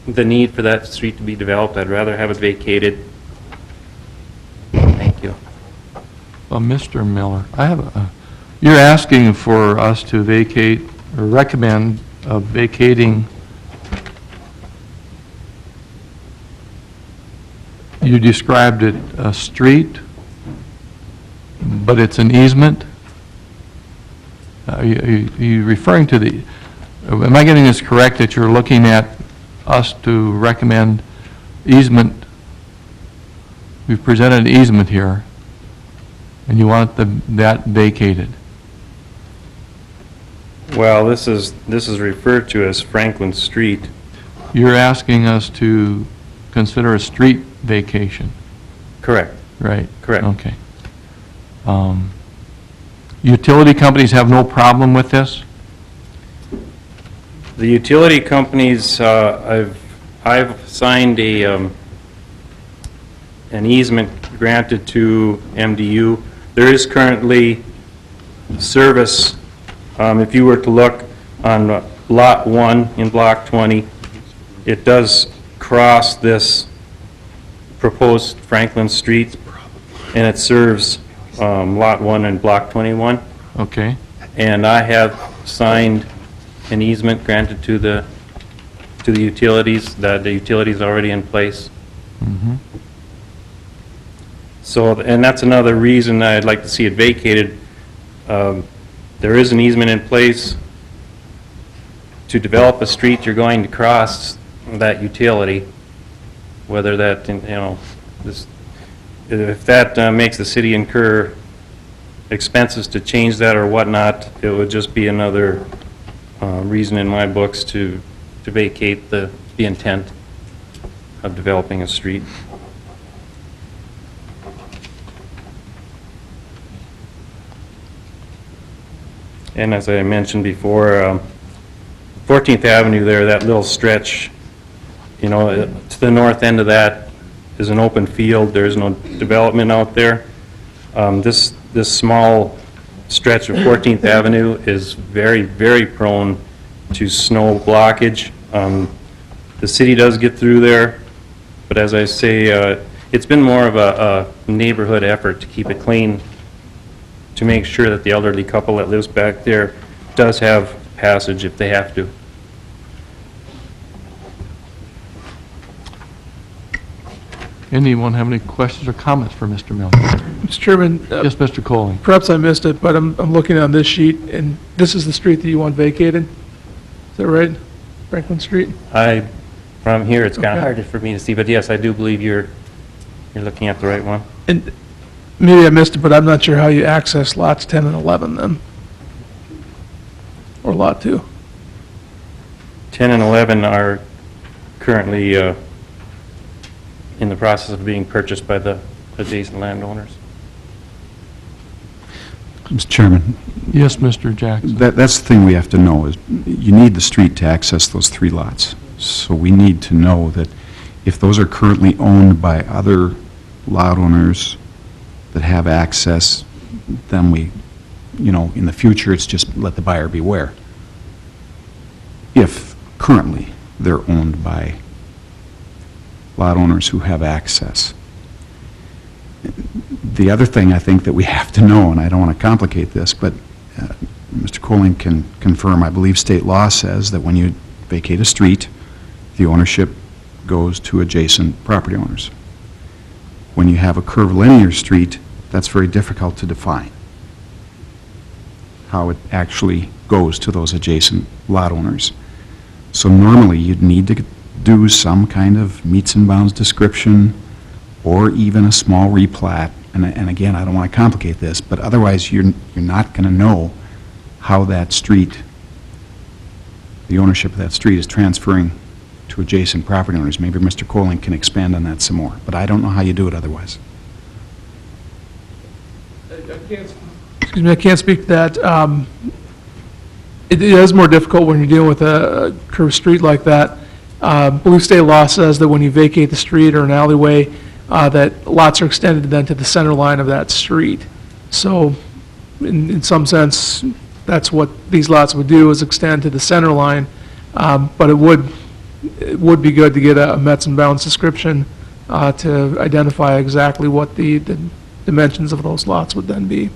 need for that street to be developed. I'd rather have it vacated Well, Mr. Miller, you're asking for us to vacate, or recommend vacating, you described it a street, but it's an easement? Are you referring to the, am I getting this correct, that you're looking at us to recommend easement? We've presented an easement here, and you want that vacated? Well, this is referred to as Franklin Street. You're asking us to consider a street vacation? Correct. Right? Correct. Okay. Utility companies have no problem with this? The utility companies, I've signed an easement granted to MDU. There is currently service, if you were to look on Lot 1 in Block 20, it does cross this proposed Franklin Street, and it serves Lot 1 and Block 21. Okay. And I have signed an easement granted to the utilities, that the utilities already in place. Mm-hmm. So, and that's another reason I'd like to see it vacated. There is an easement in place to develop a street. You're going to cross that utility, whether that, if that makes the city incur expenses to change that or whatnot, it would just be another reason in my books to vacate the intent of developing a street. And as I mentioned before, 14th Avenue there, that little stretch, to the north end of that is an open field. There is no development out there. This small stretch of 14th Avenue is very, very prone to snow blockage. The city does get through there, but as I say, it's been more of a neighborhood effort to keep it clean, to make sure that the elderly couple that lives back there does have passage if they have to. Anyone have any questions or comments for Mr. Miller? Mr. Chairman? Yes, Mr. Coley. Perhaps I missed it, but I'm looking on this sheet, and this is the street that you want vacated? Is that right? Franklin Street? From here, it's kind of Okay. hard for me to see, but yes, I do believe you're looking at the right one. And maybe I missed it, but I'm not sure how you access lots 10 and 11 then? Or Lot 2? 10 and 11 are currently in the process of being purchased by the adjacent landowners. Mr. Chairman? Yes, Mr. Jackson. That's the thing we have to know, is you need the street to access those 3 lots. So we need to know that if those are currently owned by other lot owners that have access, then we, in the future, it's just let the buyer beware. If currently they're owned by lot owners who have access. The other thing I think that we have to know, and I don't want to complicate this, but Mr. Colling can confirm, I believe state law says that when you vacate a street, the ownership goes to adjacent property owners. When you have a curvilinear street, that's very difficult to define, how it actually goes to those adjacent lot owners. So normally, you'd need to do some kind of meets and bounds description, or even a small replat. And again, I don't want to complicate this, but otherwise, you're not going to know how that street, the ownership of that street is transferring to adjacent property owners. Maybe Mr. Colling can expand on that some more, but I don't know how you do it otherwise. Excuse me, I can't speak to that. It is more difficult when you're dealing with a curved street like that. Blue state law says that when you vacate the street or an alleyway, that lots are extended then to the center line of that street. So in some sense, that's what these lots would do, is extend to the center line. But it would be good to get a Mets and bounds description to identify exactly what the dimensions of those lots would then be.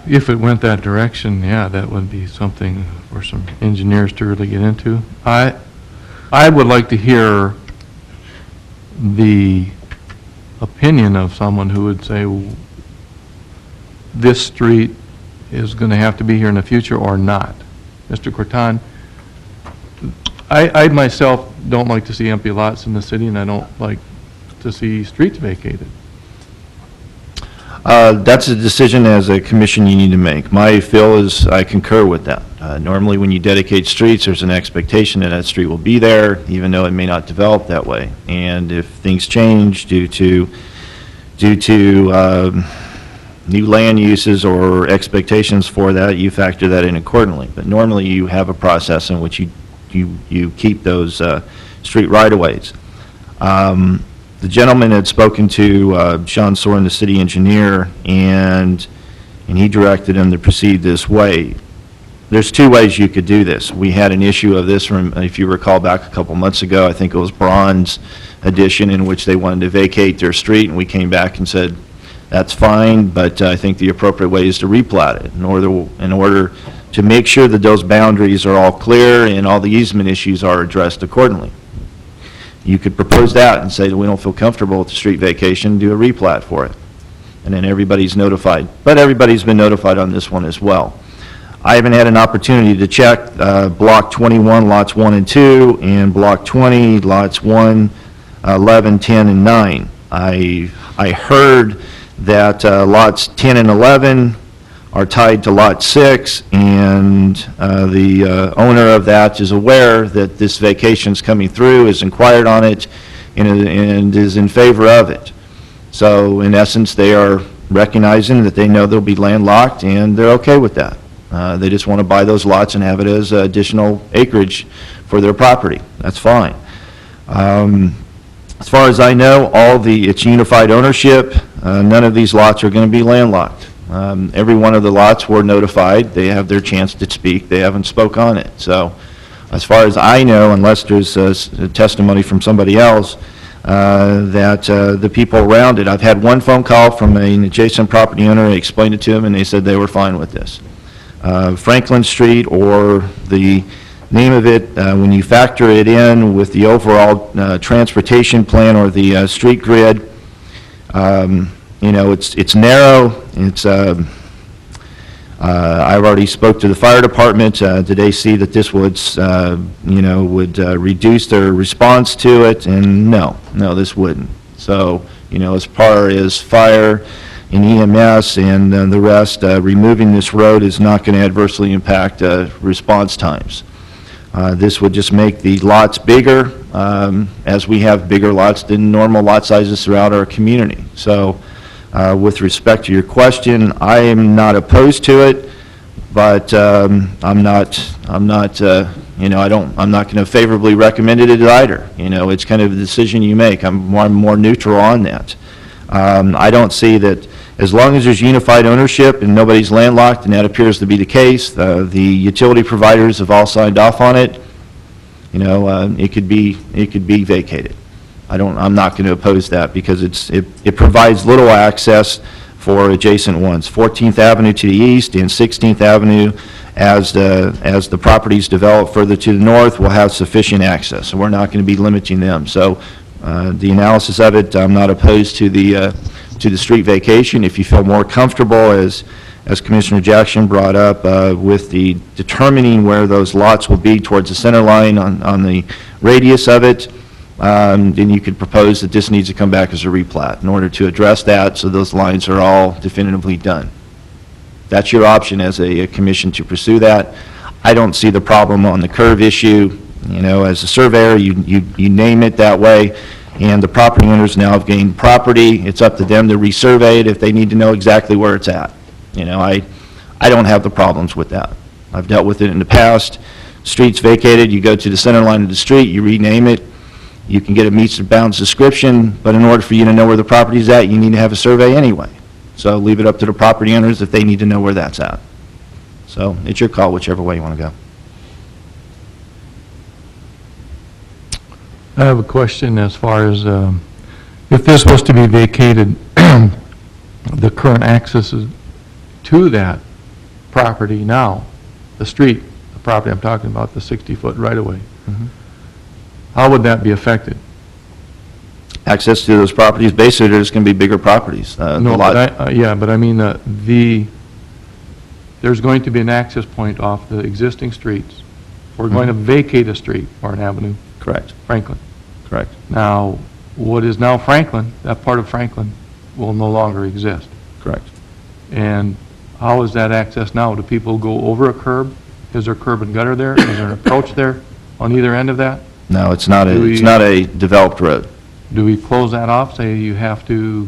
If it went that direction, yeah, that would be something for some engineers to really get into. I would like to hear the opinion of someone who would say, this street is going to have to be here in the future or not. Mr. Corton, I myself don't like to see empty lots in the city, and I don't like to see streets vacated. That's a decision as a commission you need to make. My feel is I concur with that. Normally, when you dedicate streets, there's an expectation that that street will be there, even though it may not develop that way. And if things change due to new land uses or expectations for that, you factor that in accordingly. But normally, you have a process in which you keep those street right-of-ways. The gentleman had spoken to Sean Soren, the city engineer, and he directed him to proceed this way. There's two ways you could do this. We had an issue of this from, if you recall back a couple months ago, I think it was Bronze Edition, in which they wanted to vacate their street, and we came back and said, that's fine, but I think the appropriate way is to replat it in order to make sure that those boundaries are all clear and all the easement issues are addressed accordingly. You could propose that and say that we don't feel comfortable with the street vacation, do a replat for it. And then everybody's notified. But everybody's been notified on this one as well. I haven't had an opportunity to check Block 21, Lots 1 and 2, and Block 20, Lots 1, 11, 10, and 9. I heard that Lots 10 and 11 are tied to Lot 6, and the owner of that is aware that this vacation's coming through, has inquired on it, and is in favor of it. So in essence, they are recognizing that they know they'll be landlocked, and they're okay with that. They just want to buy those lots and have it as additional acreage for their property. That's fine. As far as I know, it's unified ownership. None of these lots are going to be landlocked. Every one of the lots were notified. They have their chance to speak. They haven't spoke on it. So as far as I know, unless there's a testimony from somebody else, that the people around it, I've had one phone call from an adjacent property owner. I explained it to them, and they said they were fine with this. Franklin Street, or the name of it, when you factor it in with the overall transportation plan or the street grid, you know, it's narrow. It's I've already spoke to the fire department. Did they see that this would, you know, would reduce their response to it? And no, this wouldn't. So, you know, as far as fire and EMS and the rest, removing this road is not going to adversely impact response times. This would just make the lots bigger, as we have bigger lots than normal lot sizes throughout our community. So with respect to your question, I am not opposed to it, but I'm not, you know, I'm not going to favorably recommend it either. You know, it's kind of a decision you make. I'm more neutral on that. I don't see that, as long as there's unified ownership and nobody's landlocked, and that appears to be the case, the utility providers have all signed off on it, you know, it could be vacated. I'm not going to oppose that, because it provides little access for adjacent ones. 14th Avenue to the east and 16th Avenue, as the properties develop further to the north, will have sufficient access. So we're not going to be limiting them. So the analysis of it, I'm not opposed to the street vacation. If you feel more comfortable, as Commissioner Jackson brought up, with the determining where those lots will be towards the center line on the radius of it, then you could propose that this needs to come back as a replat in order to address that, so those lines are all definitively done. That's your option as a commission to pursue that. I don't see the problem on the curve issue. You know, as a surveyor, you name it that way, and the property owners now have gained property. It's up to them to resurvey it if they need to know exactly where it's at. You know, I don't have the problems with that. I've dealt with it in the past. Street's vacated, you go to the center line of the street, you rename it, you can get a meets and bounds description, but in order for you to know where the property's at, you need to have a survey anyway. So leave it up to the property owners if they need to know where that's at. So it's your call, whichever way you want to go. I have a question as far as, if this was to be vacated, the current access to that property now, the street, the property I'm talking about, the 60-foot right-of-way, how would that be affected? Access to those properties, basically, there's going to be bigger properties. The No, lot- but I mean, there's going to be an access point off the existing streets. We're going to vacate a street or an avenue. Correct. Franklin. Correct. Now, what is now Franklin, that part of Franklin, will no longer exist. Correct. And how is that access now? Do people go over a curb? Is there curb and gutter there? Is there an approach there on either end of that? No, it's not Do it's we- not a developed road. Do we close that off, say you have to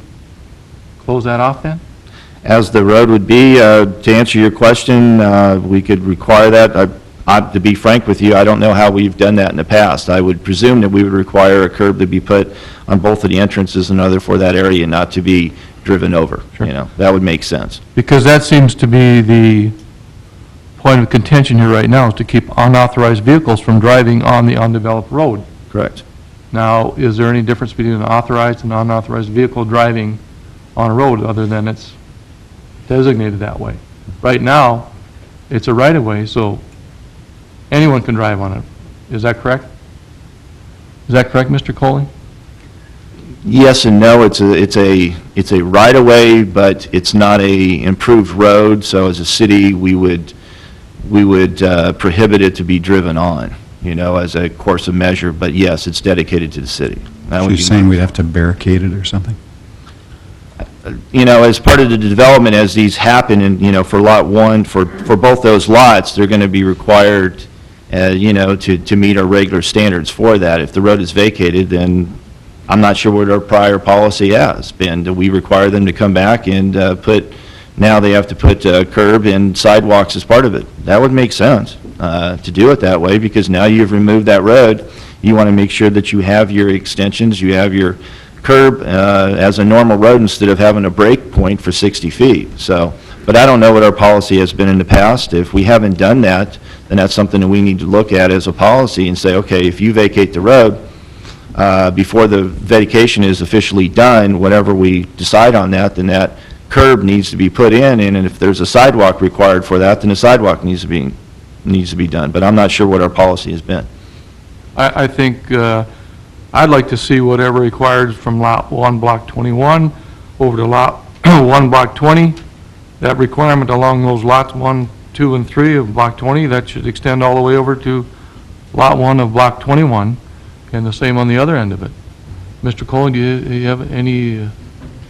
close that off then? As the road would be, to answer your question, we could require that. To be frank with you, I don't know how we've done that in the past. I would presume that we would require a curb to be put on both of the entrances and other for that area, not to be driven over. You know, that would make sense. Because that seems to be the point of contention here right now, is to keep unauthorized vehicles from driving on the undeveloped road. Correct. Now, is there any difference between an authorized and unauthorized vehicle driving on a road other than it's designated that way? Right now, it's a right-of-way, so anyone can drive on it. Is that correct? Is that correct, Mr. Coley? Yes and no. It's a right-of-way, but it's not a improved road, so as a city, we would prohibit it to be driven on, you know, as a course of measure, but yes, it's dedicated to the city. That So would you're be- saying we'd have to barricade it or something? You know, as part of the development, as these happen, and, you know, for Lot 1, for both those lots, they're going to be required, you know, to meet our regular standards for that. If the road is vacated, then I'm not sure what our prior policy has been. Do we require them to come back and now they have to put curb and sidewalks as part of it? That would make sense to do it that way, because now you've removed that road. You want to make sure that you have your extensions, you have your curb as a normal road instead of having a break point for 60 feet. So, but I don't know what our policy has been in the past. If we haven't done that, then that's something that we need to look at as a policy and say, okay, if you vacate the road, before the vacation is officially done, whatever we decide on that, then that curb needs to be put in, and if there's a sidewalk required for that, then a sidewalk needs to be done. But I'm not sure what our policy has been. I think I'd like to see whatever required from Lot 1, Block 21, over to Lot 1, Block 20. That requirement along those lots 1, 2, and 3 of Block 20, that should extend all the way over to Lot 1 of Block 21, and the same on the other end of it. Mr. Coley, do you have any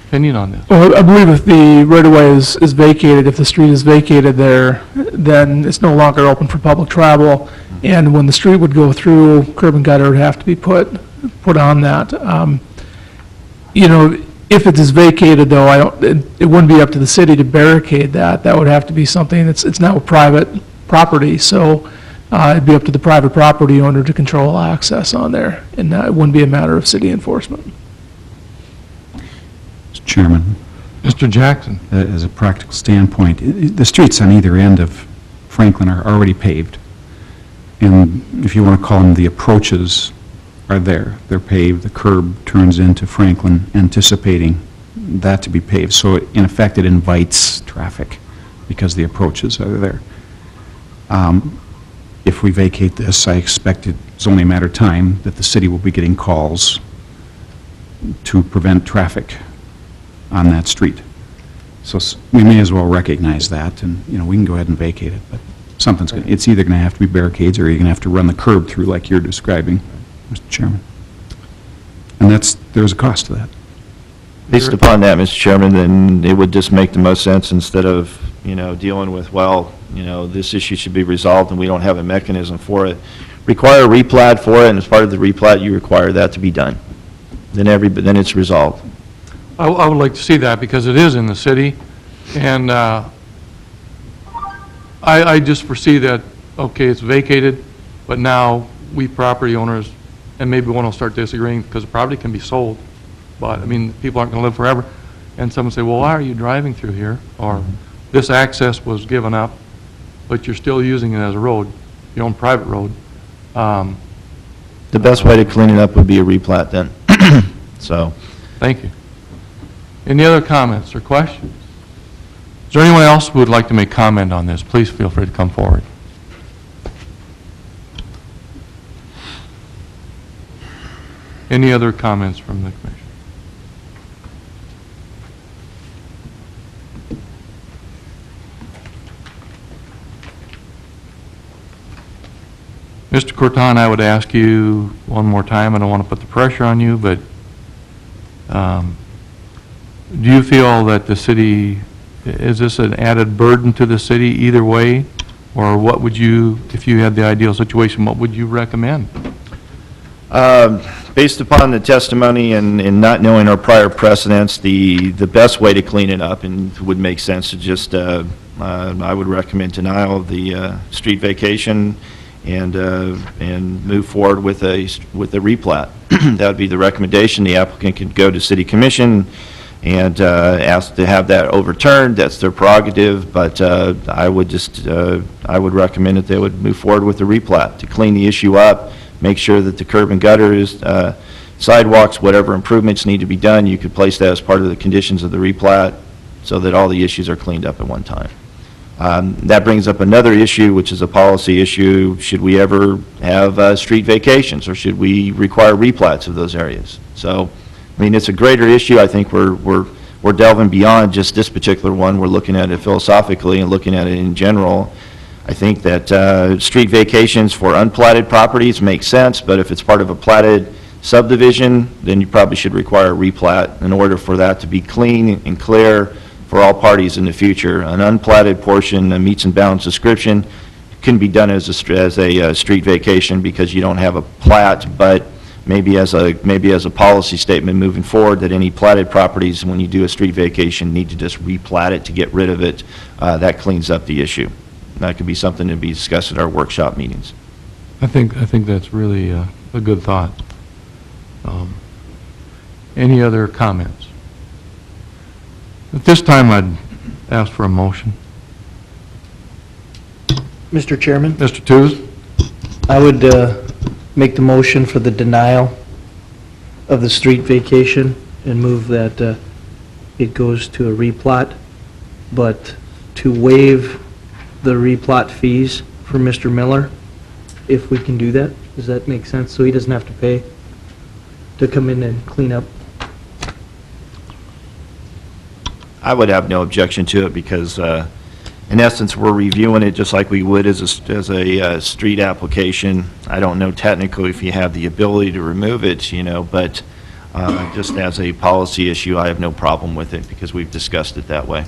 opinion on this? Well, I believe if the right-of-way is vacated, if the street is vacated there, then it's no longer open for public travel, and when the street would go through, curb and gutter would have to be put on that. You know, if it is vacated, though, it wouldn't be up to the city to barricade that. That would have to be something it's now a private property, so it'd be up to the private property owner to control access on there, and it wouldn't be a matter of city enforcement. Mr. Chairman, Mr. Jackson. as a practical standpoint, the streets on either end of Franklin are already paved. And if you want to call them, the approaches are there. They're paved. The curb turns into Franklin, anticipating that to be paved. So in effect, it invites traffic because the approaches are there. If we vacate this, I expect it's only a matter of time that the city will be getting calls to prevent traffic on that street. So we may as well recognize that, and, you know, we can go ahead and vacate it, but it's either going to have to be barricades, or you're going to have to run the curb through like you're describing, Mr. Chairman. And there's a cost to that. Based upon that, Mr. Chairman, then it would just make the most sense, instead of, you know, dealing with, well, you know, this issue should be resolved and we don't have a mechanism for it. Require a replat for it, and as part of the replat, you require that to be done. Then it's resolved. I would like to see that, because it is in the city, and I just foresee that, okay, it's vacated, but now we property owners, and maybe one will start disagreeing, because the property can be sold, but, I mean, people aren't going to live forever, and someone say, well, why are you driving through here? Or, this access was given up, but you're still using it as a road, your own private road. The best way to clean it up would be a replat then. So, Thank you. Any other comments or questions? Is there anyone else who would like to make comment on this? Please feel free to come forward. Any other comments from the commission? Mr. Corton, I would ask you one more time, I don't want to put the pressure on you, but do you feel that the city, is this an added burden to the city either way? Or what would you, if you had the ideal situation, what would you recommend? based upon the testimony and not knowing our prior precedents, the best way to clean it up and would make sense to just, I would recommend denial of the street vacation and move forward with a replat. That would be the recommendation. The applicant could go to City Commission and ask to have that overturned. That's their prerogative, but I would just, I would recommend that they would move forward with the replat to clean the issue up, make sure that the curb and gutter is, sidewalks, whatever improvements need to be done, you could place that as part of the conditions of the replat so that all the issues are cleaned up at one time. That brings up another issue, which is a policy issue. Should we ever have street vacations, or should we require replats of those areas? So, I mean, it's a greater issue. I think we're delving beyond just this particular one. We're looking at it philosophically and looking at it in general. I think that street vacations for unplatted properties make sense, but if it's part of a platted subdivision, then you probably should require a replat in order for that to be clean and clear for all parties in the future. An unplatted portion, a meets and bounds description, can be done as a street vacation because you don't have a plat, but maybe as a policy statement moving forward that any platted properties, when you do a street vacation, need to just replat it to get rid of it. That cleans up the issue. That could be something to be discussed at our workshop meetings. I think that's really a good thought. Any other comments? At this time, I'd ask for a motion. Mr. Chairman? Mr. Tews? I would make the motion for the denial of the street vacation and move that it goes to a replat, but to waive the replat fees for Mr. Miller, if we can do that. Does that make sense? So he doesn't have to pay to come in and clean up? I would have no objection to it because, in essence, we're reviewing it just like we would as a street application. I don't know technically if you have the ability to remove it, you know, but just as a policy issue, I have no problem with it because we've discussed it that way.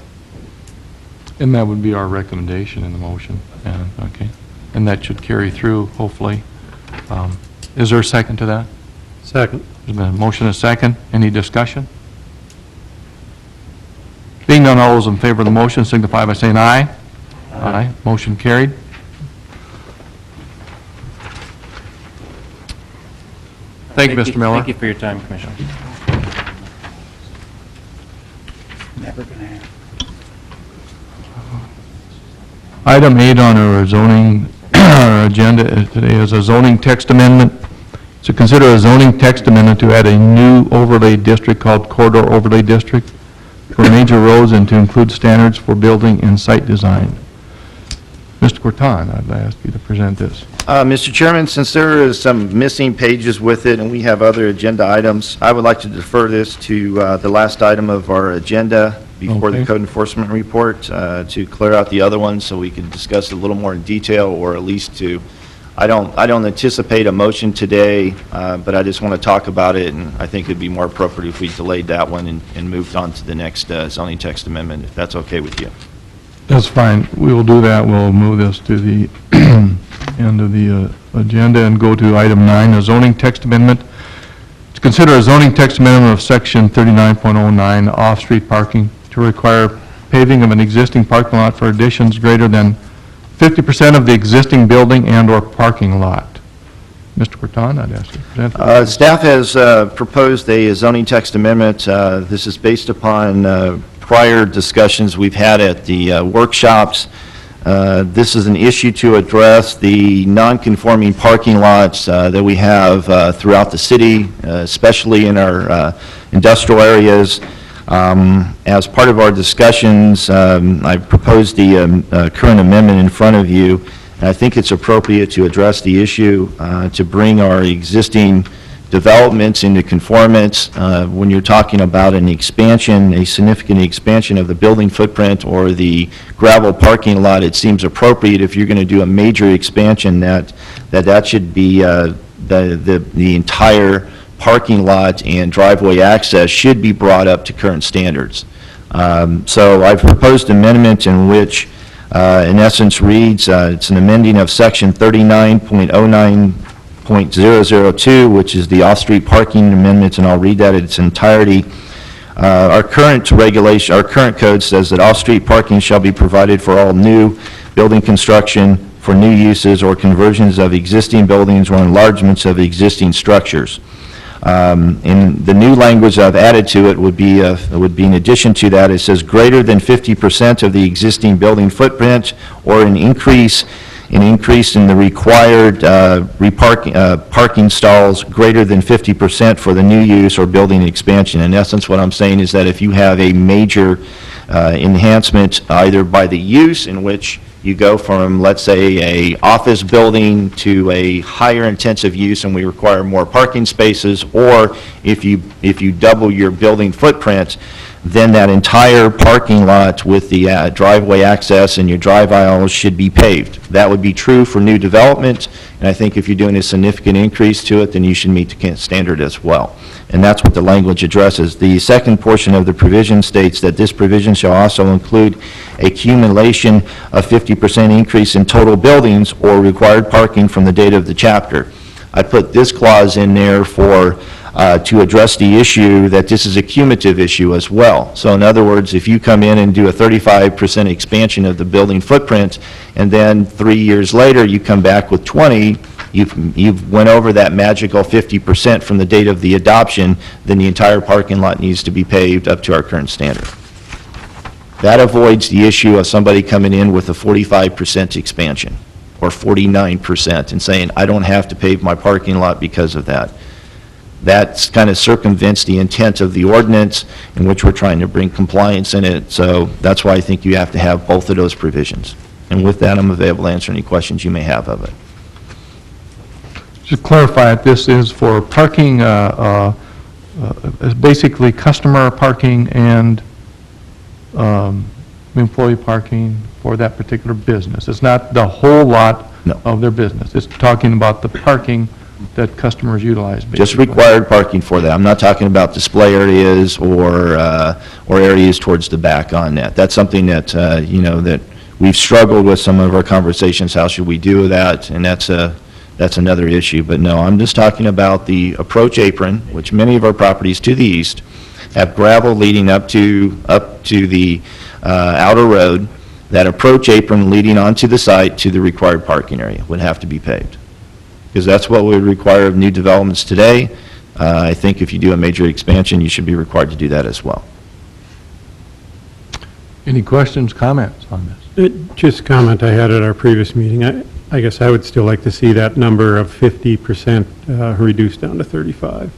And that would be our recommendation in the motion. Okay. And that should carry through, hopefully. Is there a second to that? Second. There's been a motion and a second. Any discussion? Being none, all those in favor of the motion signify by saying aye. Aye. Motion carried. Thank you, Mr. Miller. Thank you for your time, Commissioner. Never gonna happen. Item 8 on our zoning our agenda today is a zoning text amendment. To consider a zoning text amendment to add a new overlay district called Corridor Overlay District for major roads and to include standards for building and site design. Mr. Corton, I'd ask you to present this. Mr. Chairman, since there is some missing pages with it and we have other agenda items, I would like to defer this to the last item of our agenda before the code enforcement report to clear out the other ones so we can discuss it a little more in detail, or at least to, I don't anticipate a motion today, but I just want to talk about it, and I think it'd be more appropriate if we delayed that one and moved on to the next zoning text amendment, if that's okay with you. That's fine. We will do that. We'll move this to the end of the agenda and go to item 9, a zoning text amendment. To consider a zoning text amendment of section 39.09, off-street parking, to require paving of an existing parking lot for additions greater than 50% of the existing building and/or parking lot. Mr. Corton, I'd ask you to present. Staff has proposed a zoning text amendment. This is based upon prior discussions we've had at the workshops. This is an issue to address the non-conforming parking lots that we have throughout the city, especially in our industrial areas. As part of our discussions, I proposed the current amendment in front of you, and I think it's appropriate to address the issue to bring our existing developments into conformance. When you're talking about an expansion, a significant expansion of the building footprint or the gravel parking lot, it seems appropriate if you're going to do a major expansion that should be the entire parking lot and driveway access should be brought up to current standards. So I've proposed an amendment in which, in essence, reads, it's an amending of section 39.09.002, which is the off-street parking amendment, and I'll read that in its entirety. Our current regulation, our current code says that off-street parking shall be provided for all new building construction, for new uses or conversions of existing buildings or enlargements of existing structures. In the new language I've added to it would be in addition to that, it says greater than 50% of the existing building footprint or an increase in the required parking stalls greater than 50% for the new use or building expansion. In essence, what I'm saying is that if you have a major enhancement either by the use in which you go from, let's say, a office building to a higher intensive use and we require more parking spaces, or if you double your building footprint, then that entire parking lot with the driveway access and your drive aisles should be paved. That would be true for new development, and I think if you're doing a significant increase to it, then you should meet the standard as well. And that's what the language addresses. The second portion of the provision states that this provision shall also include a accumulation of 50% increase in total buildings or required parking from the date of the chapter. I put this clause in there for to address the issue that this is a cumulative issue as well. So in other words, if you come in and do a 35% expansion of the building footprint, and then 3 years later you come back with 20, you've went over that magical 50% from the date of the adoption, then the entire parking lot needs to be paved up to our current standard. That avoids the issue of somebody coming in with a 45% expansion or 49% and saying, I don't have to pave my parking lot because of that. That kind of circumvents the intent of the ordinance in which we're trying to bring compliance in it. So that's why I think you have to have both of those provisions. And with that, I'm available to answer any questions you may have of it. Just clarify it, this is for parking, basically customer parking and employee parking for that particular business. It's not the whole lot of their business. It's talking about the parking that customers utilize. Basically. Just required parking for that. I'm not talking about display areas or areas towards the back on that. That's something that, that we've struggled with some of our conversations. How should we do that? And that's another issue. But no, I'm just talking about the approach apron, which many of our properties to the east have gravel leading up to the outer road. That approach apron leading onto the site to the required parking area would have to be paved. Because that's what we require of new developments today. I think if you do a major expansion, you should be required to do that as well. Any questions, comments on this? Just a comment I had at our previous meeting. I guess I would still like to see that number of 50% reduced down to 35.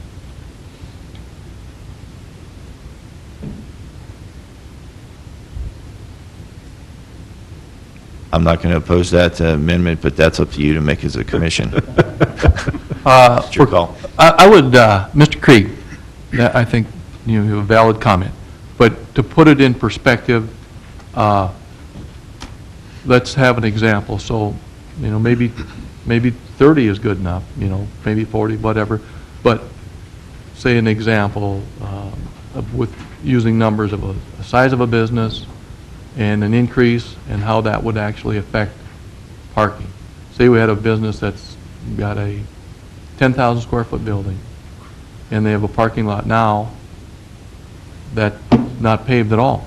I'm not going to oppose that amendment, but that's up to you to make as a commission. It's your call. I would, Mr. Krieg, I think you have a valid comment, but to put it in perspective, let's have an example. So, maybe 30 is good enough, maybe 40, whatever, but say an example with using numbers of a size of a business and an increase and how that would actually affect parking. Say we had a business that's got a 10,000 square foot building and they have a parking lot now that's not paved at all.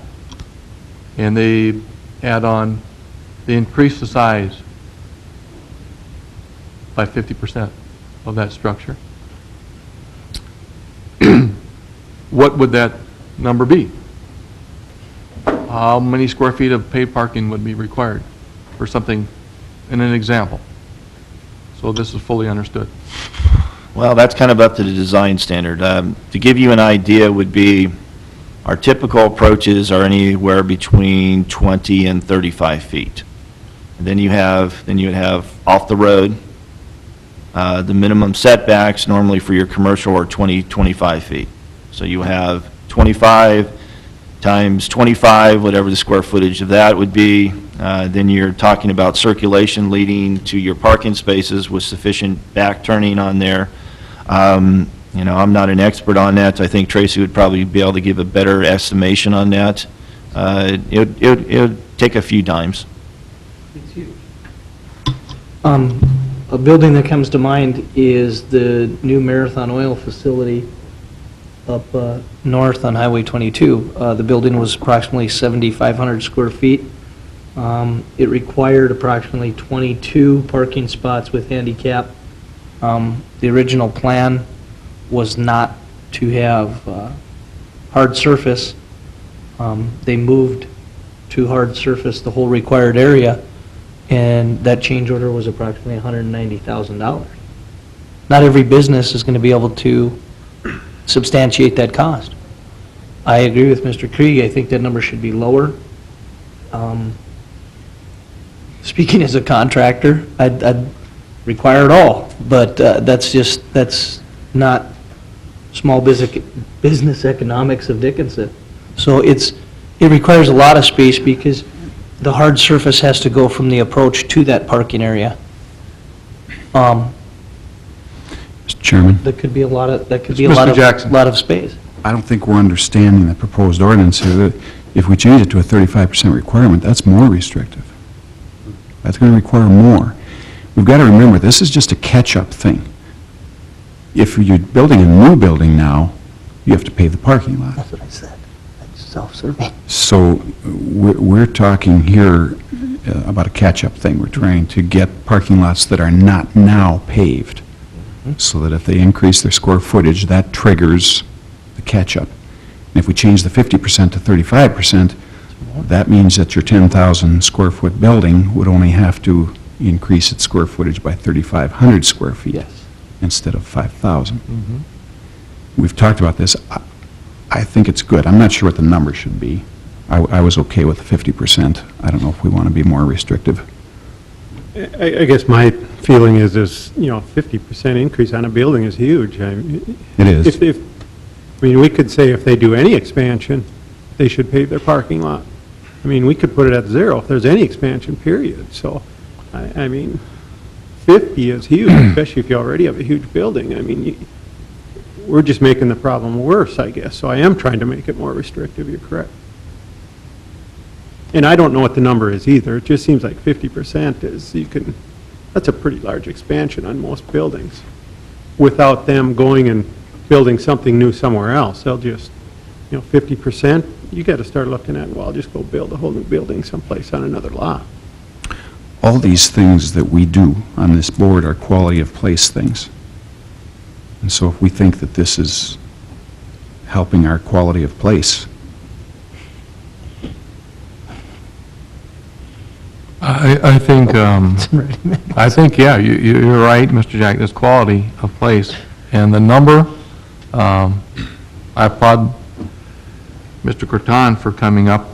And they add on, they increase the size by 50% of that structure. What would that number be? How many square feet of paved parking would be required? for something, in an example. So this is fully understood. Well, that's kind of up to the design standard. To give you an idea would be, our typical approaches are anywhere between 20 and 35 feet. And then you would have off the road. The minimum setbacks normally for your commercial are 20, 25 feet. So you have 25 times 25, whatever the square footage of that would be. Then you're talking about circulation leading to your parking spaces with sufficient back turning on there. You know, I'm not an expert on that. I think Tracy would probably be able to give a better estimation on that. It would take a few dimes. It's huge. A building that comes to mind is the new Marathon Oil facility up north on Highway 22. The building was approximately 7,500 square feet. It required approximately 22 parking spots with handicap. The original plan was not to have hard surface. They moved to hard surface the whole required area, and that change order was approximately $190,000. Not every business is going to be able to substantiate that cost. I agree with Mr. Krieg. I think that number should be lower. Speaking as a contractor, I'd require it all, but that's not small business economics of Dickinson. So it requires a lot of space because the hard surface has to go from the approach to that parking area. Mr. Chairman? That could be a lot of, Mr. Jackson. lot of space. I don't think we're understanding the proposed ordinance here, that if we change it to a 35% requirement, that's more restrictive. That's going to require more. We've got to remember, this is just a catch-up thing. If you're building a new building now, you have to pay the parking lot. That's what I said. That's self-serving. So we're talking here about a catch-up thing. We're trying to get parking lots that are not now paved, so that if they increase their square footage, that triggers the catch-up. And if we change the 50% to 35%, that means that your 10,000 square foot building would only have to increase its square footage by 3,500 square feet instead of 5,000. We've talked about this. I think it's good. I'm not sure what the number should be. I was okay with the 50%. I don't know if we want to be more restrictive. I guess my feeling is, 50% increase on a building is huge. It is. I mean, we could say if they do any expansion, they should pave their parking lot. I mean, we could put it at 0 if there's any expansion, period. So, I mean, 50 is huge, especially if you already have a huge building. I mean, we're just making the problem worse, I guess. So I am trying to make it more restrictive, you're correct. And I don't know what the number is either. It just seems like 50% is, that's a pretty large expansion on most buildings without them going and building something new somewhere else. They'll just, 50%, you got to start looking at, well, I'll just go build a whole new building someplace on another lot. All these things that we do on this board are quality of place things. And so if we think that this is helping our quality of place, I think, yeah, you're right, Mr. Jack, this quality of place. And the number, I applaud Mr. Croton for coming up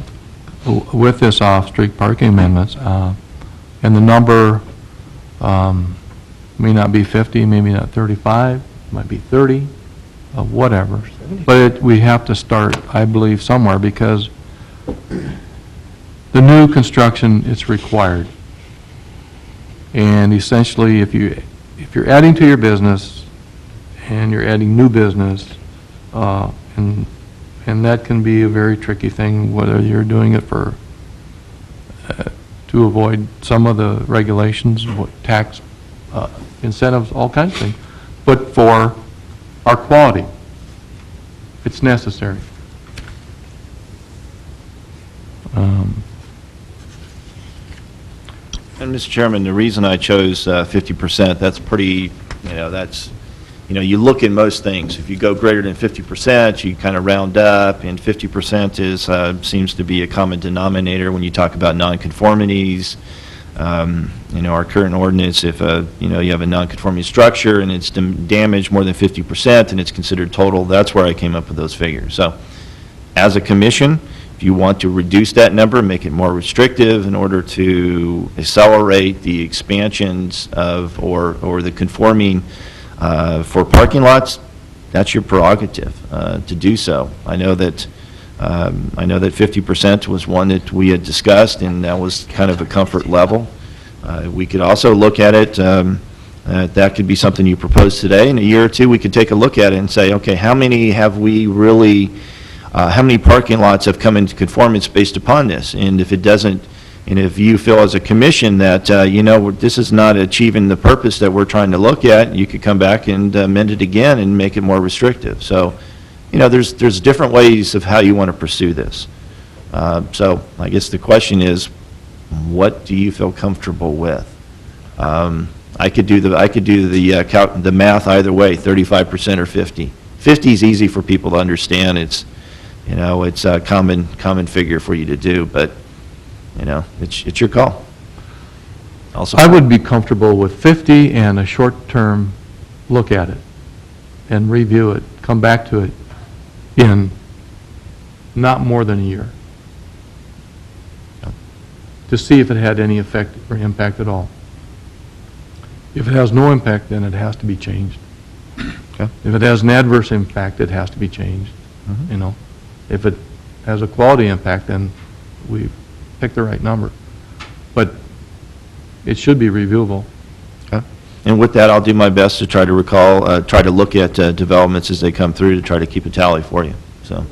with this off-street parking amendments. And the number may not be 50, maybe not 35, might be 30, whatever. But we have to start, I believe, somewhere, because the new construction is required. And essentially, if you're adding to your business and you're adding new business, and that can be a very tricky thing, whether you're doing it for to avoid some of the regulations, tax incentives, all kinds of things, but for our quality, it's necessary. And Mr. Chairman, the reason I chose 50%, that's pretty, you look in most things. If you go greater than 50%, you kind of round up, and 50% seems to be a common denominator when you talk about nonconformities. Our current ordinance, if, you have a non-conforming structure and it's damaged more than 50% and it's considered total, that's where I came up with those figures. So, as a commission, if you want to reduce that number, make it more restrictive in order to accelerate the expansions of, or the conforming for parking lots, that's your prerogative to do so. I know that 50% was one that we had discussed, and that was kind of a comfort level. We could also look at it, that could be something you propose today. In a year or two, we could take a look at it and say, okay, how many have we really, how many parking lots have come into conformance based upon this? And if it doesn't, and if you feel as a commission that, this is not achieving the purpose that we're trying to look at, you could come back and amend it again and make it more restrictive. So, there's different ways of how you want to pursue this. So I guess the question is, what do you feel comfortable with? I could do the math either way, 35% or 50. 50 is easy for people to understand. It's a common figure for you to do, but it's your call. Also, I would be comfortable with 50 and a short-term look at it and review it, come back to it in not more than a year to see if it had any effect or impact at all. If it has no impact, then it has to be changed. Okay. If it has an adverse impact, it has to be changed. If it has a quality impact, then we pick the right number. But it should be reviewable. Okay. And with that, I'll do my best to try to try to look at developments as they come through to try to keep a tally for you. So.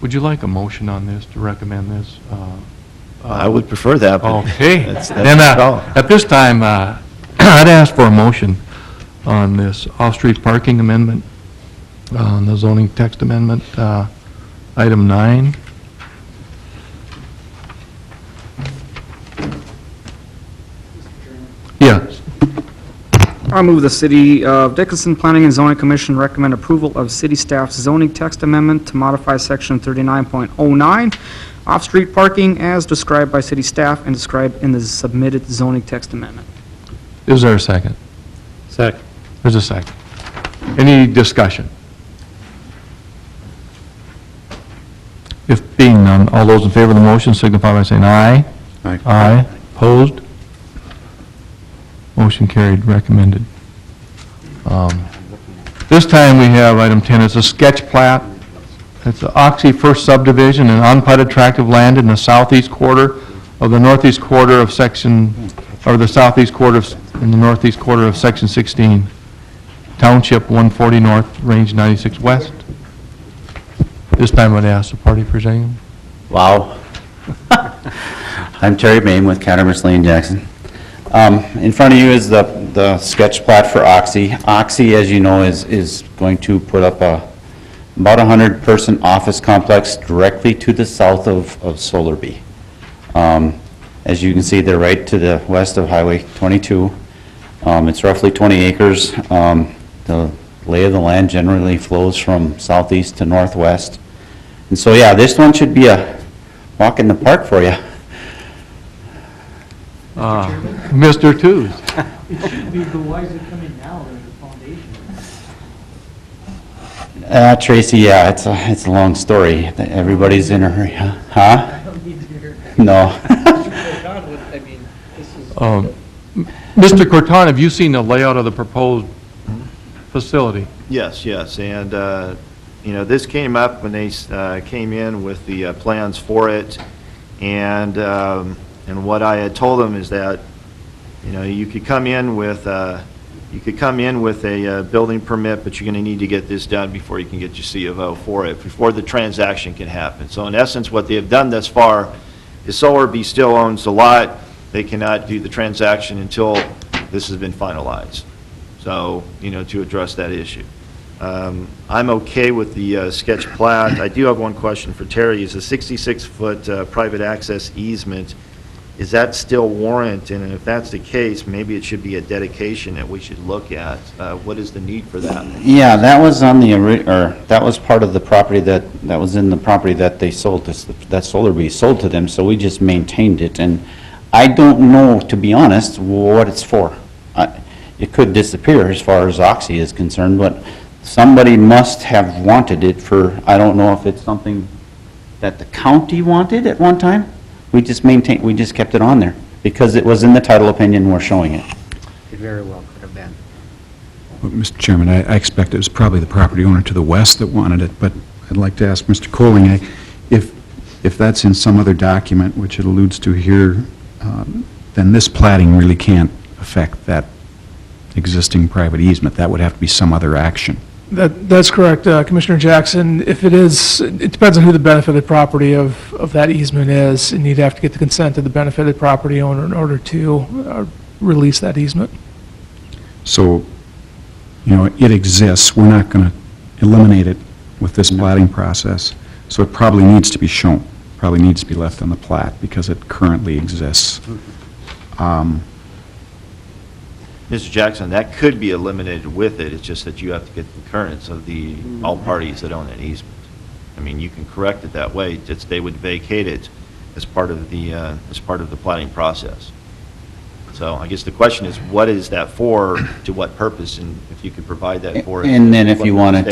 Would you like a motion on this to recommend this? I would prefer that. But Okay. that's Then, your call. at this time, I'd ask for a motion on this off-street parking amendment, on the zoning text amendment, item 9. Yes. I'll move the City of Dickinson Planning and Zoning Commission recommend approval of city staff's zoning text amendment to modify section 39.09, off-street parking as described by city staff and described in the submitted zoning text amendment. Is there a second? Second. There's a second. Any discussion? If being none, all those in favor of the motion signify by saying aye. Aye. Aye. Opposed? Motion carried, recommended. This time we have item 10, it's a sketch plat. It's the Oxy First Subdivision, an unplatted tract of land in the southeast quarter of the northeast quarter of section, or the southeast quarter in the northeast quarter of section 16, Township 140 North, Range 96 West. This time I'd ask the party presenting. Wow. I'm Terry Bain with Cattermas Lane Jackson. In front of you is the sketch plat for Oxy. Oxy, as you know, is going to put up about 100-person office complex directly to the south of Solarby. As you can see, they're right to the west of Highway 22. It's roughly 20 acres. The lay of the land generally flows from southeast to northwest. And so, yeah, this one should be a walk in the park for you. Mr. Tooze. Why is it coming now, the foundation? Tracy, yeah, it's a long story. Everybody's in a hurry, huh? I don't need to hear it. No. I mean, this is... Mr. Corton, have you seen the layout of the proposed facility? Yes, and, this came up when they came in with the plans for it, and what I had told them is that, you could come in with a building permit, but you're going to need to get this done before you can get your C of O for it, before the transaction can happen. So in essence, what they have done thus far is Solarby still owns the lot. They cannot do the transaction until this has been finalized. So, to address that issue. I'm okay with the sketch plat. I do have one question for Terry. Is a 66-foot private access easement Is that still warrant? And if that's the case, maybe it should be a dedication that we should look at. What is the need for that? Yeah, that was on the, that was part of the property that was in the property that they sold, that Solarby sold to them, so we just maintained it. And I don't know, to be honest, what it's for. It could disappear as far as Oxy is concerned, but somebody must have wanted it for, I don't know if it's something that the county wanted at one time. We just kept it on there because it was in the title opinion, we're showing it. It very well could have been. Well, Mr. Chairman, I expect it was probably the property owner to the west that wanted it, but I'd like to ask Mr. Colling, if that's in some other document, which it alludes to here, then this plating really can't affect that existing private easement. That would have to be some other action. That's correct, Commissioner Jackson. If it is, it depends on who the benefited property of that easement is, and you'd have to get the consent of the benefited property owner in order to release that easement. So, it exists. We're not going to eliminate it with this plating process. So it probably needs to be shown, probably needs to be left on the plat because it currently exists. Mr. Jackson, that could be eliminated with it. It's just that you have to get concurrence of all parties that own an easement. I mean, you can correct it that way. Just they would vacate it as part of the planning process. So I guess the question is, what is that for? To what purpose? And if you could provide that for us. And then if you wanted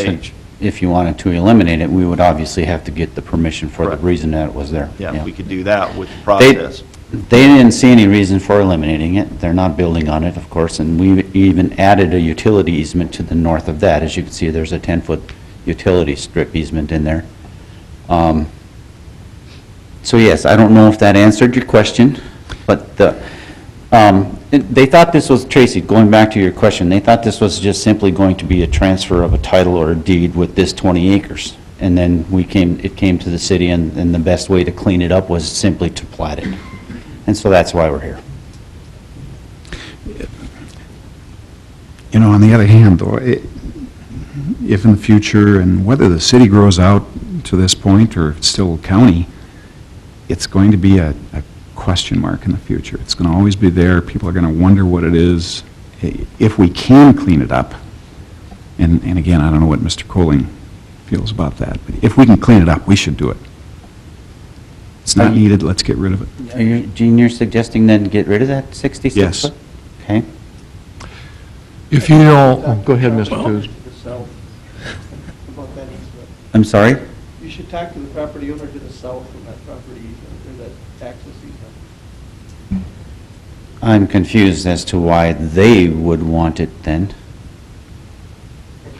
to eliminate it, we would obviously have to get the permission for the reason that it was there. Yeah, we could do that with the process. They didn't see any reason for eliminating it. They're not building on it, of course, and we even added a utility easement to the north of that. As you can see, there's a 10-foot utility strip easement in there. So yes, I don't know if that answered your question, but they thought this was, Tracy, going back to your question, they thought this was just simply going to be a transfer of a title or a deed with this 20 acres. And then it came to the city, and the best way to clean it up was simply to plat it. And so that's why we're here. On the other hand, though, if in the future, and whether the city grows out to this point or it's still county, it's going to be a question mark in the future. It's going to always be there. People are going to wonder what it is. If we can clean it up, and again, I don't know what Mr. Colling feels about that, but if we can clean it up, we should do it. It's not needed, let's get rid of it. Gene, you're suggesting then get rid of that 66 Yes. foot? Okay. If you don't, go ahead, Mr. Coos. I'm sorry? You should talk to the property owner to the south from that property easement, or that access easement. I'm confused as to why they would want it then.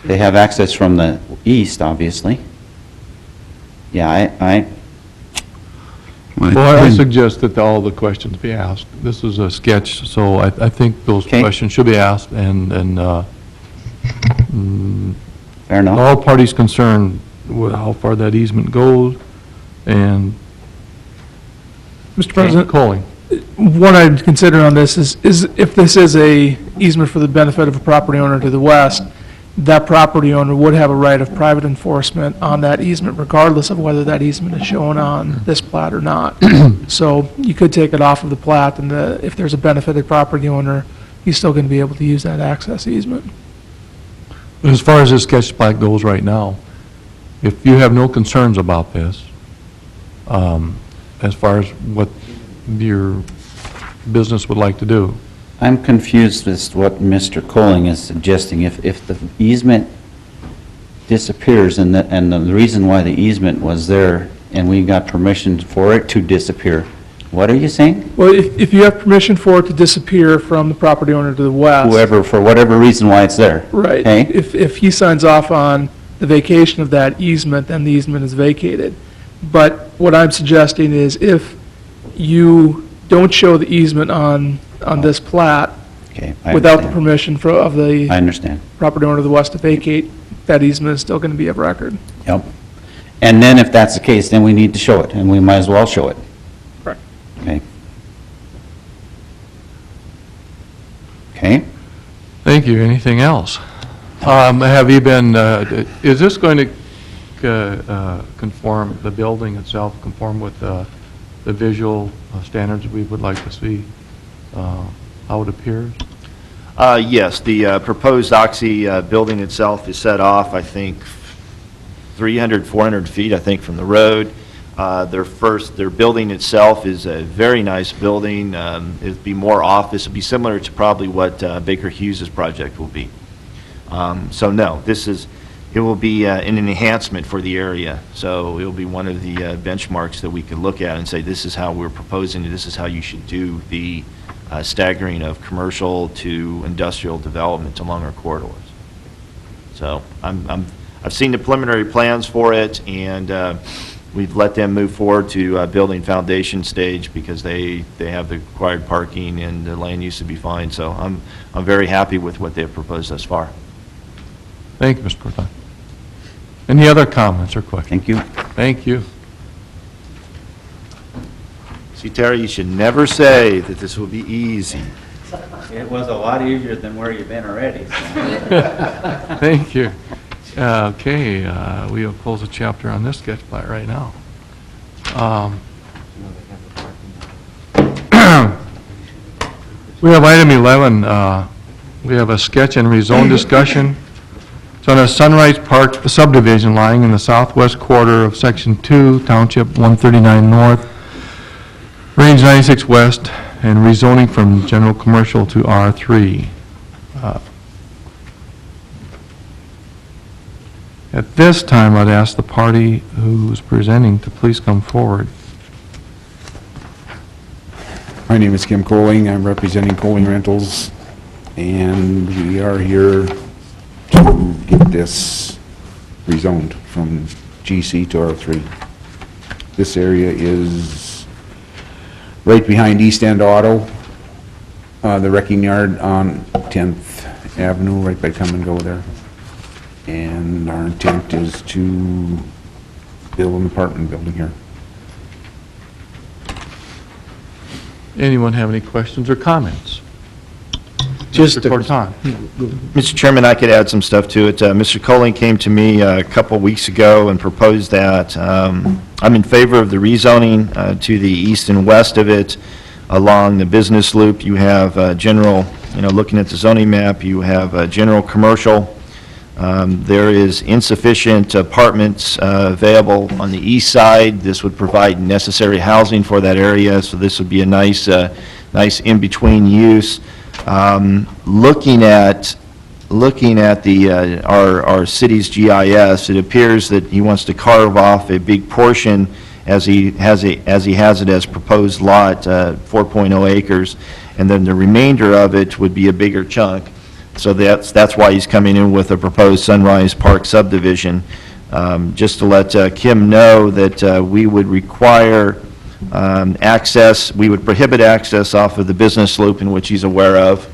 They have access from the east, obviously. Yeah, Well, I suggest that all the questions be asked. This is a sketch, so I think those questions should be asked, and fair enough. All parties concerned with how far that easement goes, and Mr. President, Colling. what I'd consider on this is if this is a easement for the benefit of a property owner to the west, that property owner would have a right of private enforcement on that easement regardless of whether that easement is shown on this plat or not. So you could take it off of the plat, and if there's a benefited property owner, he's still going to be able to use that access easement. As far as this sketch plat goes right now, if you have no concerns about this, as far as what your business would like to do, I'm confused as to what Mr. Colling is suggesting. If the easement disappears, and the reason why the easement was there, and we got permission for it to disappear, what are you saying? Well, if you have permission for it to disappear from the property owner to the west. Whoever, for whatever reason why it's there. Right. Okay? If he signs off on the vacation of that easement, then the easement is vacated. But what I'm suggesting is if you don't show the easement on this plat, Okay, without the permission of the I understand. property owner to the west to vacate, that easement is still going to be of record. Yep. And then if that's the case, then we need to show it, and we might as well show it. Correct. Okay. Okay. thank you. Anything else? Have you been, is this going to conform, the building itself conform with the the visual standards we would like to see, how it appears? Yes, the proposed Oxy building itself is set off, I think, 300, 400 feet, I think, from the road. Their building itself is a very nice building. It'd be more office, it'd be similar to probably what Baker Hughes's project will be. So no, it will be an enhancement for the area. So it'll be one of the benchmarks that we can look at and say, this is how we're proposing, this is how you should do the staggering of commercial to industrial development along our corridors. So I've seen the preliminary plans for it, and we've let them move forward to building foundation stage because they have the required parking and the land use to be fine. So I'm very happy with what they've proposed thus far. Thank you, Mr. Corton. Any other comments or questions? Thank you. Thank you. See, Terry, you should never say that this will be easy. It was a lot easier than where you've been already. Thank you. Okay, we'll close the chapter on this sketch plat right now. We have item 11. We have a sketch and rezone discussion. It's on a Sunrise Park subdivision lying in the southwest quarter of Section 2, Township 139 North, Range 96 West, and rezoning from general commercial to R3. At this time, I'd ask the party who's presenting to please come forward. My name is Kim Coling. I'm representing Coling Rentals, and we are here to get this rezoned from GC to R3. This area is right behind East End Auto, the wrecking yard on 10th Avenue, right by Come and Go there. And our intent is to build an apartment building here. Anyone have any questions or comments? Just Mr. Corton. Mr. Chairman, I could add some stuff to it. Mr. Coling came to me a couple weeks ago and proposed that. I'm in favor of the rezoning to the east and west of it. Along the business loop, you have general, looking at the zoning map, you have general commercial. There is insufficient apartments available on the east side. This would provide necessary housing for that area, so this would be a nice in-between use. Looking at the our city's GIS, it appears that he wants to carve off a big portion as he has it as proposed lot, 4.0 acres, and then the remainder of it would be a bigger chunk. So that's why he's coming in with a proposed Sunrise Park subdivision. Just to let Kim know that we would require access, we would prohibit access off of the business loop, in which he's aware of.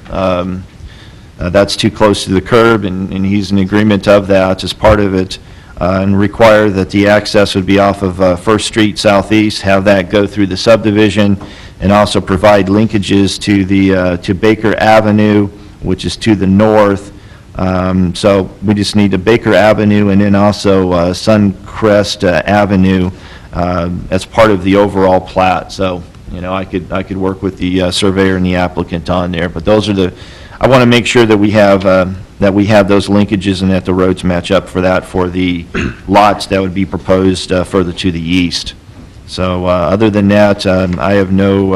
That's too close to the curb, and he's in agreement of that as part of it, and require that the access would be off of First Street Southeast, have that go through the subdivision, and also provide linkages to the to Baker Avenue, which is to the north. So we just need a Baker Avenue and then also Suncrest Avenue as part of the overall plat. So, I could work with the surveyor and the applicant on there, but those are I want to make sure that we have those linkages and that the roads match up for that for the lots that would be proposed further to the east. So other than that, I have no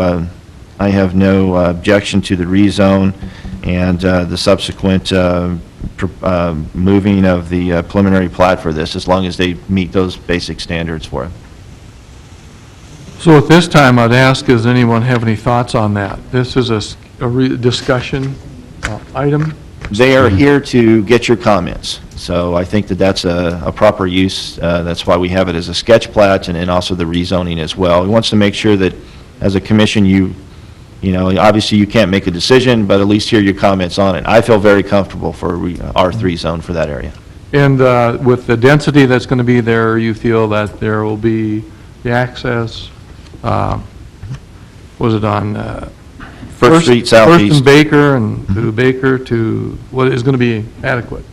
objection to the rezone and the subsequent moving of the preliminary plat for this, as long as they meet those basic standards for it. So at this time, I'd ask, does anyone have any thoughts on that? This is a discussion item. They are here to get your comments, so I think that that's a proper use. That's why we have it as a sketch plat and then also the rezoning as well. He wants to make sure that as a commission, obviously you can't make a decision, but at least hear your comments on it. I feel very comfortable for R3 zone for that area. And with the density that's going to be there, you feel that there will be the access, was it on First Street Southeast. First and Baker and to Baker to what is going to be adequate?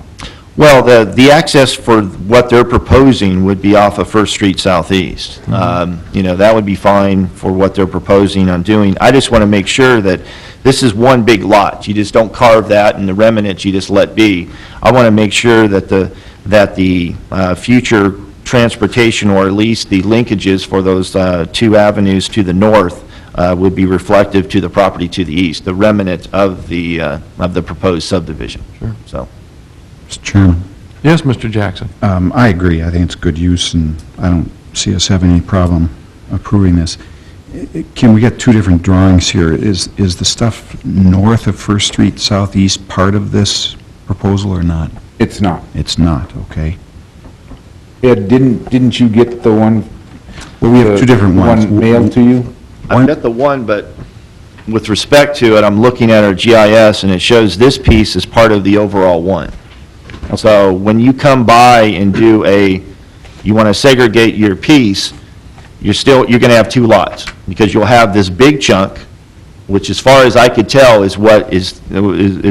Well, the access for what they're proposing would be off of First Street Southeast. You know, that would be fine for what they're proposing on doing. I just want to make sure that this is one big lot. You just don't carve that, and the remnants you just let be. I want to make sure that the future transportation, or at least the linkages for those two avenues to the north, would be reflective to the property to the east, the remnant of the proposed subdivision. Sure. So. Mr. Chairman? Yes, Mr. Jackson. I agree. I think it's good use, and I don't see us having any problem approving this. Kim, we got two different drawings here. Is the stuff north of First Street Southeast part of this proposal or not? It's not. It's not, okay. Ed, didn't you get the one? Well, we have two different ones. One mailed to you? I've got the one, but with respect to it, I'm looking at our GIS, and it shows this piece as part of the overall one. So when you come by and do you want to segregate your piece, you're going to have two lots, because you'll have this big chunk, which as far as I could tell is what is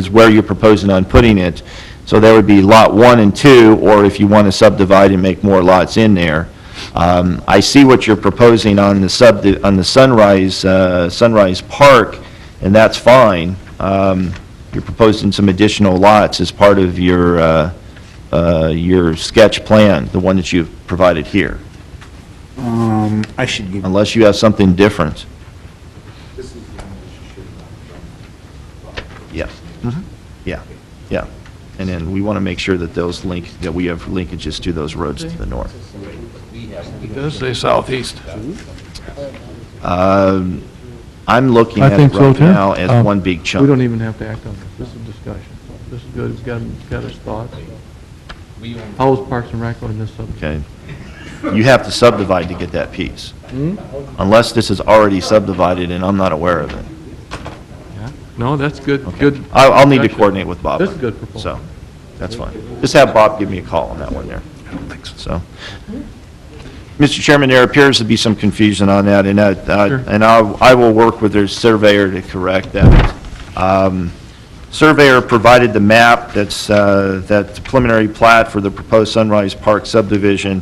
where you're proposing on putting it. So there would be lot 1 and 2, or if you want to subdivide and make more lots in there. I see what you're proposing on the Sunrise Park, and that's fine. You're proposing some additional lots as part of your sketch plan, the one that you've provided here. I should give. Unless you have something different. Yes. Yeah, yeah. And then we want to make sure that that we have linkages to those roads to the north. It does say southeast. I'm looking I at it think so, right too. now as one big chunk. We don't even have to act on this. This is discussion. This is good. He's got his thoughts. How is Parks and Rec on this subject? Okay. You have to subdivide to get that piece. Unless this is already subdivided and I'm not aware of it. Yeah. No, that's good. Good. I'll need to discussion. coordinate with Bob. That's a good proposal. So, that's fine. Just have Bob give me a call on that one there. I don't think so. Mr. Chairman, there appears to be some confusion on that, and I will work with their surveyor to correct that. Surveyor provided the map that's the preliminary plat for the proposed Sunrise Park subdivision,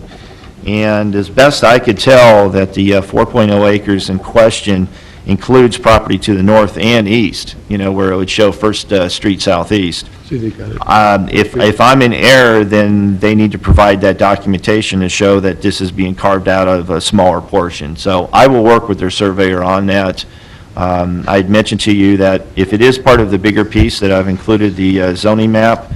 and as best I could tell, that the 4.0 acres in question includes property to the north and east, where it would show First Street Southeast. See, they got it. If I'm in error, then they need to provide that documentation to show that this is being carved out of a smaller portion. So I will work with their surveyor on that. I'd mentioned to you that if it is part of the bigger piece, that I've included the zoning map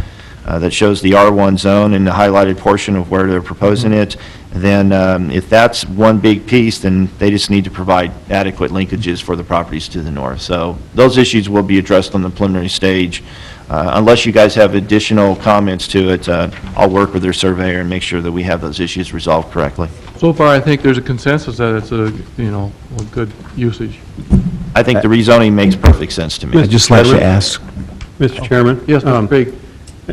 that shows the R1 zone in the highlighted portion of where they're proposing it, then if that's one big piece, then they just need to provide adequate linkages for the properties to the north. So those issues will be addressed on the preliminary stage. Unless you guys have additional comments to it, I'll work with their surveyor and make sure that we have those issues resolved correctly. So far, I think there's a consensus that it's a good usage. I think the rezoning makes perfect sense to me. I'd just like to ask. Mr. Chairman? Yes, Mr. Craig.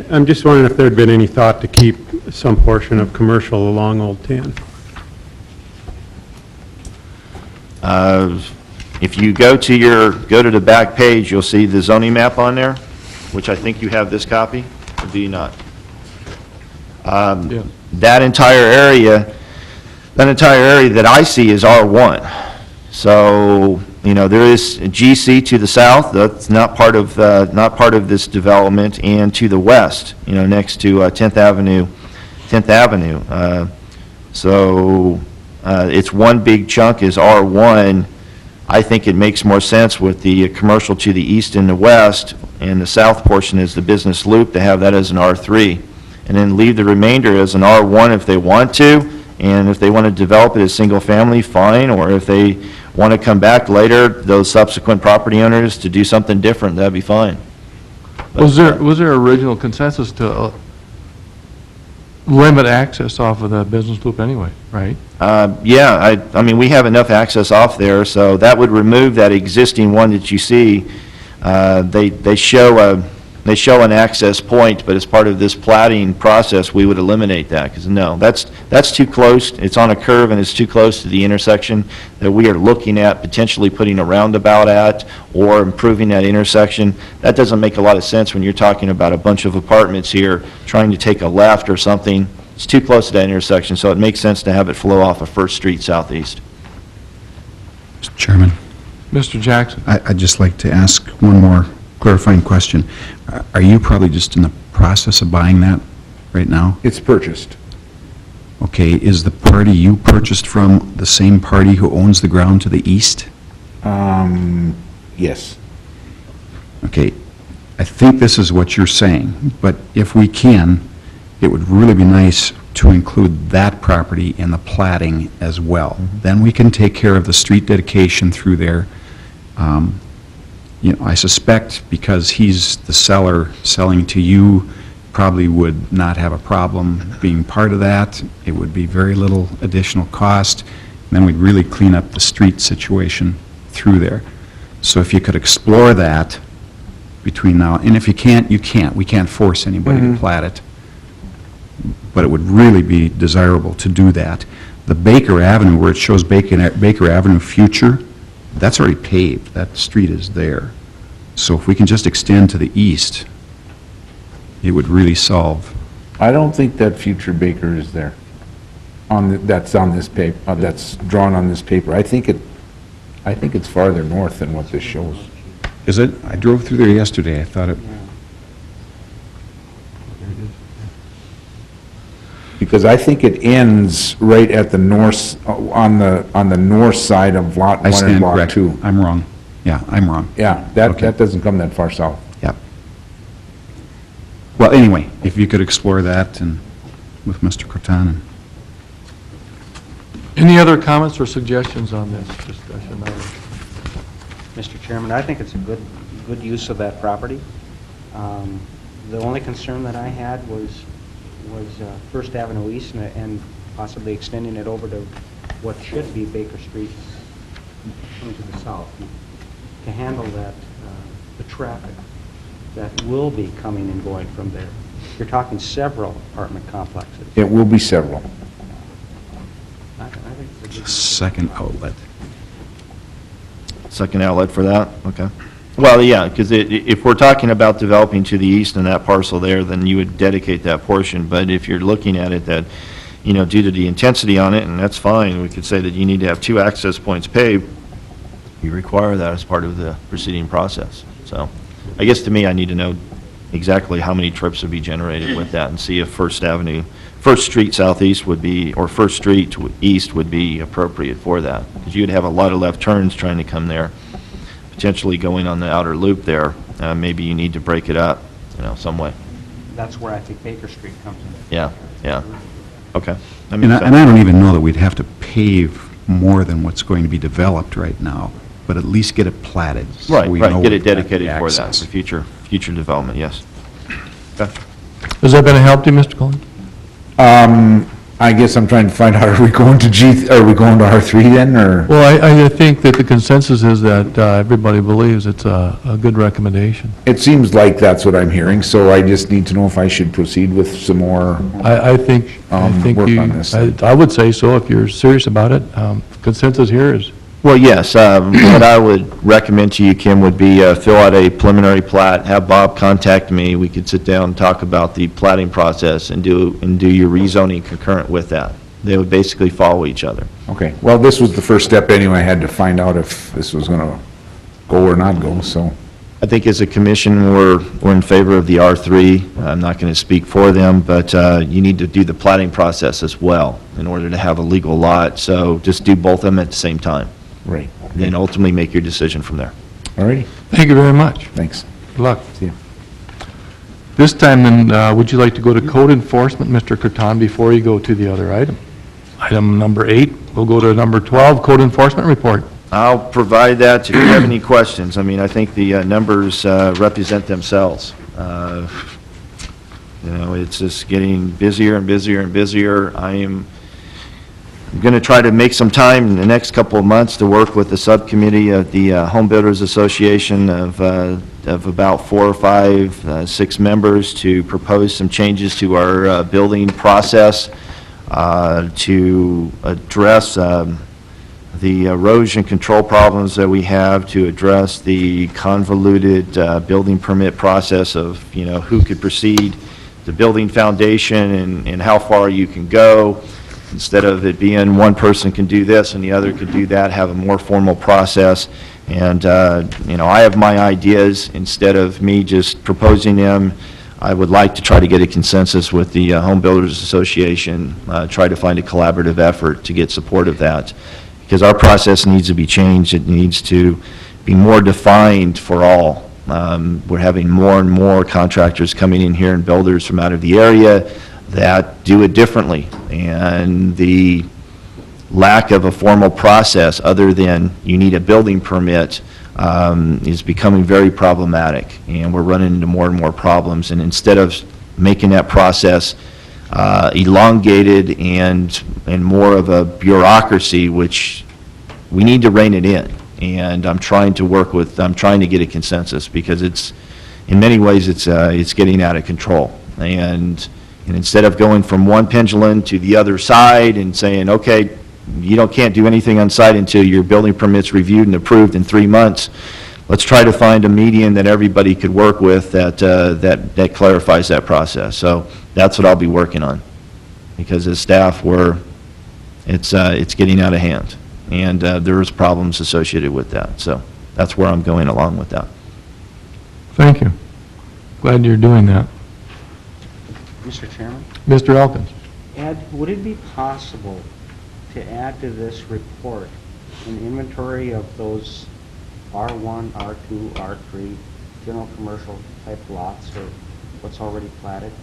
I'm just wondering if there'd been any thought to keep some portion of commercial along Old Tan. If you go to the back page, you'll see the zoning map on there, which I think you have this copy, or do you not? Yeah. That entire area that I see is R1. So, there is GC to the south, that's not part of this development, and to the west, next to 10th Avenue. So, it's one big chunk is R1. I think it makes more sense with the commercial to the east and the west, and the south portion is the business loop, to have that as an R3. And then leave the remainder as an R1 if they want to, and if they want to develop it as single family, fine, or if they want to come back later, those subsequent property owners, to do something different, that'd be fine. Was there original consensus to limit access off of the business loop anyway, right? Yeah, I mean, we have enough access off there, so that would remove that existing one that you see. They show they show an access point, but as part of this plating process, we would eliminate that, because no, that's too close, it's on a curve and it's too close to the intersection that we are looking at potentially putting a roundabout at or improving that intersection. That doesn't make a lot of sense when you're talking about a bunch of apartments here trying to take a left or something. It's too close to that intersection, so it makes sense to have it flow off of First Street Southeast. Mr. Chairman, Mr. Jackson? I'd just like to ask one more clarifying question. Are you probably just in the process of buying that right now? It's purchased. Okay, is the party you purchased from the same party who owns the ground to the east? Yes. Okay, I think this is what you're saying, but if we can, it would really be nice to include that property in the plating as well. Then we can take care of the street dedication through there. You know, I suspect because he's the seller selling to you, probably would not have a problem being part of that. It would be very little additional cost, and then we'd really clean up the street situation through there. So if you could explore that between now, and if you can't, you can't. We can't force anybody to plat it. But it would really be desirable to do that. The Baker Avenue, where it shows Baker Avenue future, that's already paved. That street is there. So if we can just extend to the east, it would really solve. I don't think that future Baker is there. That's on this paper, that's drawn on this paper. I think it's farther north than what this shows. Is it? I drove through there yesterday. I thought it, Because I think it ends right at the north, on the north side of Lot 1 I and stand Lot corrected. 2. I'm wrong. Yeah, I'm wrong. Yeah, that doesn't come that far south. Yep. Well, anyway, if you could explore that and with Mr. Croton. Any other comments or suggestions on this discussion? Mr. Chairman, I think it's a good use of that property. The only concern that I had was First Avenue East and possibly extending it over to what should be Baker Street into the south to handle that, the traffic that will be coming and going from there. You're talking several apartment complexes. It will be several. I think it's a good Second outlet. Second outlet for that? Okay. Well, yeah, because if we're talking about developing to the east in that parcel there, then you would dedicate that portion. But if you're looking at it that, you know, due to the intensity on it, and that's fine, we could say that you need to have 2 access points paved, you require that as part of the proceeding process. So I guess to me, I need to know exactly how many trips would be generated with that and see if First Street Southeast would be, or First Street East would be appropriate for that. Because you'd have a lot of left turns trying to come there, potentially going on the outer loop there. Maybe you need to break it up, you know, some way. That's where I think Baker Street comes in. Yeah, yeah. Okay. That And makes I sense. don't even know that we'd have to pave more than what's going to be developed right now, but at least get it platted. so Right, we know right, get it we've got the dedicated for that, access. for future development, yes. Okay. Has that been a help to you, Mr. Cullen? I guess I'm trying to find out, are we going to R3 then, or? Well, I think that the consensus is that everybody believes it's a good recommendation. It seems like that's what I'm hearing, so I just need to know if I should proceed with some more. I think work you, on this. I would say so if you're serious about it. Consensus here is, Well, yes, what I would recommend to you, Kim, would be fill out a preliminary plat, have Bob contact me, we could sit down and talk about the platting process and do your rezoning concurrent with that. They would basically follow each other. Okay, well, this was the first step anyway. I had to find out if this was gonna go or not go, so. I think as a commission, we're in favor of the R3. I'm not going to speak for them, but you need to do the platting process as well in order to have a legal lot. So just do both of them at the same time. Right. Then ultimately make your decision from there. All righty. thank you very much. Thanks. Good luck. See you. This time, then, would you like to go to code enforcement, Mr. Curtin, before you go to the other item? Item number 8, we'll go to number 12, code enforcement report. I'll provide that if you have any questions. I mean, I think the numbers represent themselves. You know, it's just getting busier and busier and busier. I'm going to try to make some time in the next couple of months to work with the subcommittee of the Home Builders Association of about 4 or 5, 6 members to propose some changes to our building process to address the erosion control problems that we have, to address the convoluted building permit process of, who could proceed to building foundation and how far you can go. Instead of it being one person can do this and the other could do that, have a more formal process. And, I have my ideas. Instead of me just proposing them, I would like to try to get a consensus with the Home Builders Association, try to find a collaborative effort to get support of that. Because our process needs to be changed. It needs to be more defined for all. We're having more and more contractors coming in here and builders from out of the area that do it differently, and the lack of a formal process other than you need a building permit is becoming very problematic, and we're running into more and more problems. And instead of making that process elongated and more of a bureaucracy, which we need to rein it in, and I'm trying to get a consensus, because in many ways it's getting out of control. And instead of going from one pendulum to the other side and saying, okay, you can't do anything on site until your building permit's reviewed and approved in 3 months, let's try to find a median that everybody could work with that clarifies that process. So that's what I'll be working on, because as staff, it's getting out of hand, and there's problems associated with that. So that's where I'm going along with that. Thank you. Glad you're doing that. Mr. Chairman? Mr. Elkins? Ed, would it be possible to add to this report an inventory of those R1, R2, R3, general commercial type lots, or what's already platted,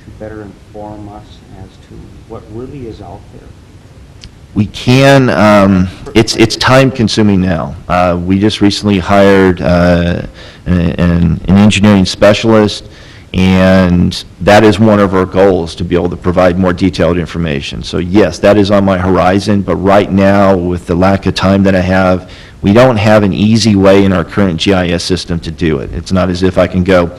to better inform us as to what really is out there? We can, it's time consuming now. We just recently hired an engineering specialist, and that is one of our goals, to be able to provide more detailed information. So yes, that is on my horizon, but right now, with the lack of time that I have, we don't have an easy way in our current GIS system to do it. It's not as if I can go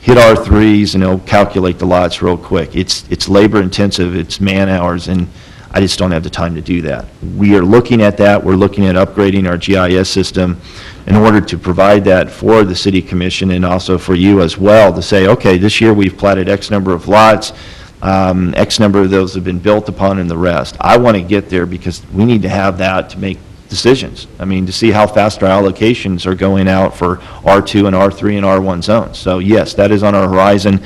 hit R3s and it'll calculate the lots real quick. It's labor intensive, it's man hours, and I just don't have the time to do that. We are looking at that. We're looking at upgrading our GIS system in order to provide that for the City Commission, and also for you as well, to say, okay, this year we've platted X number of lots, X number of those have been built upon, and the rest. I want to get there because we need to have that to make decisions. I mean, to see how fast our allocations are going out for R2 and R3 and R1 zones. So yes, that is on our horizon.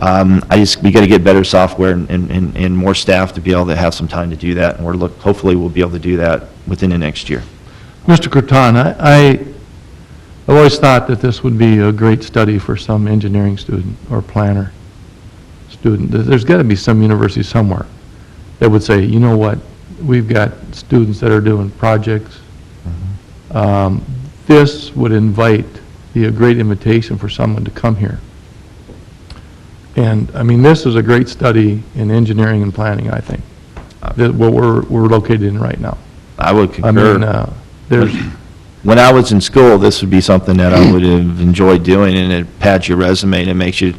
We got to get better software and more staff to be able to have some time to do that, and hopefully we'll be able to do that within the next year. Mr. Croton, I've always thought that this would be a great study for some engineering student or planner student. There's got to be some university somewhere that would say, you know what, we've got students that are doing projects. This would be a great invitation for someone to come here. And, I mean, this is a great study in engineering and planning, I think, what we're located in right now. I would concur. I mean, when I was in school, this would be something that I would have enjoyed doing, and it pads your resume and it makes you,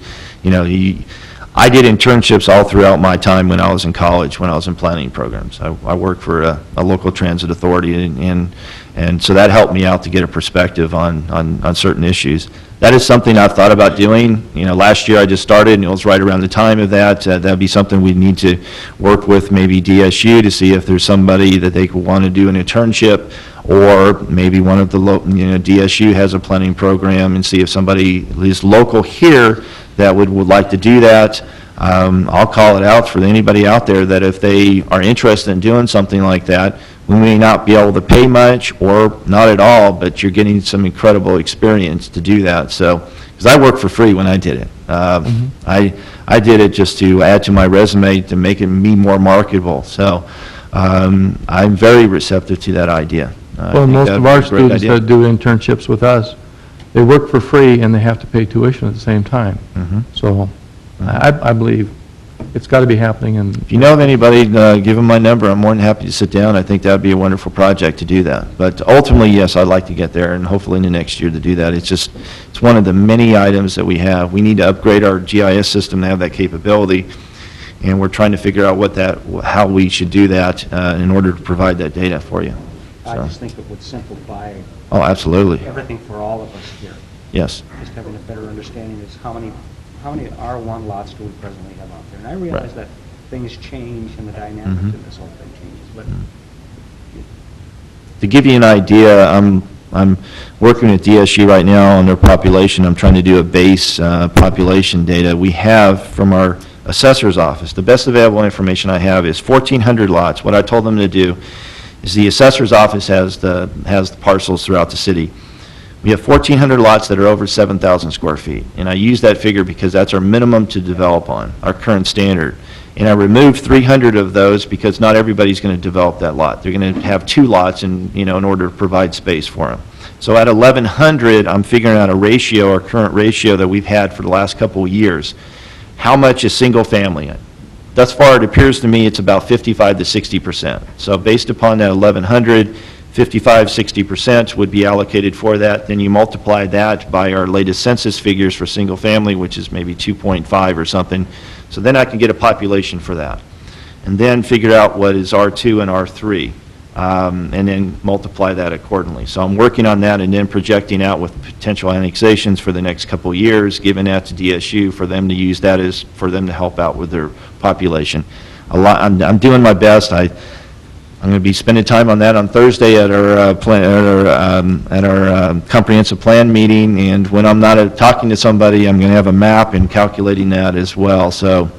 I did internships all throughout my time when I was in college, when I was in planning programs. I worked for a local transit authority, and so that helped me out to get a perspective on certain issues. That is something I've thought about doing. Last year I just started, and it was right around the time of that. That'd be something we'd need to work with maybe DSU to see if there's somebody that they could want to do an internship, or maybe one of the DSU has a planning program, and see if somebody is local here that would like to do that. I'll call it out for anybody out there that if they are interested in doing something like that, we may not be able to pay much or not at all, but you're getting some incredible experience to do that. So, because I worked for free when I did it. I did it just to add to my resume to make me more marketable. So I'm very receptive to that idea. Well, most of our students that do internships with us, they work for free and they have to pay tuition at the same time. So I believe it's got to be happening, and If you know of anybody, give them my number. I'm more than happy to sit down. I think that would be a wonderful project to do that. But ultimately, yes, I'd like to get there, and hopefully in the next year to do that. It's one of the many items that we have. We need to upgrade our GIS system to have that capability, and we're trying to figure out how we should do that in order to provide that data for you. I So- just think it would simplify Oh, absolutely. everything for all of us here. Yes. Just having a better understanding is how many R1 lots do we presently have out there? And I realize that things change and the dynamics Mhm. of this whole thing changes, but To give you an idea, I'm working with DSU right now on their population. I'm trying to do a base population data. We have from our assessor's office, the best available information I have is 1,400 lots. What I told them to do is the assessor's office has the parcels throughout the city. We have 1,400 lots that are over 7,000 square feet, and I use that figure because that's our minimum to develop on, our current standard. And I removed 300 of those because not everybody's going to develop that lot. They're going to have 2 lots in order to provide space for them. So at 1,100, I'm figuring out a ratio, our current ratio that we've had for the last couple of years. How much is single family? Thus far, it appears to me it's about 55 to 60%. So based upon that 1,100, 55, 60% would be allocated for that. Then you multiply that by our latest census figures for single family, which is maybe 2.5 or something. So then I can get a population for that. And then figure out what is R2 and R3, and then multiply that accordingly. So I'm working on that and then projecting out with potential annexations for the next couple of years, giving that to DSU for them to use that as, for them to help out with their population. I'm doing my best. I'm going to be spending time on that on Thursday at our comprehensive plan meeting, and when I'm not talking to somebody, I'm going to have a map and calculating that as well. So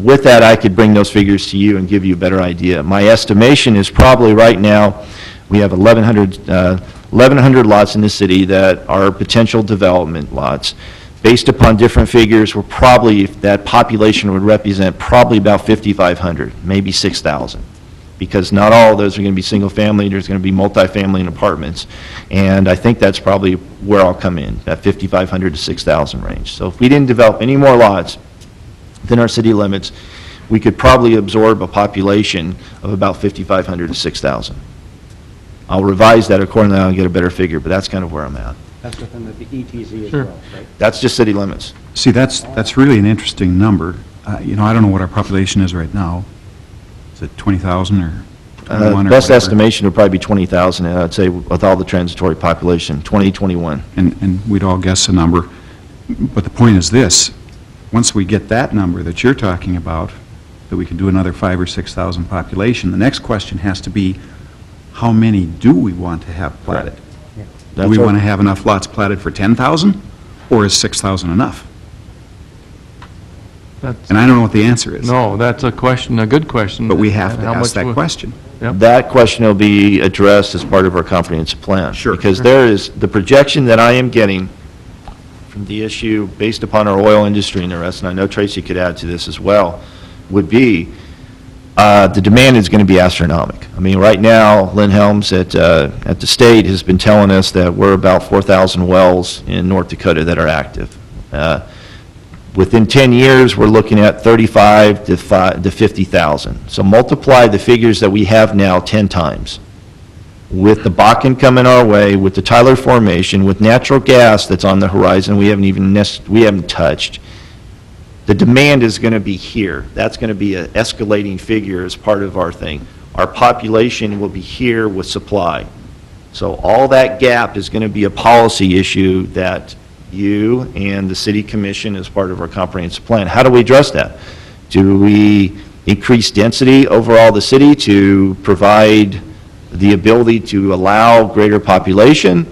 with that, I could bring those figures to you and give you a better idea. My estimation is probably right now, we have 1,100 lots in the city that are potential development lots. Based upon different figures, we're probably, that population would represent probably about 5,500, maybe 6,000. Because not all of those are going to be single-family, there's going to be multifamily and apartments. And I think that's probably where I'll come in, that 5,500 to 6,000 range. So if we didn't develop any more lots than our city limits, we could probably absorb a population of about 5,500 to 6,000. I'll revise that accordingly and get a better figure, but that's kind of where I'm at. that's within the ETZ as Sure. well, right? That's just city limits. See, that's really an interesting number. I don't know what our population is right now. Is it 20,000 or 21 or Best whatever? estimation would probably be 20,000, I'd say, with all the transitory population, 2021. And we'd all guess a number. But the point is this, once we get that number that you're talking about, that we can do another 5,000 or 6,000 population, the next question has to be, how many do we want to have platted? Do we want to have enough lots platted for 10,000, or is 6,000 enough? And I don't know what the answer is. no, that's a question, a good question. But we have to How ask much that question. Yep. That question will be addressed as part of our comprehensive plan. Sure. Because there is, the projection that I am getting from DSU, based upon our oil industry and the rest, and I know Tracy could add to this as well, would be, the demand is going to be astronomical. I mean, right now, Lynn Helms at the state has been telling us that we're about 4,000 wells in North Dakota that are active. Within 10 years, we're looking at 35 to 50,000. So multiply the figures that we have now 10 times. With the Bakken coming our way, with the Tyler Formation, with natural gas that's on the horizon we haven't touched, the demand is going to be here. That's going to be an escalating figure as part of our thing. Our population will be here with supply. So all that gap is going to be a policy issue that you and the city commission as part of our comprehensive plan. How do we address that? Do we increase density overall the city to provide the ability to allow greater population?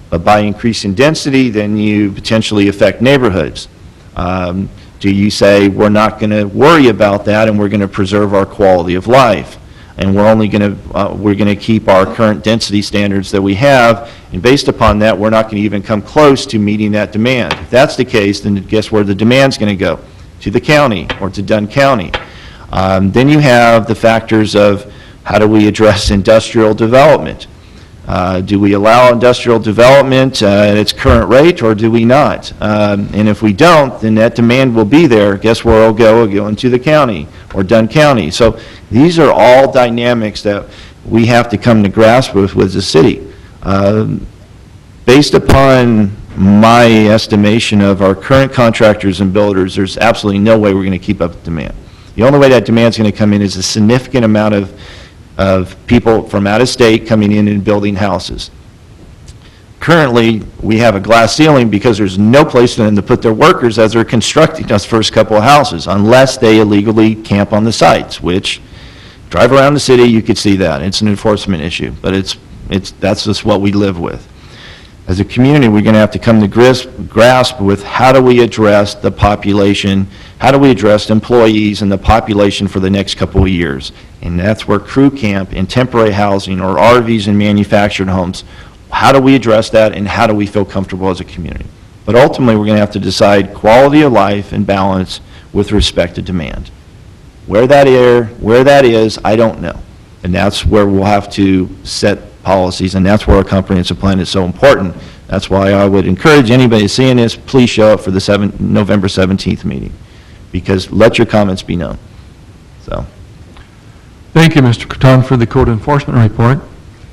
But by increasing density, then you potentially affect neighborhoods. Do you say, we're not going to worry about that and we're going to preserve our quality of life? And we're only going to keep our current density standards that we have, and based upon that, we're not going to even come close to meeting that demand. If that's the case, then guess where the demand's going to go? To the county or to Dunn County. Then you have the factors of how do we address industrial development? Do we allow industrial development at its current rate, or do we not? And if we don't, then that demand will be there. Guess where it'll go? It'll go into the county or Dunn County. So these are all dynamics that we have to come to grasp with the city. Based upon my estimation of our current contractors and builders, there's absolutely no way we're going to keep up with demand. The only way that demand's going to come in is a significant amount of people from out of state coming in and building houses. Currently, we have a glass ceiling because there's no place for them to put their workers as they're constructing those first couple of houses, unless they illegally camp on the sites, which, drive around the city, you could see that. It's an enforcement issue, but that's just what we live with. As a community, we're going to have to come to grasp with how do we address the population, how do we address employees and the population for the next couple of years. And that's where crew camp and temporary housing or RVs and manufactured homes, how do we address that and how do we feel comfortable as a community? But ultimately, we're going to have to decide quality of life and balance with respect to demand. Where that is, I don't know. And that's where we'll have to set policies, and that's where a comprehensive plan is so important. That's why I would encourage anybody seeing this, please show up for the November 17th meeting, because let your comments be known. So. Thank you, Mr. Creton, for the code enforcement report.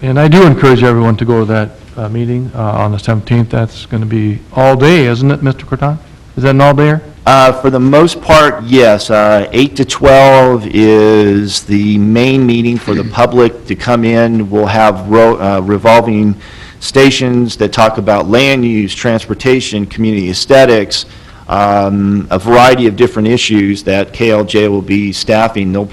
And I do encourage everyone to go to that meeting on the 17th. That's going to be all day, isn't it, Mr. Creton? Is that an all-dayer? For the most part, yes. 8 to 12 is the main meeting for the public to come in. We'll have revolving stations that talk about land use, transportation, community aesthetics, a variety of different issues that KLJ will be staffing. They'll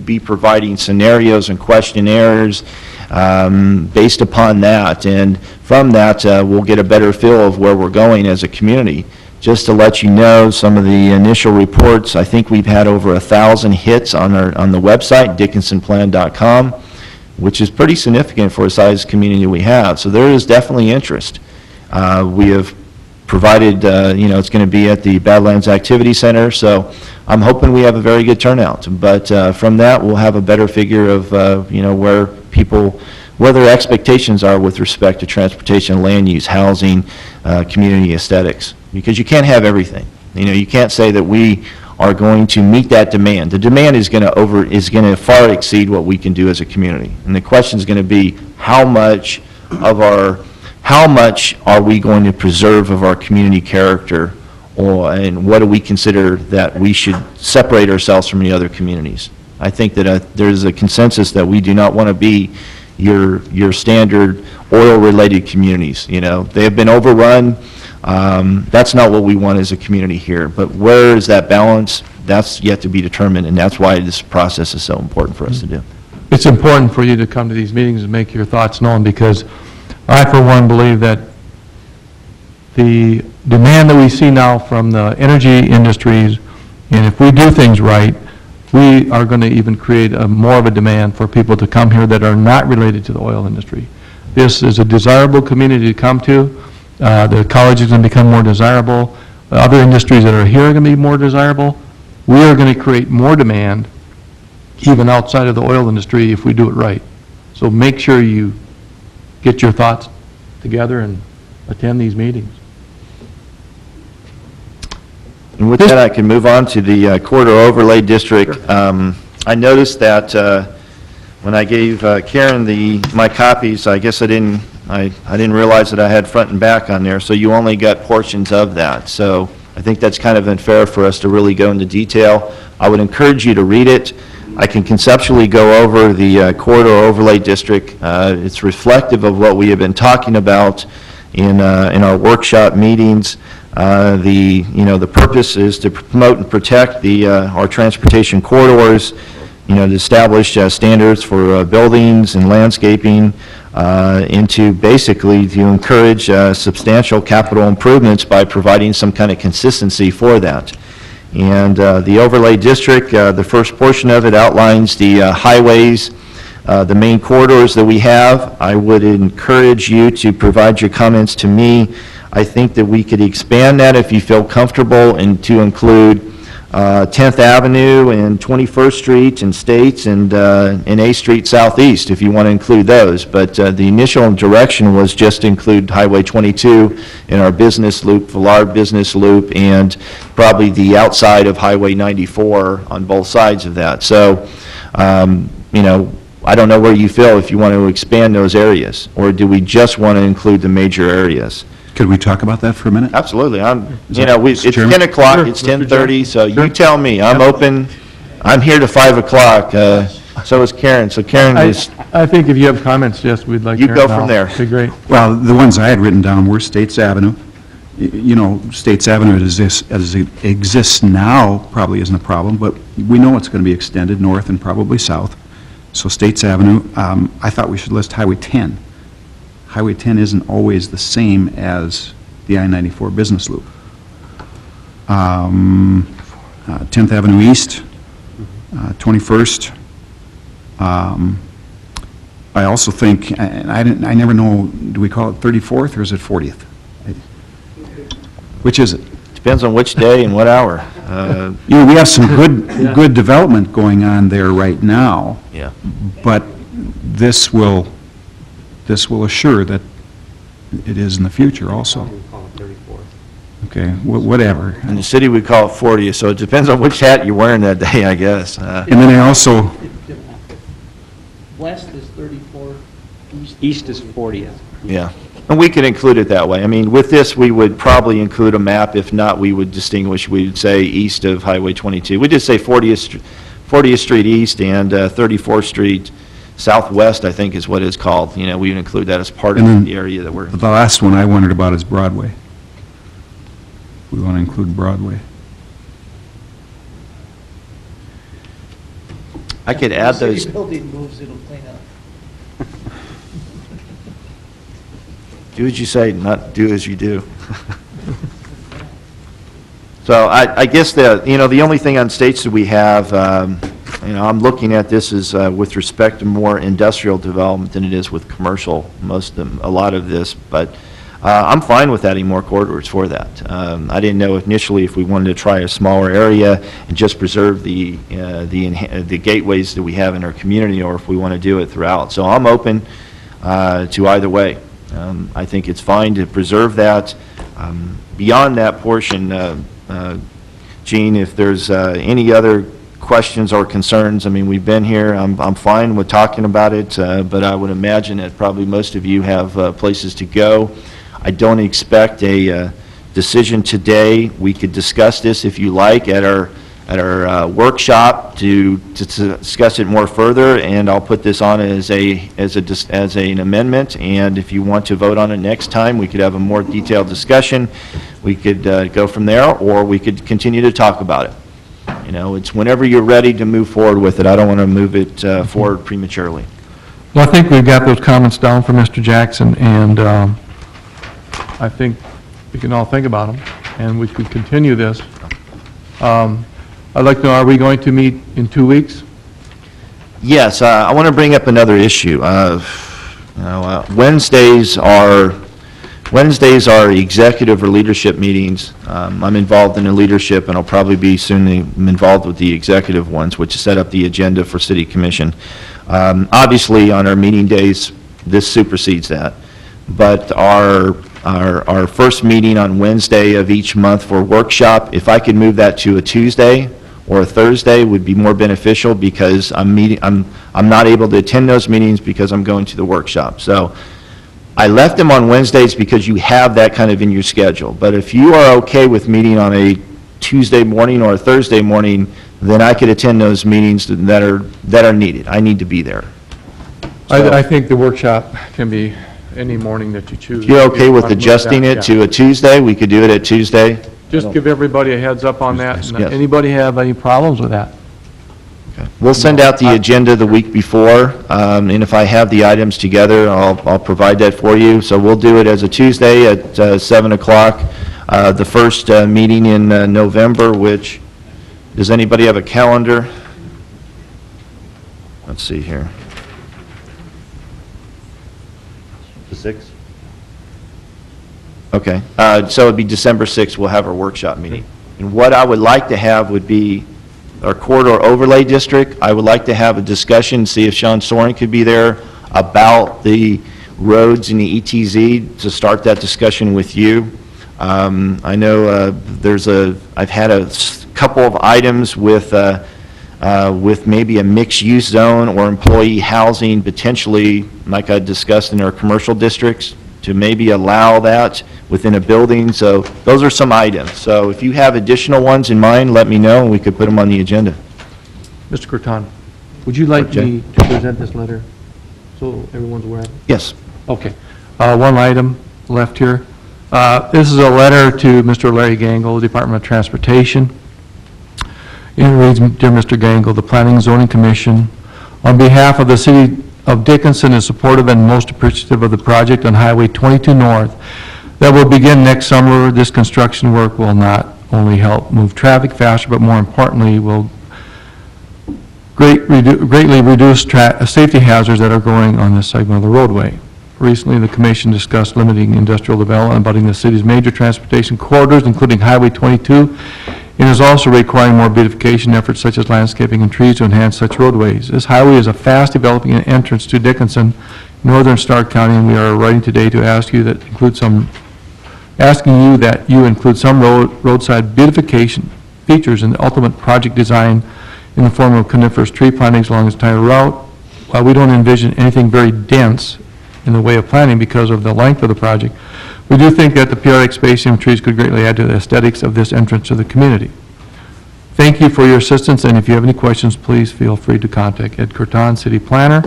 be providing scenarios and questionnaires based upon that. And from that, we'll get a better feel of where we're going as a community. Just to let you know, some of the initial reports, I think we've had over 1,000 hits on the website, dickinsonplan.com, which is pretty significant for a size community we have. So there is definitely interest. We have provided, it's going to be at the Badlands Activity Center, so I'm hoping we have a very good turnout. But from that, we'll have a better figure of, where their expectations are with respect to transportation, land use, housing, community aesthetics. Because you can't have everything. You can't say that we are going to meet that demand. The demand is going to far exceed what we can do as a community. And the question is going to be how much are we going to preserve of our community character, and what do we consider that we should separate ourselves from the other communities? I think that there's a consensus that we do not want to be your standard oil-related communities. They have been overrun. That's not what we want as a community here. But where is that balance? That's yet to be determined, and that's why this process is so important for us to do. It's important for you to come to these meetings and make your thoughts known, because I, for one, believe that the demand that we see now from the energy industries, and if we do things right, we are going to even create more of a demand for people to come here that are not related to the oil industry. This is a desirable community to come to. The college is going to become more desirable. Other industries that are here are going to be more desirable. We are going to create more demand, even outside of the oil industry, if we do it right. So make sure you get your thoughts together and attend these meetings. And with that, I can move on to the Corridor Overlay District. Sure. I noticed that when I gave Karen my copies, I guess I didn't realize that I had front and back on there, so you only got portions of that. So I think that's kind of unfair for us to really go into detail. I would encourage you to read it. I can conceptually go over the Corridor Overlay District. It's reflective of what we have been talking about in our workshop meetings. The purpose is to promote and protect our transportation corridors, to establish standards for buildings and landscaping, and to basically to encourage substantial capital improvements by providing some kind of consistency for that. And the overlay district, the first portion of it outlines the highways, the main corridors that we have. I would encourage you to provide your comments to me. I think that we could expand that if you feel comfortable, and to include 10th Avenue and 21st Street and States and A Street Southeast, if you want to include those. But the initial direction was just to include Highway 22 in our business loop, Villard Business Loop, and probably the outside of Highway 94 on both sides of that. So, you know, I don't know where you feel if you want to expand those areas, or do we just want to include the major areas? Could we talk about that for a minute? Absolutely. Is You that- know, Mr. it's Chairman? 10 o'clock, Sure, it's Mr. 10:30, so you tell me. I'm open. I'm here to 5 o'clock. So is Karen. So Karen is, I think if you have comments, yes, we'd like You Karen go now. from there. Be great. Well, the ones I had written down were States Avenue. You know, States Avenue as it exists now probably isn't a problem, but we know it's going to be extended north and probably south. So States Avenue, I thought we should list Highway 10. Highway 10 isn't always the same as the I-94 business loop. 10th Avenue East, 21st. I also think, and I never know, do we call it 34th or is it 40th? Which is it? depends on which day and what hour. You know, we have some good development going on there right now. Yeah. But this will assure that it is in the future also. Okay, whatever. In the city, we call it 40th, so it depends on which hat you're wearing that day, I guess. And then I also, West is 34, east is 40th. Yeah, and we could include it that way. I mean, with this, we would probably include a map. If not, we would distinguish, we would say east of Highway 22. We just say 40th Street East and 34th Street Southwest, I think is what it's called. You know, we would include that as part And of then the area that we're... the last one I wondered about is Broadway. We want to include Broadway. I could add those... City building moves, it'll clean up. Do as you say, not do as you do. So I guess the only thing on states that we have, I'm looking at this is with respect to more industrial development than it is with commercial, a lot of this, but I'm fine with adding more corridors for that. I didn't know initially if we wanted to try a smaller area and just preserve the gateways that we have in our community, or if we want to do it throughout. So I'm open to either way. I think it's fine to preserve that. Beyond that portion, Gene, if there's any other questions or concerns, I mean, we've been here, I'm fine with talking about it, but I would imagine that probably most of you have places to go. I don't expect a decision today. We could discuss this if you like at our workshop to discuss it more further, and I'll put this on as an amendment, and if you want to vote on it next time, we could have a more detailed discussion. We could go from there, or we could continue to talk about it. You know, it's whenever you're ready to move forward with it. I don't want to move it forward prematurely. Well, I think we've got those comments down from Mr. Jackson, and I think we can all think about them, and we could continue this. I'd like to know, are we going to meet in 2 weeks? Yes, I want to bring up another issue. Wednesdays are executive or leadership meetings. I'm involved in the leadership, and I'll probably be soon involved with the executive ones, which set up the agenda for City Commission. Obviously, on our meeting days, this supersedes that. But our first meeting on Wednesday of each month for workshop, if I could move that to a Tuesday or a Thursday, would be more beneficial, because I'm not able to attend those meetings because I'm going to the workshop. So I left them on Wednesdays because you have that kind of in your schedule. But if you are okay with meeting on a Tuesday morning or a Thursday morning, then I could attend those meetings that are needed. I need to be there. I think the workshop can be any morning that you choose. If you're okay with If you want to move adjusting that, it to a Tuesday, we could do it at Tuesday. Just give everybody a heads up on that. And Yes. Anybody have any problems with that? We'll send out the agenda the week before, and if I have the items together, I'll provide that for you. So we'll do it as a Tuesday at 7 o'clock. The first meeting in November, which, does anybody have a calendar? Let's see here. The 6th? Okay, so it'd be December 6th, we'll have our workshop meeting. And what I would like to have would be our corridor overlay district. I would like to have a discussion, see if Sean Soren could be there, about the roads and the ETZ, to start that discussion with you. I know I've had a couple of items with maybe a mixed-use zone or employee housing, potentially, like I discussed in our commercial districts, to maybe allow that within a building. So those are some items. So if you have additional ones in mind, let me know, and we could put them on the agenda. Mr. Curtin, would you like me to present this letter so everyone's aware of it? Yes. Okay. One item left here. This is a letter to Mr. Larry Gangle, Department of Transportation. It reads, "Dear Mr. Gangle, the Planning and Zoning Commission, on behalf of the City of Dickinson, is supportive and most appreciative of the project on Highway 22 North that will begin next summer. This construction work will not only help move traffic faster, but more importantly, will greatly reduce safety hazards that are going on this segment of the roadway. Recently, the Commission discussed limiting industrial development abutting the city's major transportation corridors, including Highway 22, and is also requiring more beautification efforts such as landscaping and trees to enhance such roadways. This highway is a fast-developing entrance to Dickinson, northern Stark County, and we are writing today to ask you that you include some roadside beautification features in the ultimate project design in the form of coniferous tree plantings along this entire route. While we don't envision anything very dense in the way of planning because of the length of the project, we do think that the periodic spacing of trees could greatly add to the aesthetics of this entrance to the community. Thank you for your assistance, and if you have any questions, please feel free to contact Ed Curtin, City Planner,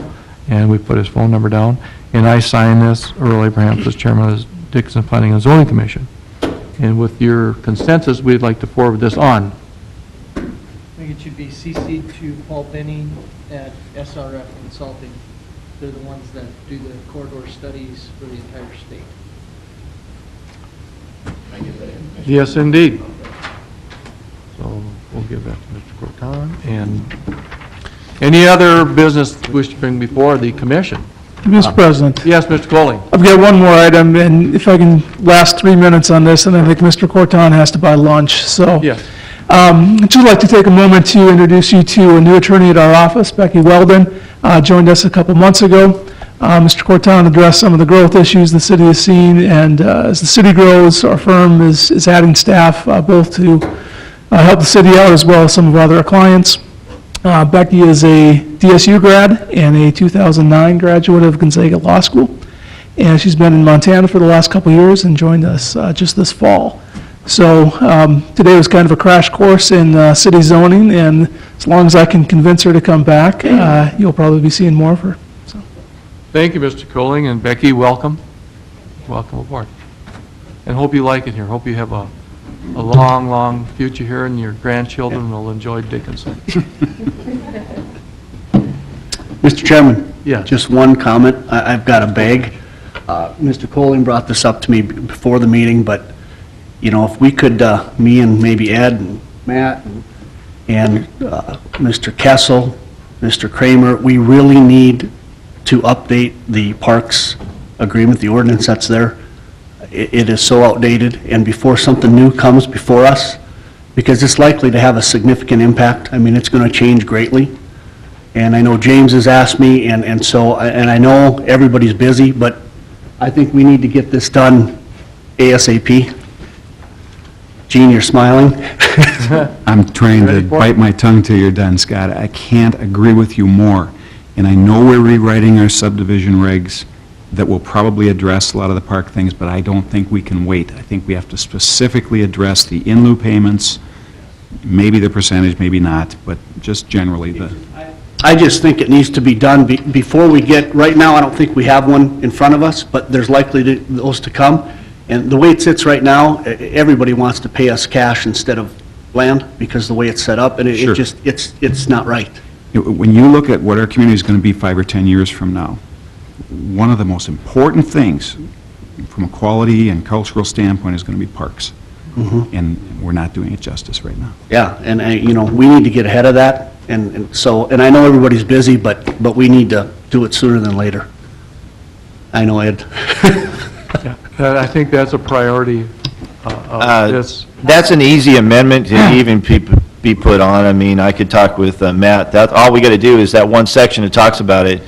and we put his phone number down. And I sign this, Earl Abraham, as Chairman of the Dickinson Planning and Zoning Commission. And with your consensus, we'd like to forward this on. I think it should be CC'd to Paul Benning at SRF Consulting. They're the ones that do the corridor studies for the entire state. Yes, indeed. So we'll give that to Mr. Corton. And any other business wish to bring before the commission? Mr. President. Yes, Mr. Coley. I've got one more item, and if I can last 3 minutes on this, and I think Mr. Corton has to buy lunch, so. Yes. I'd just like to take a moment to introduce you to a new attorney at our office, Becky Weldon, joined us a couple months ago. Mr. Corton addressed some of the growth issues the city has seen, and as the city grows, our firm is adding staff both to help the city out as well as some of our other clients. Becky is a DSU grad and a 2009 graduate of Gonzaga Law School, and she's been in Montana for the last couple years and joined us just this fall. So today was kind of a crash course in city zoning, and as long as I can convince her to come back, you'll probably be seeing more of her. So. Thank you, Mr. Coley, and Becky, welcome. Welcome aboard. And hope you like it here. Hope you have a long, long future here, and your grandchildren will enjoy Dickinson. Mr. Chairman? Yeah. Just one comment. I've got a bag. Mr. Colling brought this up to me before the meeting, but, you know, if we could, me and maybe Ed and Matt and Mr. Kessel, Mr. Kramer, we really need to update the parks agreement, the ordinance that's there. It is so outdated, and before something new comes before us, because it's likely to have a significant impact. I mean, it's going to change greatly. And I know James has asked me, and I know everybody's busy, but I think we need to get this done ASAP. Gene, you're smiling. I'm trying to bite my tongue till you're done, Scott. I can't agree with you more. And I know we're rewriting our subdivision regs that will probably address a lot of the park things, but I don't think we can wait. I think we have to specifically address the in lieu payments, maybe the percentage, maybe not, but just generally the... I just think it needs to be done before we get, right now, I don't think we have one in front of us, but there's likely those to come. And the way it sits right now, everybody wants to pay us cash instead of land because the way it's set up, and it just, it's not right. When you look at what our community is going to be 5 or 10 years from now, one of the most important things from a quality and cultural standpoint is going to be parks. Mm-hmm. And we're not doing it justice right now. Yeah, and you know, we need to get ahead of that, and I know everybody's busy, but we need to do it sooner than later. I know, Ed. Yeah, I think that's a priority this? That's an easy amendment to even be put on. I mean, I could talk with Matt. All we got to do is that one section that talks about it,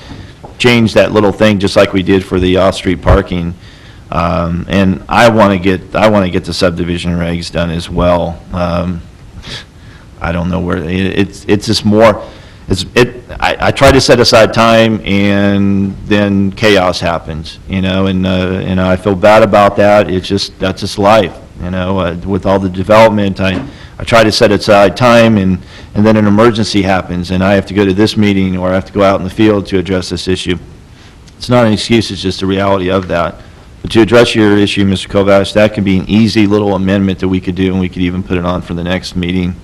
change that little thing just like we did for the off-street parking. And I want to get the subdivision regs done as well. I don't know where, it's just more, I try to set aside time and then chaos happens, you know, and I feel bad about that. That's just life, you know, with all the development. I try to set aside time and then an emergency happens and I have to go to this meeting or I have to go out in the field to address this issue. It's not an excuse, it's just the reality of that. But to address your issue, Mr. Kovacs, that could be an easy little amendment that we could do and we could even put it on for the next meeting.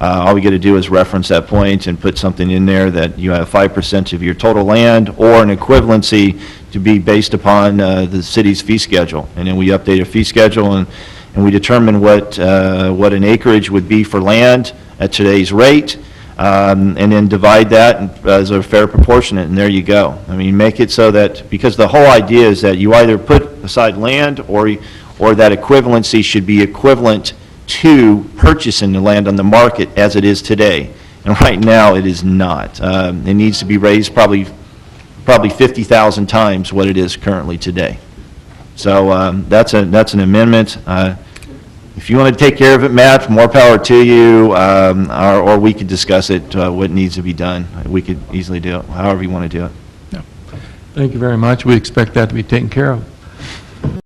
All we got to do is reference that point and put something in there that you have 5% of your total land or an equivalency to be based upon the city's fee schedule. And then we update a fee schedule and we determine what an acreage would be for land at today's rate, and then divide that as a fair proportionate, and there you go. I mean, make it so that, because the whole idea is that you either put aside land or that equivalency should be equivalent to purchasing the land on the market as it is today. And right now, it is not. It needs to be raised probably 50,000 times what it is currently today. So that's an amendment. If you want to take care of it, Matt, more power to you, or we could discuss it, what needs to be done. We could easily do it, however you want to do it. Thank you very much. We expect that to be taken care of.